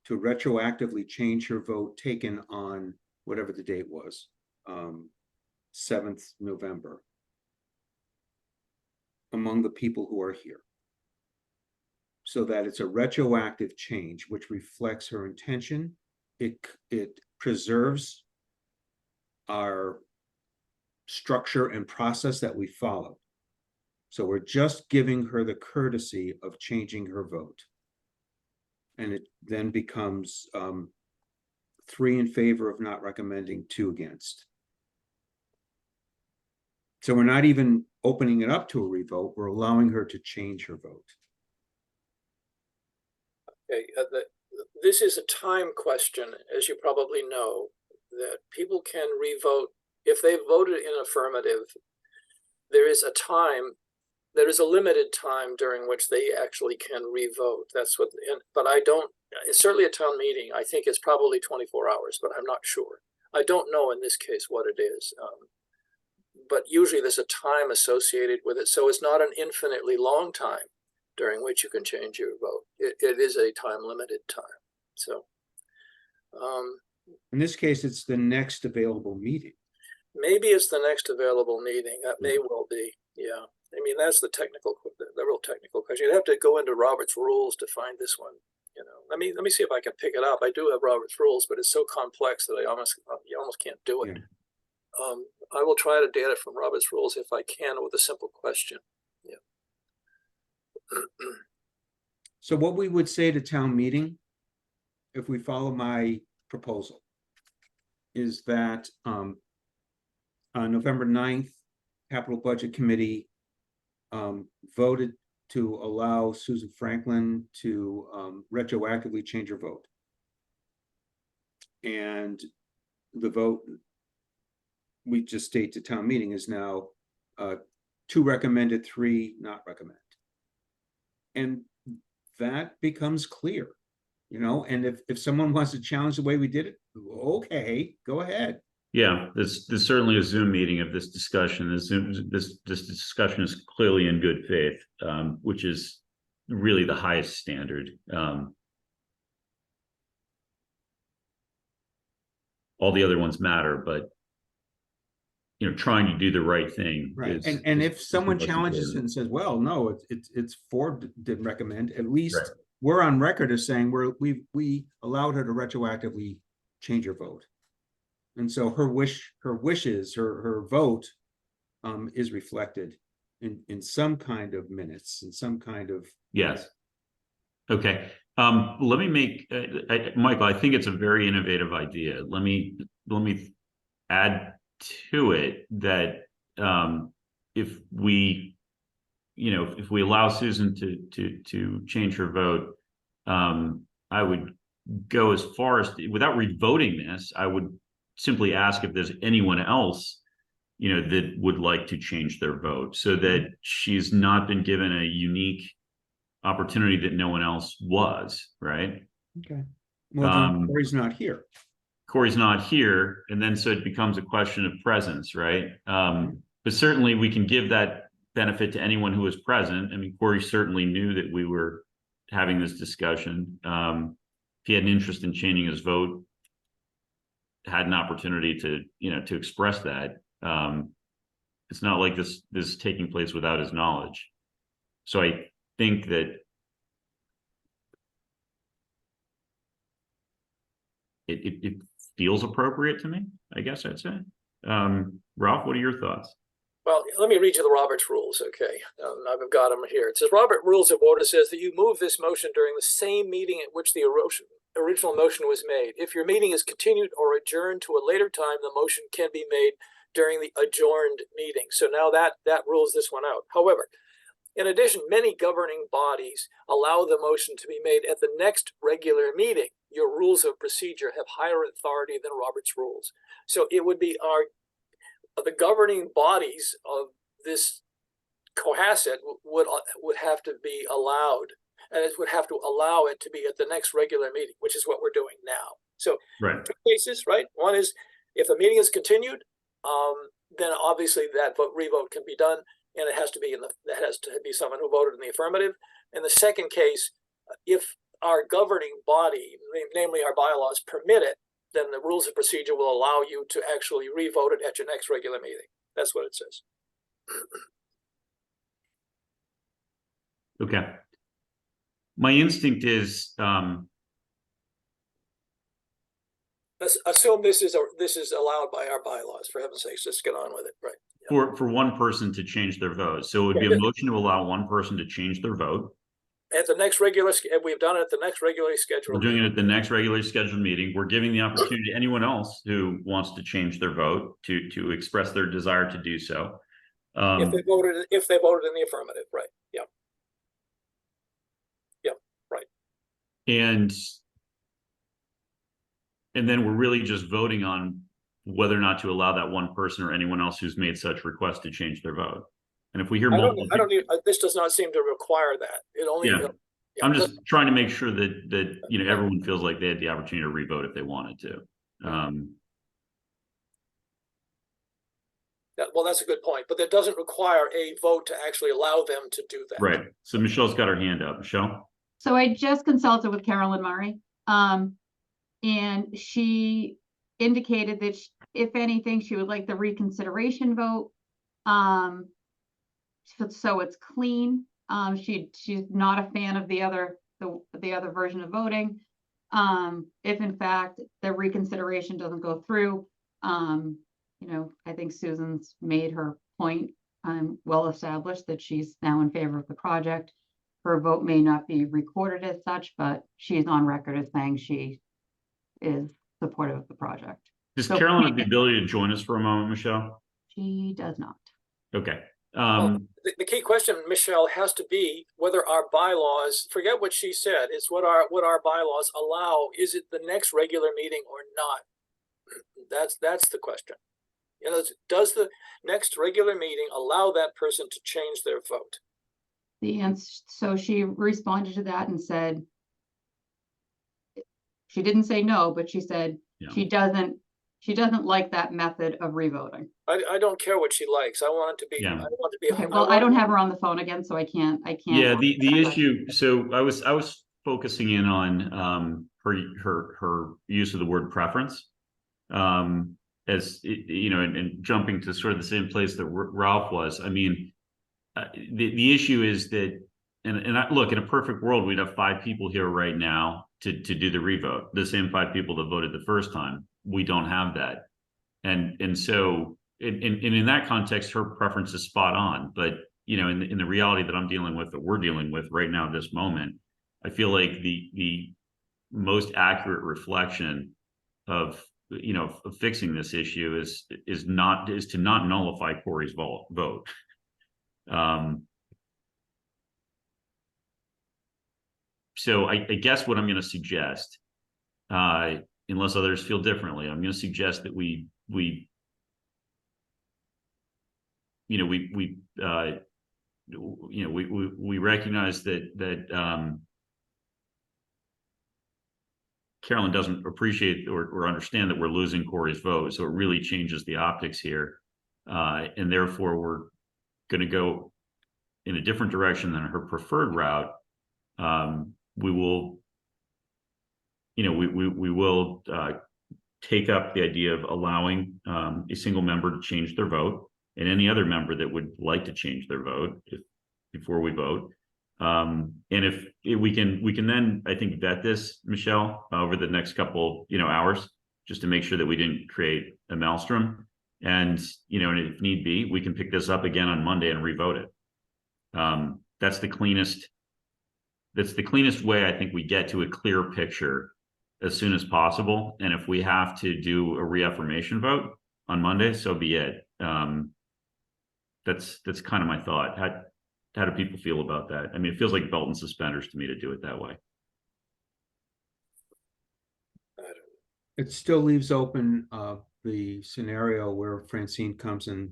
[SPEAKER 7] to retroactively change her vote taken on whatever the date was, 7th November, among the people who are here. So that it's a retroactive change, which reflects her intention. It preserves our structure and process that we follow. So we're just giving her the courtesy of changing her vote. And it then becomes 3 in favor of not recommending, 2 against. So we're not even opening it up to a revote, we're allowing her to change her vote.
[SPEAKER 6] Okay, this is a time question, as you probably know, that people can revote. If they voted in affirmative, there is a limited time during which they actually can revote. That's what, but I don't, it's certainly a town meeting. I think it's probably 24 hours, but I'm not sure. I don't know in this case what it is. But usually there's a time associated with it. So it's not an infinitely long time during which you can change your vote. It is a time limited time. So
[SPEAKER 7] in this case, it's the next available meeting.
[SPEAKER 6] maybe it's the next available meeting. That may well be. Yeah. I mean, that's the real technical question. You'd have to go into Robert's rules to find this one. You know, let me see if I can pick it up. I do have Robert's rules, but it's so complex that you almost can't do it. Yeah. I will try to get it from Robert's rules if I can with a simple question. Yeah.
[SPEAKER 7] So what we would say to town meeting, if we follow my proposal, is that on November 9th, Capital Budget Committee voted to allow Susan Franklin to retroactively change her vote. And the vote, we just state to town meeting, is now 2 recommended, 3 not recommend. And that becomes clear, you know, and if someone wants to challenge the way we did it, okay, go ahead.
[SPEAKER 1] Yeah, there's certainly a Zoom meeting of this discussion. This discussion is clearly in good faith, which is really the highest standard. All the other ones matter, but you know, trying to do the right thing.
[SPEAKER 7] Right. And if someone challenges and says, well, no, it's 4 didn't recommend, at least right. We're on record as saying we allowed her to retroactively change her vote. And so her vote is reflected in some kind of minutes, in some kind of.
[SPEAKER 1] Yes. Okay. Let me make, Michael, I think it's a very innovative idea. Let me add to it that if we allow Susan to change her vote, I would go as far as, without revoting this, I would simply ask if there's anyone else, you know, that would like to change their vote, so that she's not been given a unique opportunity that no one else was, right?
[SPEAKER 7] Okay. Well, Corey's not here.
[SPEAKER 1] Corey's not here, and then so it becomes a question of presence, right? But certainly we can give that benefit to anyone who was present. I mean, Corey certainly knew that we were having this discussion. If he had an interest in changing his vote, had an opportunity to express that. It's not like this is taking place without his knowledge. So I think that it feels appropriate to me, I guess I'd say. Ralph, what are your thoughts?
[SPEAKER 6] Well, let me read you the Robert's rules, okay? I've got them here. It says, Robert Rules of Order says that you move this motion during the same meeting at which the original motion was made. If your meeting is continued or adjourned to a later time, the motion can be made during the adjourned meeting. So now that rules this one out. However, in addition, many governing bodies allow the motion to be made at the next regular meeting. Your rules of procedure have higher authority than Robert's rules. So it would be the governing bodies of this Cohasset would have to be allowed, and it would have to allow it to be at the next regular meeting, which is what we're doing now. So
[SPEAKER 1] right.
[SPEAKER 6] 2 cases, right? One is if the meeting is continued, then obviously that revote can be done, and it has to be someone who voted in the affirmative. In the second case, if our governing body, namely our bylaws, permit it, then the rules of procedure will allow you to actually re-vote it at your next regular meeting. That's what it says.
[SPEAKER 1] Okay. My instinct is,
[SPEAKER 6] Assume this is allowed by our bylaws, for heaven's sakes, just get on with it, right?
[SPEAKER 1] for one person to change their vote. So it would be a motion to allow one person to change their vote.
[SPEAKER 6] At the next we've done it at the next regularly scheduled.
[SPEAKER 1] We're doing it at the next regularly scheduled meeting. We're giving the opportunity to anyone else who wants to change their vote to express their desire to do so.
[SPEAKER 6] If they voted in the affirmative, right? Yeah. Yeah, right.
[SPEAKER 1] And then we're really just voting on whether or not to allow that one person or anyone else who's made such request to change their vote. And if we hear multiple,
[SPEAKER 6] this does not seem to require that. It only.
[SPEAKER 1] Yeah. I'm just trying to make sure that everyone feels like they had the opportunity to re-vote if they wanted to.
[SPEAKER 6] Well, that's a good point, but that doesn't require a vote to actually allow them to do that.
[SPEAKER 1] Right. So Michelle's got her hand up. Michelle?
[SPEAKER 8] So I just consulted with Carolyn Murray. And she indicated that if anything, she would like the reconsideration vote. So it's clean. She's not a fan of the other version of voting. If in fact the reconsideration doesn't go through, I think Susan's made her point. Well established that she's now in favor of the project. Her vote may not be recorded as such, but she's on record as saying she is supportive of the project.
[SPEAKER 1] Does Carolyn have the ability to join us for a moment, Michelle?
[SPEAKER 8] She does not.
[SPEAKER 1] Okay.
[SPEAKER 6] The key question, Michelle, has to be whether our bylaws, forget what she said, it's what our bylaws allow. Is it the next regular meeting or not? That's the question. Does the next regular meeting allow that person to change their vote?
[SPEAKER 8] The answer, so she responded to that and said, she didn't say no, but she said she doesn't like that method of revoting.
[SPEAKER 6] I don't care what she likes. I want it to be.
[SPEAKER 1] Yeah.
[SPEAKER 6] I want to be.
[SPEAKER 8] Okay, well, I don't have her on the phone again, so I can't.
[SPEAKER 1] Yeah, the issue. So I was focusing in on her use of the word preference, as and jumping to sort of the same place that Ralph was. I mean, the issue is that, and look, in a perfect world, we'd have 5 people here right now to do the revote, the same 5 people that voted the first time. We don't have that. And so in that context, her preference is spot on. But, in the reality that I'm dealing with, that we're dealing with right now, at this moment, I feel like the most accurate reflection of fixing this issue is to not nullify Corey's vote. So I guess what I'm going to suggest, unless others feel differently, I'm going to suggest that we recognize that Carolyn doesn't appreciate or understand that we're losing Corey's vote, so it really changes the optics here, and therefore we're going to go in a different direction than her preferred route. We will take up the idea of allowing a single member to change their vote, and any other member that would like to change their vote before we vote. And if we can then, I think, vet this, Michelle, over the next couple hours, just to make sure that we didn't create a maelstrom. And and if need be, we can pick this up again on Monday and revote it. That's the cleanest way I think we get to a clear picture as soon as possible. And if we have to do a reaffirmation vote on Monday, so be it. That's kind of my thought. How do people feel about that? I mean, it feels like belt and suspenders to me to do it that way.
[SPEAKER 7] It still leaves open the scenario where Francine comes and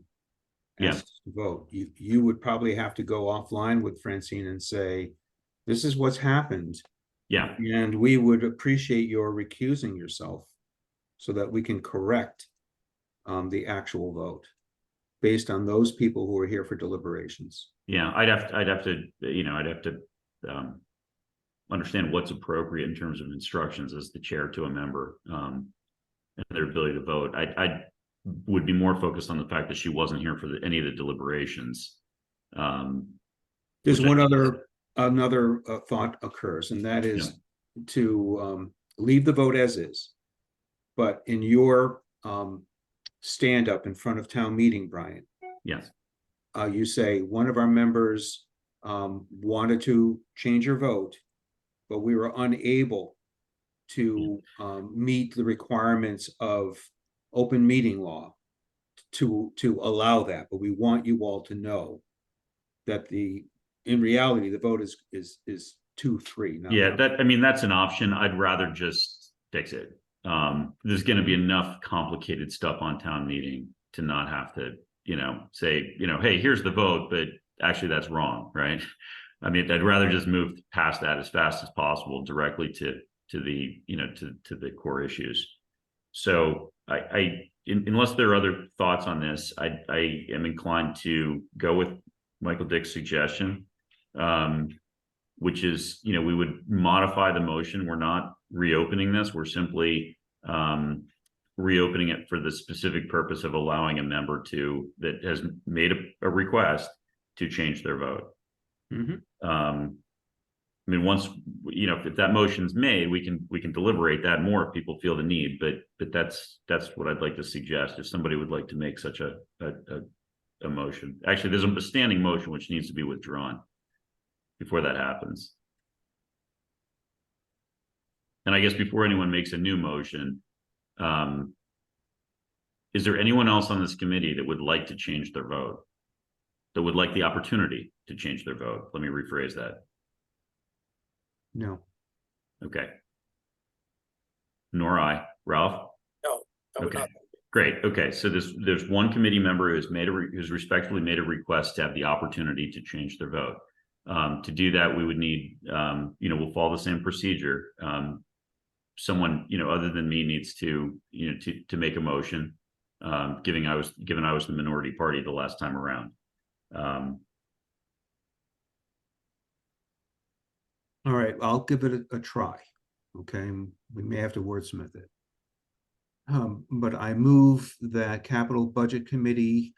[SPEAKER 7] asks to vote. You would probably have to go offline with Francine and say, this is what's happened.
[SPEAKER 1] Yeah.
[SPEAKER 7] And we would appreciate your recusing yourself so that we can correct the actual vote based on those people who are here for deliberations.
[SPEAKER 1] Yeah, I'd have to understand what's appropriate in terms of instructions as the chair to a member. and their ability to vote. I would be more focused on the fact that she wasn't here for any of the deliberations.
[SPEAKER 7] There's
[SPEAKER 1] which I-
[SPEAKER 7] one another thought occurs, and that is to leave the vote as is. But in your stand up in front of town meeting, Brian,
[SPEAKER 1] Yes,
[SPEAKER 7] you say one of our members wanted to change her vote, but we were unable to meet the requirements of open meeting law to allow that. But we want you all to know that in reality, the vote is 2-3. not
[SPEAKER 1] yeah,
[SPEAKER 7] 1.
[SPEAKER 1] I mean, that's an option. I'd rather just fix it. There's going to be enough complicated stuff on town meeting to not have to, say, hey, here's the vote, but actually that's wrong, right? I mean, I'd rather just move past that as fast as possible directly to the, to the core issues. So unless there are other thoughts on this, I am inclined to go with Michael Dick's suggestion, which is, we would modify the motion. We're not reopening this. We're simply reopening it for the specific purpose of allowing a member that has made a request to change their vote.
[SPEAKER 7] Mhm.
[SPEAKER 1] I mean, once, if that motion's made, we can deliberate that more if people feel the need, but that's what I'd like to suggest. If somebody would like to make such a motion. Actually, there's a standing motion which needs to be withdrawn before that happens. And I guess before anyone makes a new motion, is there anyone else on this committee that would like to change their vote? That would like the opportunity to change their vote? Let me rephrase that.
[SPEAKER 7] No.
[SPEAKER 1] Okay. Nor I. Ralph?
[SPEAKER 6] No, I would
[SPEAKER 1] Okay.
[SPEAKER 6] not.
[SPEAKER 1] Great. Okay. So there's one committee member who's respectfully made a request to have the opportunity to change their vote. To do that, we would need, we'll follow the same procedure. Someone, other than me needs to make a motion, given I was the minority party the last time around.
[SPEAKER 7] All right, I'll give it a try. Okay, we may have to wordsmith it. But I move that Capital Budget Committee,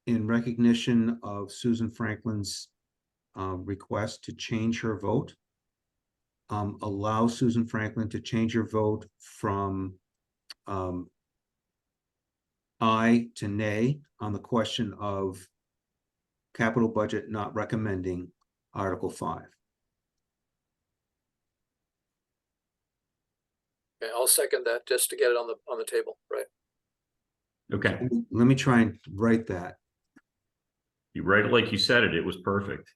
[SPEAKER 7] in recognition of Susan Franklin's request to change her vote, allow Susan Franklin to change her vote from aye to nay on the question of capital budget not recommending Article 5.
[SPEAKER 6] Okay, I'll second that just to get it on the table, right?
[SPEAKER 1] Okay.
[SPEAKER 7] Let me try and write that.
[SPEAKER 1] You write it like you said it. It was perfect.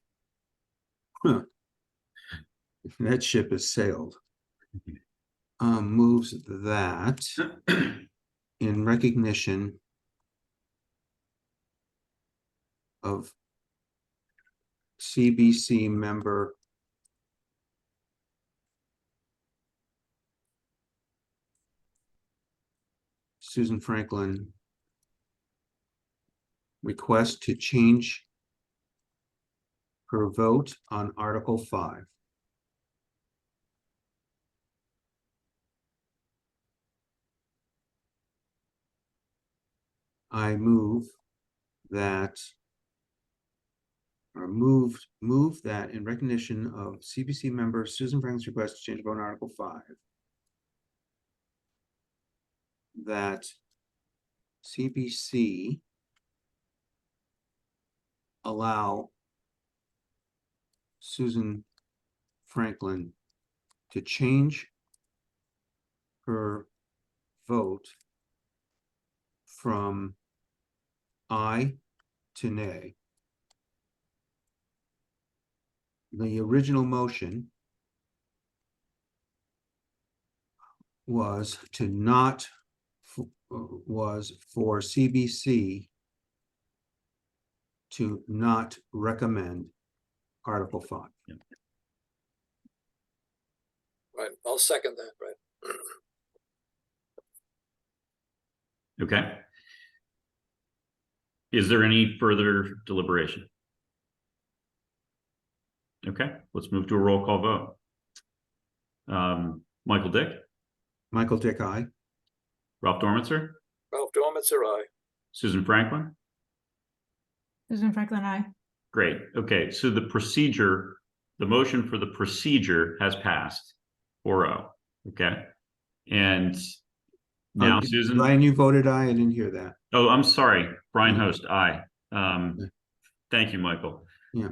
[SPEAKER 7] That ship has sailed. Moves that in recognition of CBC member Susan Franklin request to change her vote on Article 5. I move that, or move that in recognition of CBC member Susan Franklin's request to change vote on Article 5, that CBC allow Susan Franklin to change her vote from aye to nay. The original motion was to not, was for CBC to not recommend Article 5.
[SPEAKER 1] Yeah.
[SPEAKER 6] Right, I'll second that, right?
[SPEAKER 1] Okay. Is there any further deliberation? Okay, let's move to a roll call vote. Michael Dick,
[SPEAKER 7] Michael Dick, aye.
[SPEAKER 1] Ralph Dormitzer,
[SPEAKER 6] Ralph Dormitzer, aye.
[SPEAKER 1] Susan Franklin.
[SPEAKER 4] Susan Franklin, I.
[SPEAKER 1] Great. Okay, so the procedure, the motion for the procedure has passed 4-0. Okay. And now Susan,
[SPEAKER 7] Brian, you voted aye. I didn't hear that.
[SPEAKER 1] oh, I'm sorry. Brian
[SPEAKER 7] Yeah.
[SPEAKER 1] Host, aye.
[SPEAKER 7] Yeah.
[SPEAKER 1] Thank you, Michael.
[SPEAKER 7] Yeah.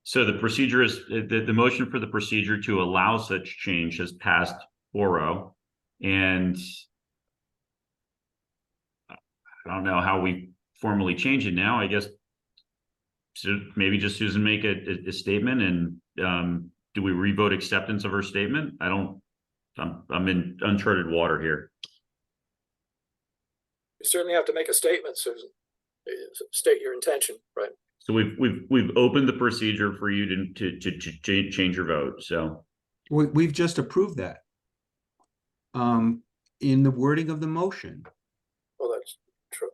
[SPEAKER 1] So the procedure is, the motion for the procedure to allow such change has passed 4-0. And I don't know how we formally change it now. I guess so maybe just Susan make a statement, and do we revote acceptance of her statement? I'm in uncharted water here.
[SPEAKER 6] You certainly have to make a statement, Susan. State your intention, right?
[SPEAKER 1] So we've opened the procedure for you to change your vote. So
[SPEAKER 7] We've just approved that. In the wording of the motion,
[SPEAKER 6] Well, that's true.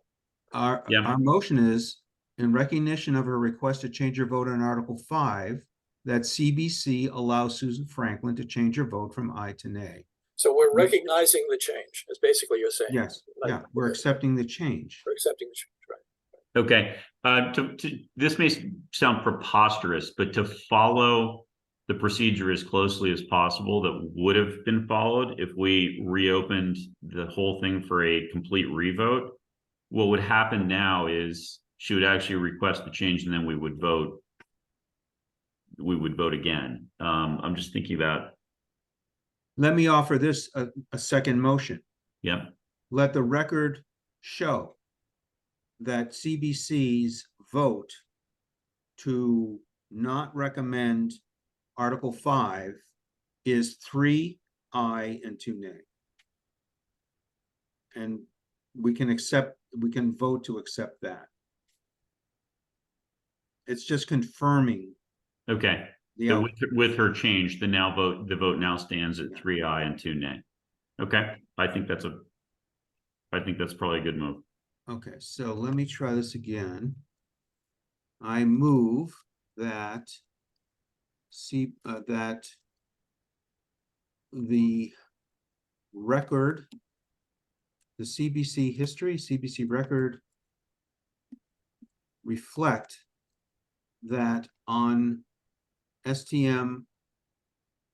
[SPEAKER 7] our
[SPEAKER 1] Yeah.
[SPEAKER 7] motion is in recognition of her request to change her vote on Article 5, that CBC allows Susan Franklin to change her vote from aye to nay.
[SPEAKER 6] So we're recognizing the change, is basically you're saying.
[SPEAKER 7] Yes,
[SPEAKER 6] Like,
[SPEAKER 7] yeah, we're accepting the change.
[SPEAKER 6] We're accepting the change, right?
[SPEAKER 1] okay, this may sound preposterous, but to follow the procedure as closely as possible that would have been followed if we reopened the whole thing for a complete revote, what would happen now is she would actually request the change, and then we would vote. We would vote again. I'm just thinking about,
[SPEAKER 7] Let me offer this a second motion.
[SPEAKER 1] yeah,
[SPEAKER 7] Let the record show that CBC's vote to not recommend Article 5 is 3 aye and 2 nay. And we can vote to accept that. It's just confirming
[SPEAKER 1] okay.
[SPEAKER 7] the
[SPEAKER 1] So
[SPEAKER 7] out.
[SPEAKER 1] with her change, the vote now stands at 3 aye and 2 nay. Okay, I think that's probably a good move.
[SPEAKER 7] Okay, so let me try this again. I move that that the record, the CBC history, CBC record reflect that on STM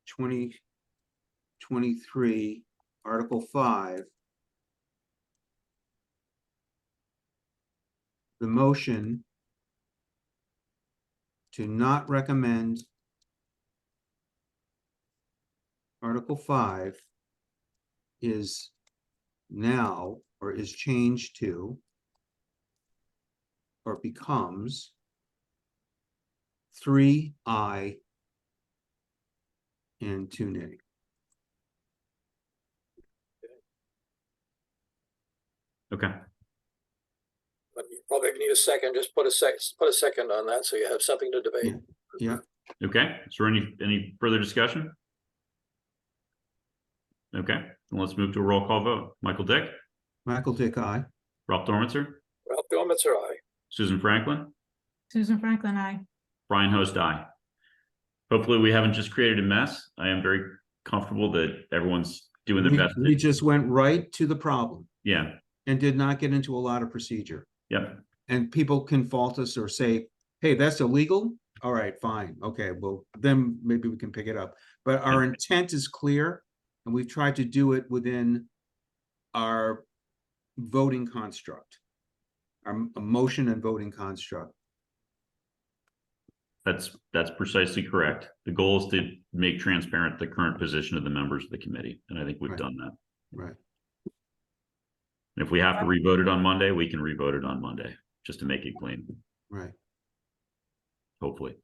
[SPEAKER 7] 2023, Article 5, the motion to not recommend Article 5 is now, or is changed to, or becomes 3 aye and 2 nay.
[SPEAKER 1] Okay.
[SPEAKER 6] But you probably need a second, just put a second on that, so you have something to debate.
[SPEAKER 7] Yeah.
[SPEAKER 1] Okay, is there any further discussion? Okay, then let's move to a roll call vote. Michael Dick,
[SPEAKER 7] Michael Dick, aye.
[SPEAKER 1] Ralph Dormitzer,
[SPEAKER 6] Ralph Dormitzer, aye.
[SPEAKER 1] Susan Franklin,
[SPEAKER 4] Susan Franklin, I.
[SPEAKER 1] Brian Host, aye. Hopefully we haven't just created a mess. I am very comfortable that everyone's doing their best.
[SPEAKER 7] We just went right to the problem
[SPEAKER 1] Yeah,
[SPEAKER 7] and did not get into a lot of procedure.
[SPEAKER 1] yep,
[SPEAKER 7] And people can fault us or say, hey, that's illegal. All right, fine. Okay, well, then maybe we can pick it up. But our intent is clear, and we've tried to do it within our voting construct, our motion and voting construct.
[SPEAKER 1] that's precisely correct. The goal is to make transparent the current position of the members of the committee, and I think we've
[SPEAKER 7] Right.
[SPEAKER 1] done that.
[SPEAKER 7] Right.
[SPEAKER 1] And if we have to revote it on Monday, we can revote it on Monday, just to make it clean,
[SPEAKER 7] Right.
[SPEAKER 1] hopefully.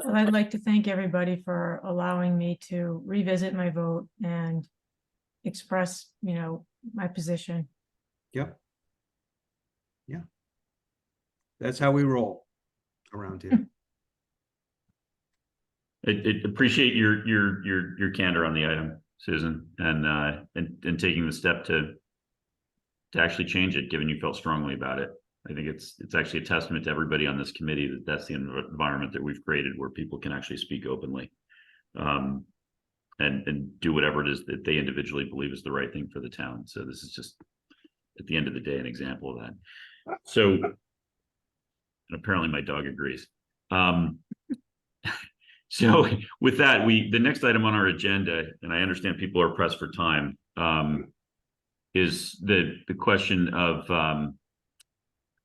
[SPEAKER 4] Well, I'd like to thank everybody for allowing me to revisit my vote and express, my position.
[SPEAKER 7] Yep. Yeah. That's how we roll around here.
[SPEAKER 1] I appreciate your candor on the item, Susan, and taking the step to actually change it, given you felt strongly about it. I think it's actually a testament to everybody on this committee that that's the environment that we've created where people can actually speak openly. and do whatever it is that they individually believe is the right thing for the town. So this is just, at the end of the day, an example of that. So, and apparently my dog agrees. So with that, the next item on our agenda, and I understand people are pressed for time, is the question of our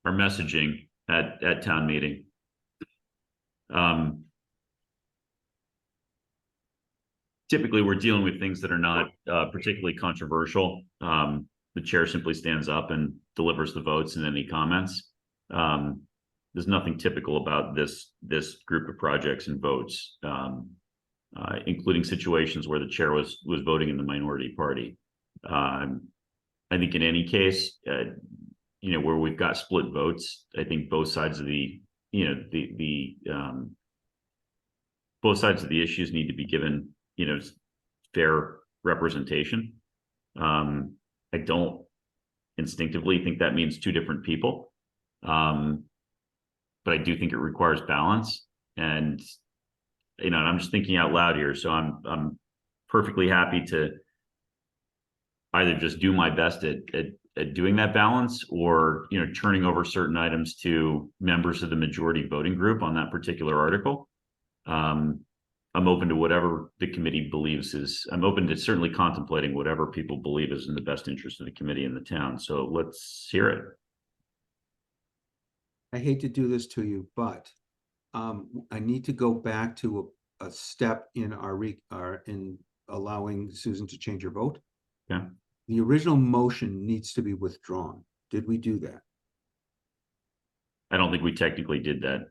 [SPEAKER 1] messaging at town meeting. Typically, we're dealing with things that are not particularly controversial. The chair simply stands up and delivers the votes and any comments. There's nothing typical about this group of projects and votes, including situations where the chair was voting in the minority party. I think in any case, where we've got split votes, I think both sides of the both sides of the issues need to be given, fair representation. I don't instinctively think that means two different people. But I do think it requires balance, and I'm just thinking out loud here. So I'm perfectly happy to either just do my best at doing that balance, or turning over certain items to members of the majority voting group on that particular article. I'm open to whatever the committee believes is. I'm open to certainly contemplating whatever people believe is in the best interest of the committee and the town. So let's hear it.
[SPEAKER 7] I hate to do this to you, but I need to go back to a step in in allowing Susan to change her vote.
[SPEAKER 1] Yeah.
[SPEAKER 7] The original motion needs to be withdrawn. Did we do that?
[SPEAKER 1] I don't think we technically did that.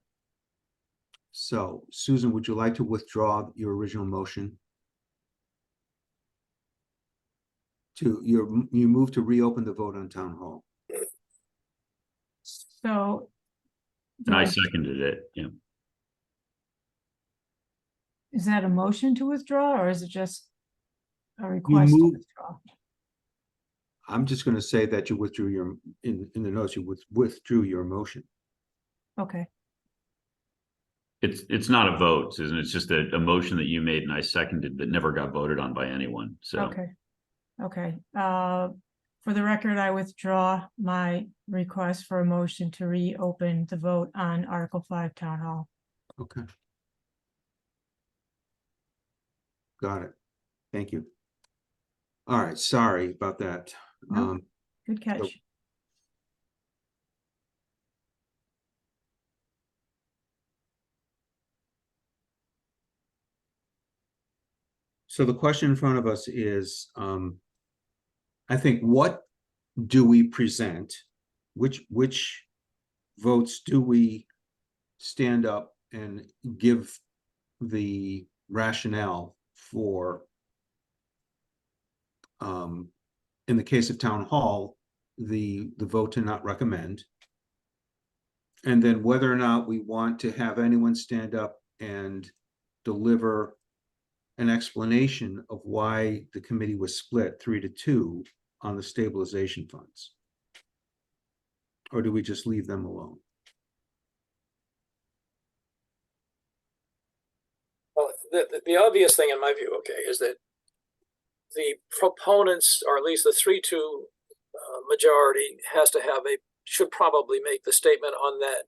[SPEAKER 7] So, Susan, would you like to withdraw your original motion? You move to reopen the vote on town hall.
[SPEAKER 4] So.
[SPEAKER 1] And I seconded it. Yeah.
[SPEAKER 4] Is that a motion to withdraw, or is it just a request to
[SPEAKER 7] move-
[SPEAKER 4] withdraw?
[SPEAKER 7] I'm just going to say that you withdrew in the notes, you withdrew your motion.
[SPEAKER 4] Okay,
[SPEAKER 1] It's not a vote, Susan. It's just a motion that you made and I seconded that never got voted on by anyone. So
[SPEAKER 4] okay. For the record, I withdraw my request for a motion to reopen the vote on Article 5 Town Hall.
[SPEAKER 7] Okay. Got it. Thank you. All right, sorry about that.
[SPEAKER 4] No. Good catch.
[SPEAKER 7] So the question in front of us is, I think, what do we present? Which votes do we stand up and give the rationale for? In the case of town hall, the vote to not recommend. And then whether or not we want to have anyone stand up and deliver an explanation of why the committee was split 3-2 on the stabilization funds. Or do we just leave them alone?
[SPEAKER 6] Well, the obvious thing in my view, okay, is that the proponents, or at least the 3-2 majority, should probably make the statement on that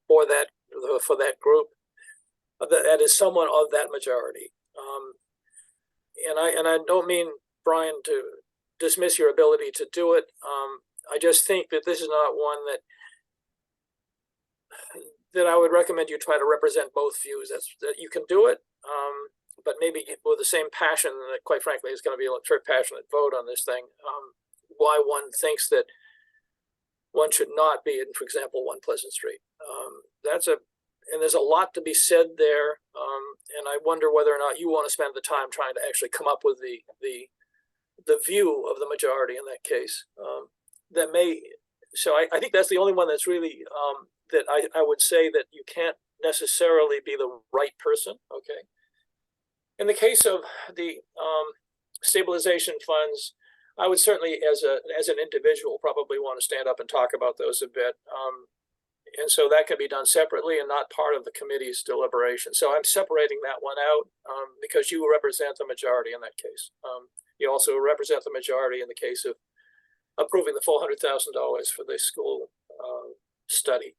[SPEAKER 6] for that group. That is someone of that majority. And I don't mean, Brian, to dismiss your ability to do it. I just think that this is not one that I would recommend you try to represent both views. That you can do it, but maybe with the same passion that, quite frankly, is going to be a very passionate vote on this thing. Why one thinks that one should not be in, for example, 1 Pleasant Street. And there's a lot to be said there. And I wonder whether or not you want to spend the time trying to actually come up with the view of the majority in that case. So I think that's the only one that's really, that I would say that you can't necessarily be the right person, okay? In the case of the stabilization funds, I would certainly, as an individual, probably want to stand up and talk about those a bit. And so that can be done separately and not part of the committee's deliberation. So I'm separating that one out because you represent the majority in that case. You also represent the majority in the case of approving the full $100,000 for the school study.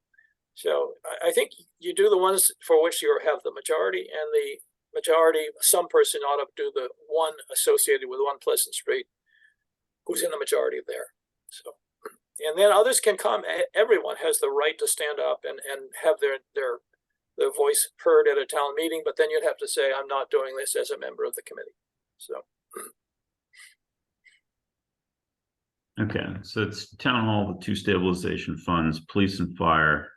[SPEAKER 6] So I think you do the ones for which you have the majority, and the majority, some person ought to do the one associated with 1 Pleasant Street who's in the majority there. So, and then others can come. Everyone has the right to stand up and have their voice heard at a town meeting, but then you'd have to say, I'm not doing this as a member of the committee. So.
[SPEAKER 1] Okay, so it's town hall, the 2 stabilization funds, police and fire.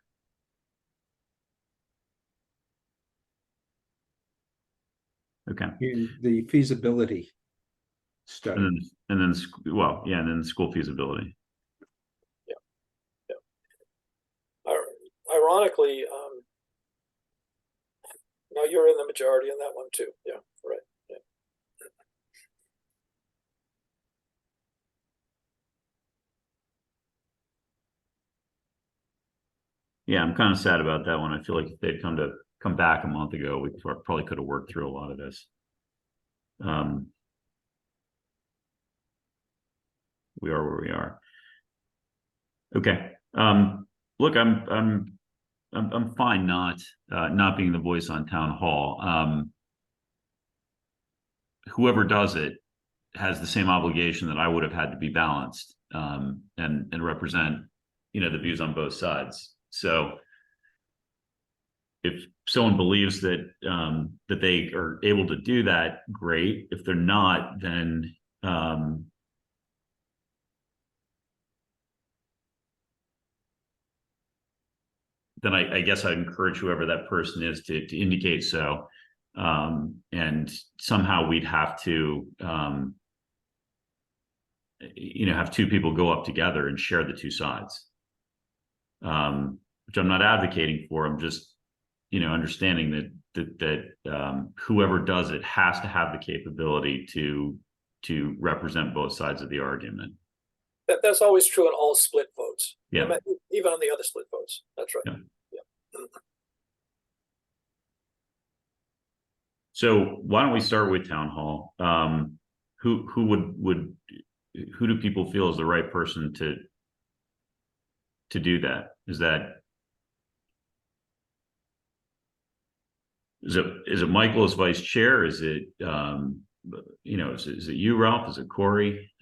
[SPEAKER 1] Okay,
[SPEAKER 7] In the feasibility study.
[SPEAKER 1] and then well, yeah, and then the school feasibility.
[SPEAKER 6] Ironically, now you're in the majority in that one too. Yeah, right. Yeah.
[SPEAKER 1] Yeah, I'm kind of sad about that one. I feel like if they'd come back a month ago, we probably could have worked through a lot of this. We are where we are. Okay. Look, I'm fine not being the voice on town hall. Whoever does it has the same obligation that I would have had to be balanced and represent, the views on both sides. So if someone believes that that they are able to do that, great. If they're not, then I guess I'd encourage whoever that person is to indicate so. And somehow we'd have to, have 2 people go up together and share the 2 sides. Which I'm not advocating for. I'm just, understanding that whoever does it has to have the capability to represent both sides of the argument.
[SPEAKER 6] That's always true in all split votes.
[SPEAKER 1] Yeah.
[SPEAKER 6] Even on the other split votes. That's right.
[SPEAKER 1] Yeah.
[SPEAKER 6] Yeah.
[SPEAKER 1] So why don't we start with town hall? Who do people feel is the right person to do that? Is it Michael as vice chair? Is it is it you, Ralph? Is it Corey?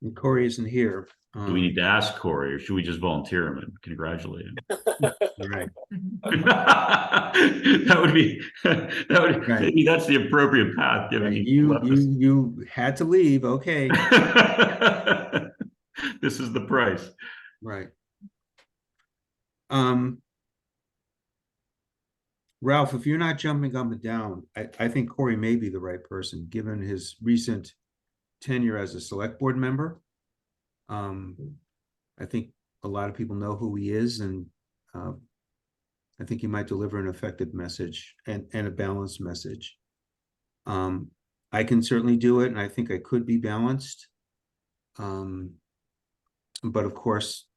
[SPEAKER 7] And Corey isn't here.
[SPEAKER 1] Do we need to ask Corey, or should we just volunteer him and congratulate him?
[SPEAKER 7] Right.
[SPEAKER 1] Maybe that's the appropriate path. Given
[SPEAKER 7] You had to leave. Okay.
[SPEAKER 1] This is the price.
[SPEAKER 7] Right. Ralph, if you're not jumping up and down, I think Corey may be the right person, given his recent tenure as a select board member. I think a lot of people know who he is, and I think he might deliver an effective message and a balanced message. I can certainly do it, and I think I could be balanced. But of course,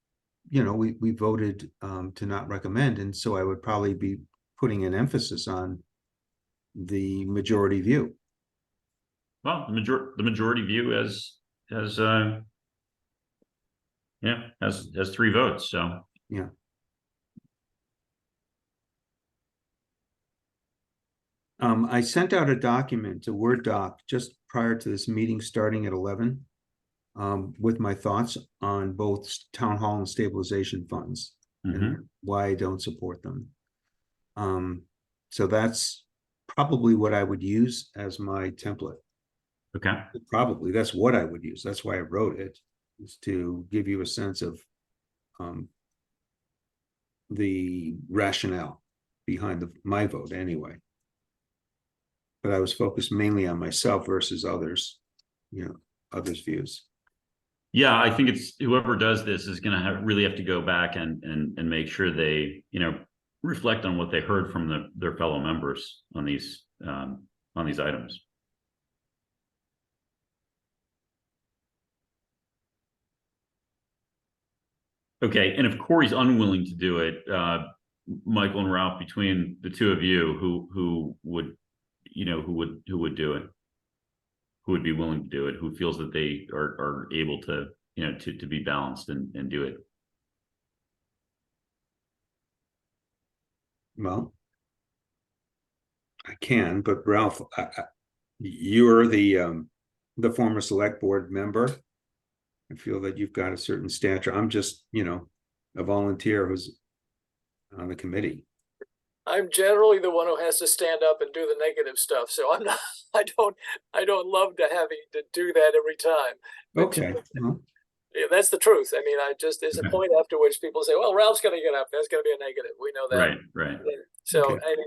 [SPEAKER 7] we voted to not recommend, and so I would probably be putting an emphasis on the majority view.
[SPEAKER 1] Well, the majority view has 3 votes. So
[SPEAKER 7] yeah. I sent out a document, a Word doc, just prior to this meeting starting at 11, with my thoughts on both town hall and stabilization funds and why I don't support them. So that's probably what I would use as my template.
[SPEAKER 1] Okay.
[SPEAKER 7] Probably that's what I would use. That's why I wrote it, is to give you a sense of the rationale behind my vote anyway. But I was focused mainly on myself versus others, others' views.
[SPEAKER 1] Yeah, I think it's whoever does this is going to really have to go back and make sure they, reflect on what they heard from their fellow members on these items. Okay, and if Corey's unwilling to do it, Michael and Ralph, between the two of you, who would, who would do it? Who would be willing to do it? Who feels that they are able to, to be balanced and do it?
[SPEAKER 7] Well, I can, but Ralph, you're the former select board member. I feel that you've got a certain stature. I'm just, a volunteer who's on the committee.
[SPEAKER 6] I'm generally the one who has to stand up and do the negative stuff, so I'm not. I don't love to having to do that every time. But
[SPEAKER 7] Okay. Well,
[SPEAKER 6] yeah, that's the truth. I mean, there's a point after which people say, "Well, Ralph's going to get up. That's going to be a negative." We know that.
[SPEAKER 1] Right.
[SPEAKER 6] So
[SPEAKER 7] Okay.
[SPEAKER 6] I mean,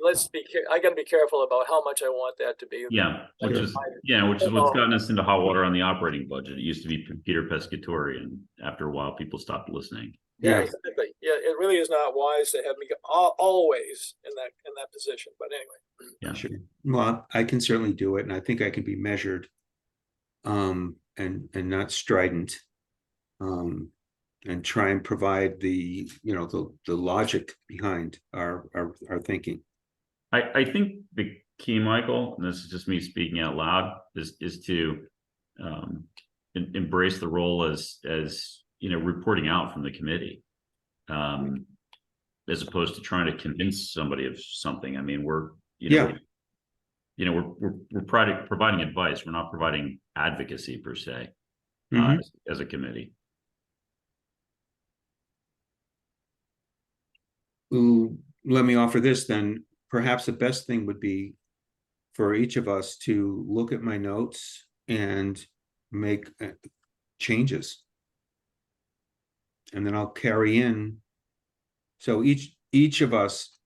[SPEAKER 6] I got to be careful about how much I want that to be.
[SPEAKER 1] Yeah, which
[SPEAKER 7] Sure.
[SPEAKER 1] is what's gotten us into hot water on the operating budget. It used to be Peter Pescatori, and after a while, people stopped listening.
[SPEAKER 6] Yeah,
[SPEAKER 7] Yeah.
[SPEAKER 6] exactly. Yeah, it really is not wise to have me always in that position. But anyway.
[SPEAKER 1] Yeah.
[SPEAKER 7] Sure. Well, I can certainly do it, and I think I can be measured, and not strident, and try and provide the logic behind our thinking.
[SPEAKER 1] I think the key, Michael, and this is just me speaking out loud, is to embrace the role as reporting out from the committee, as opposed to trying to convince somebody of something. I mean, we're providing advice. We're not providing advocacy per se, as a committee.
[SPEAKER 7] Ooh, let me offer this then. Perhaps the best thing would be for each of us to look at my notes and make changes. And then I'll carry in. So each of us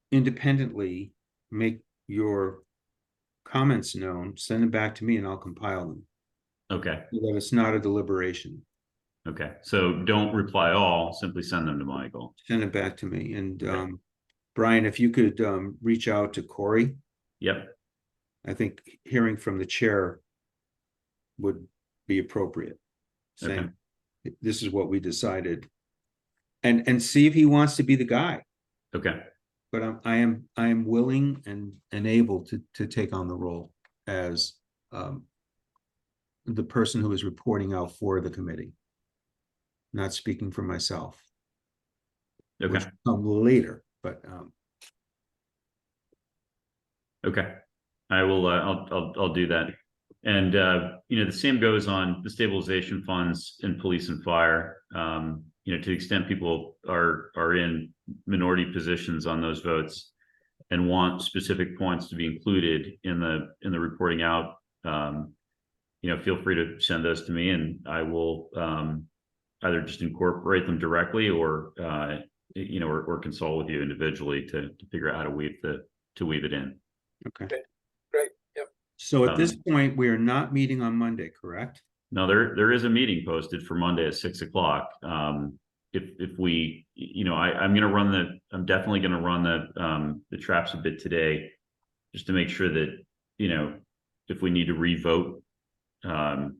[SPEAKER 7] independently make your comments known, send them back to me, and I'll compile them.
[SPEAKER 1] Okay.
[SPEAKER 7] So that it's not a deliberation.
[SPEAKER 1] Okay. So don't reply all, simply send them to Michael.
[SPEAKER 7] Send it back to me. And Brian, if you could reach out to Corey.
[SPEAKER 1] Yep.
[SPEAKER 7] I think hearing from the chair would be appropriate. Saying, this is what we decided. And see if he wants to be the guy.
[SPEAKER 1] Okay.
[SPEAKER 7] But I am willing and able to take on the role as the person who is reporting out for the committee. Not speaking for myself.
[SPEAKER 1] Okay.
[SPEAKER 7] Which will come later, but
[SPEAKER 1] okay. I will I'll do that. And the same goes on the stabilization funds in police and fire. To the extent people are in minority positions on those votes and want specific points to be included in the reporting out, feel free to send those to me, and I will either just incorporate them directly or consult with you individually to figure out how to weave it in.
[SPEAKER 7] okay.
[SPEAKER 6] Great. Yep.
[SPEAKER 7] So at this point, we are not meeting on Monday, correct?
[SPEAKER 1] No, there is a meeting posted for Monday at 6 o'clock. If we, I'm definitely going to run the traps a bit today, just to make sure that, if we need to revote to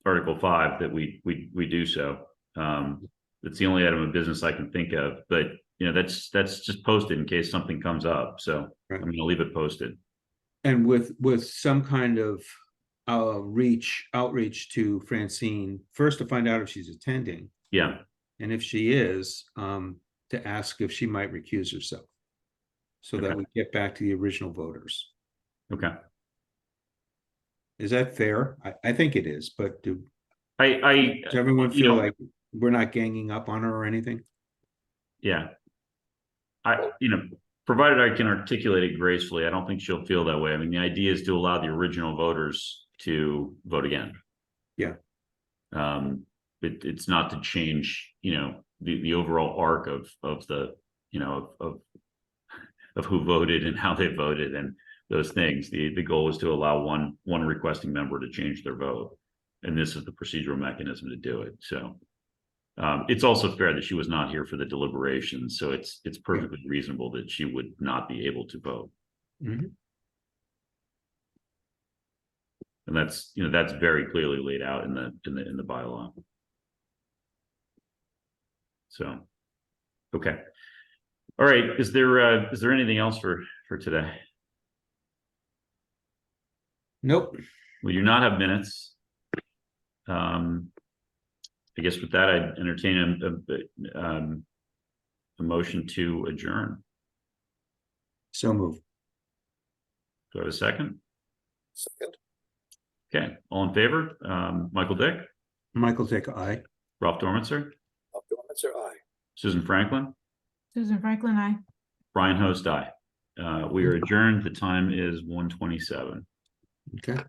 [SPEAKER 1] Article 5, that we do so. That's the only item of business I can think of, but that's just posted in case something comes up. So
[SPEAKER 7] Right.
[SPEAKER 1] I'm going to leave it posted.
[SPEAKER 7] And with some kind of outreach to Francine, first to find out if she's attending.
[SPEAKER 1] Yeah.
[SPEAKER 7] And if she is, to ask if she might recuse herself. So that we get back to the original voters.
[SPEAKER 1] Okay.
[SPEAKER 7] Is that fair? I think it is, but does
[SPEAKER 1] I
[SPEAKER 7] everyone feel like we're not ganging up on her or anything?
[SPEAKER 1] Yeah. Provided I can articulate it gracefully, I don't think she'll feel that way. I mean, the idea is to allow the original voters to vote again.
[SPEAKER 7] Yeah.
[SPEAKER 1] It's not to change, the overall arc of the, of who voted and how they voted and those things. The goal is to allow one requesting member to change their vote. And this is the procedural mechanism to do it. So it's also fair that she was not here for the deliberations. So it's perfectly reasonable that she would not be able to vote.
[SPEAKER 7] Mm-hmm.
[SPEAKER 1] And that's very clearly laid out in the bylaw. So, okay. All right, is there anything else for today?
[SPEAKER 7] Nope.
[SPEAKER 1] We do not have minutes. I guess with that, I'd entertain a motion to adjourn.
[SPEAKER 7] So move.
[SPEAKER 1] Do I have a second?
[SPEAKER 6] Second.
[SPEAKER 1] Okay, all in favor? Michael Dick,
[SPEAKER 7] Michael Dick, aye.
[SPEAKER 1] Ralph Dormitzer,
[SPEAKER 6] Bob Dormitzer, aye.
[SPEAKER 1] Susan Franklin,
[SPEAKER 4] Susan Franklin, I.
[SPEAKER 1] Brian Host, aye. We are adjourned. The time is 1:27.
[SPEAKER 7] Okay.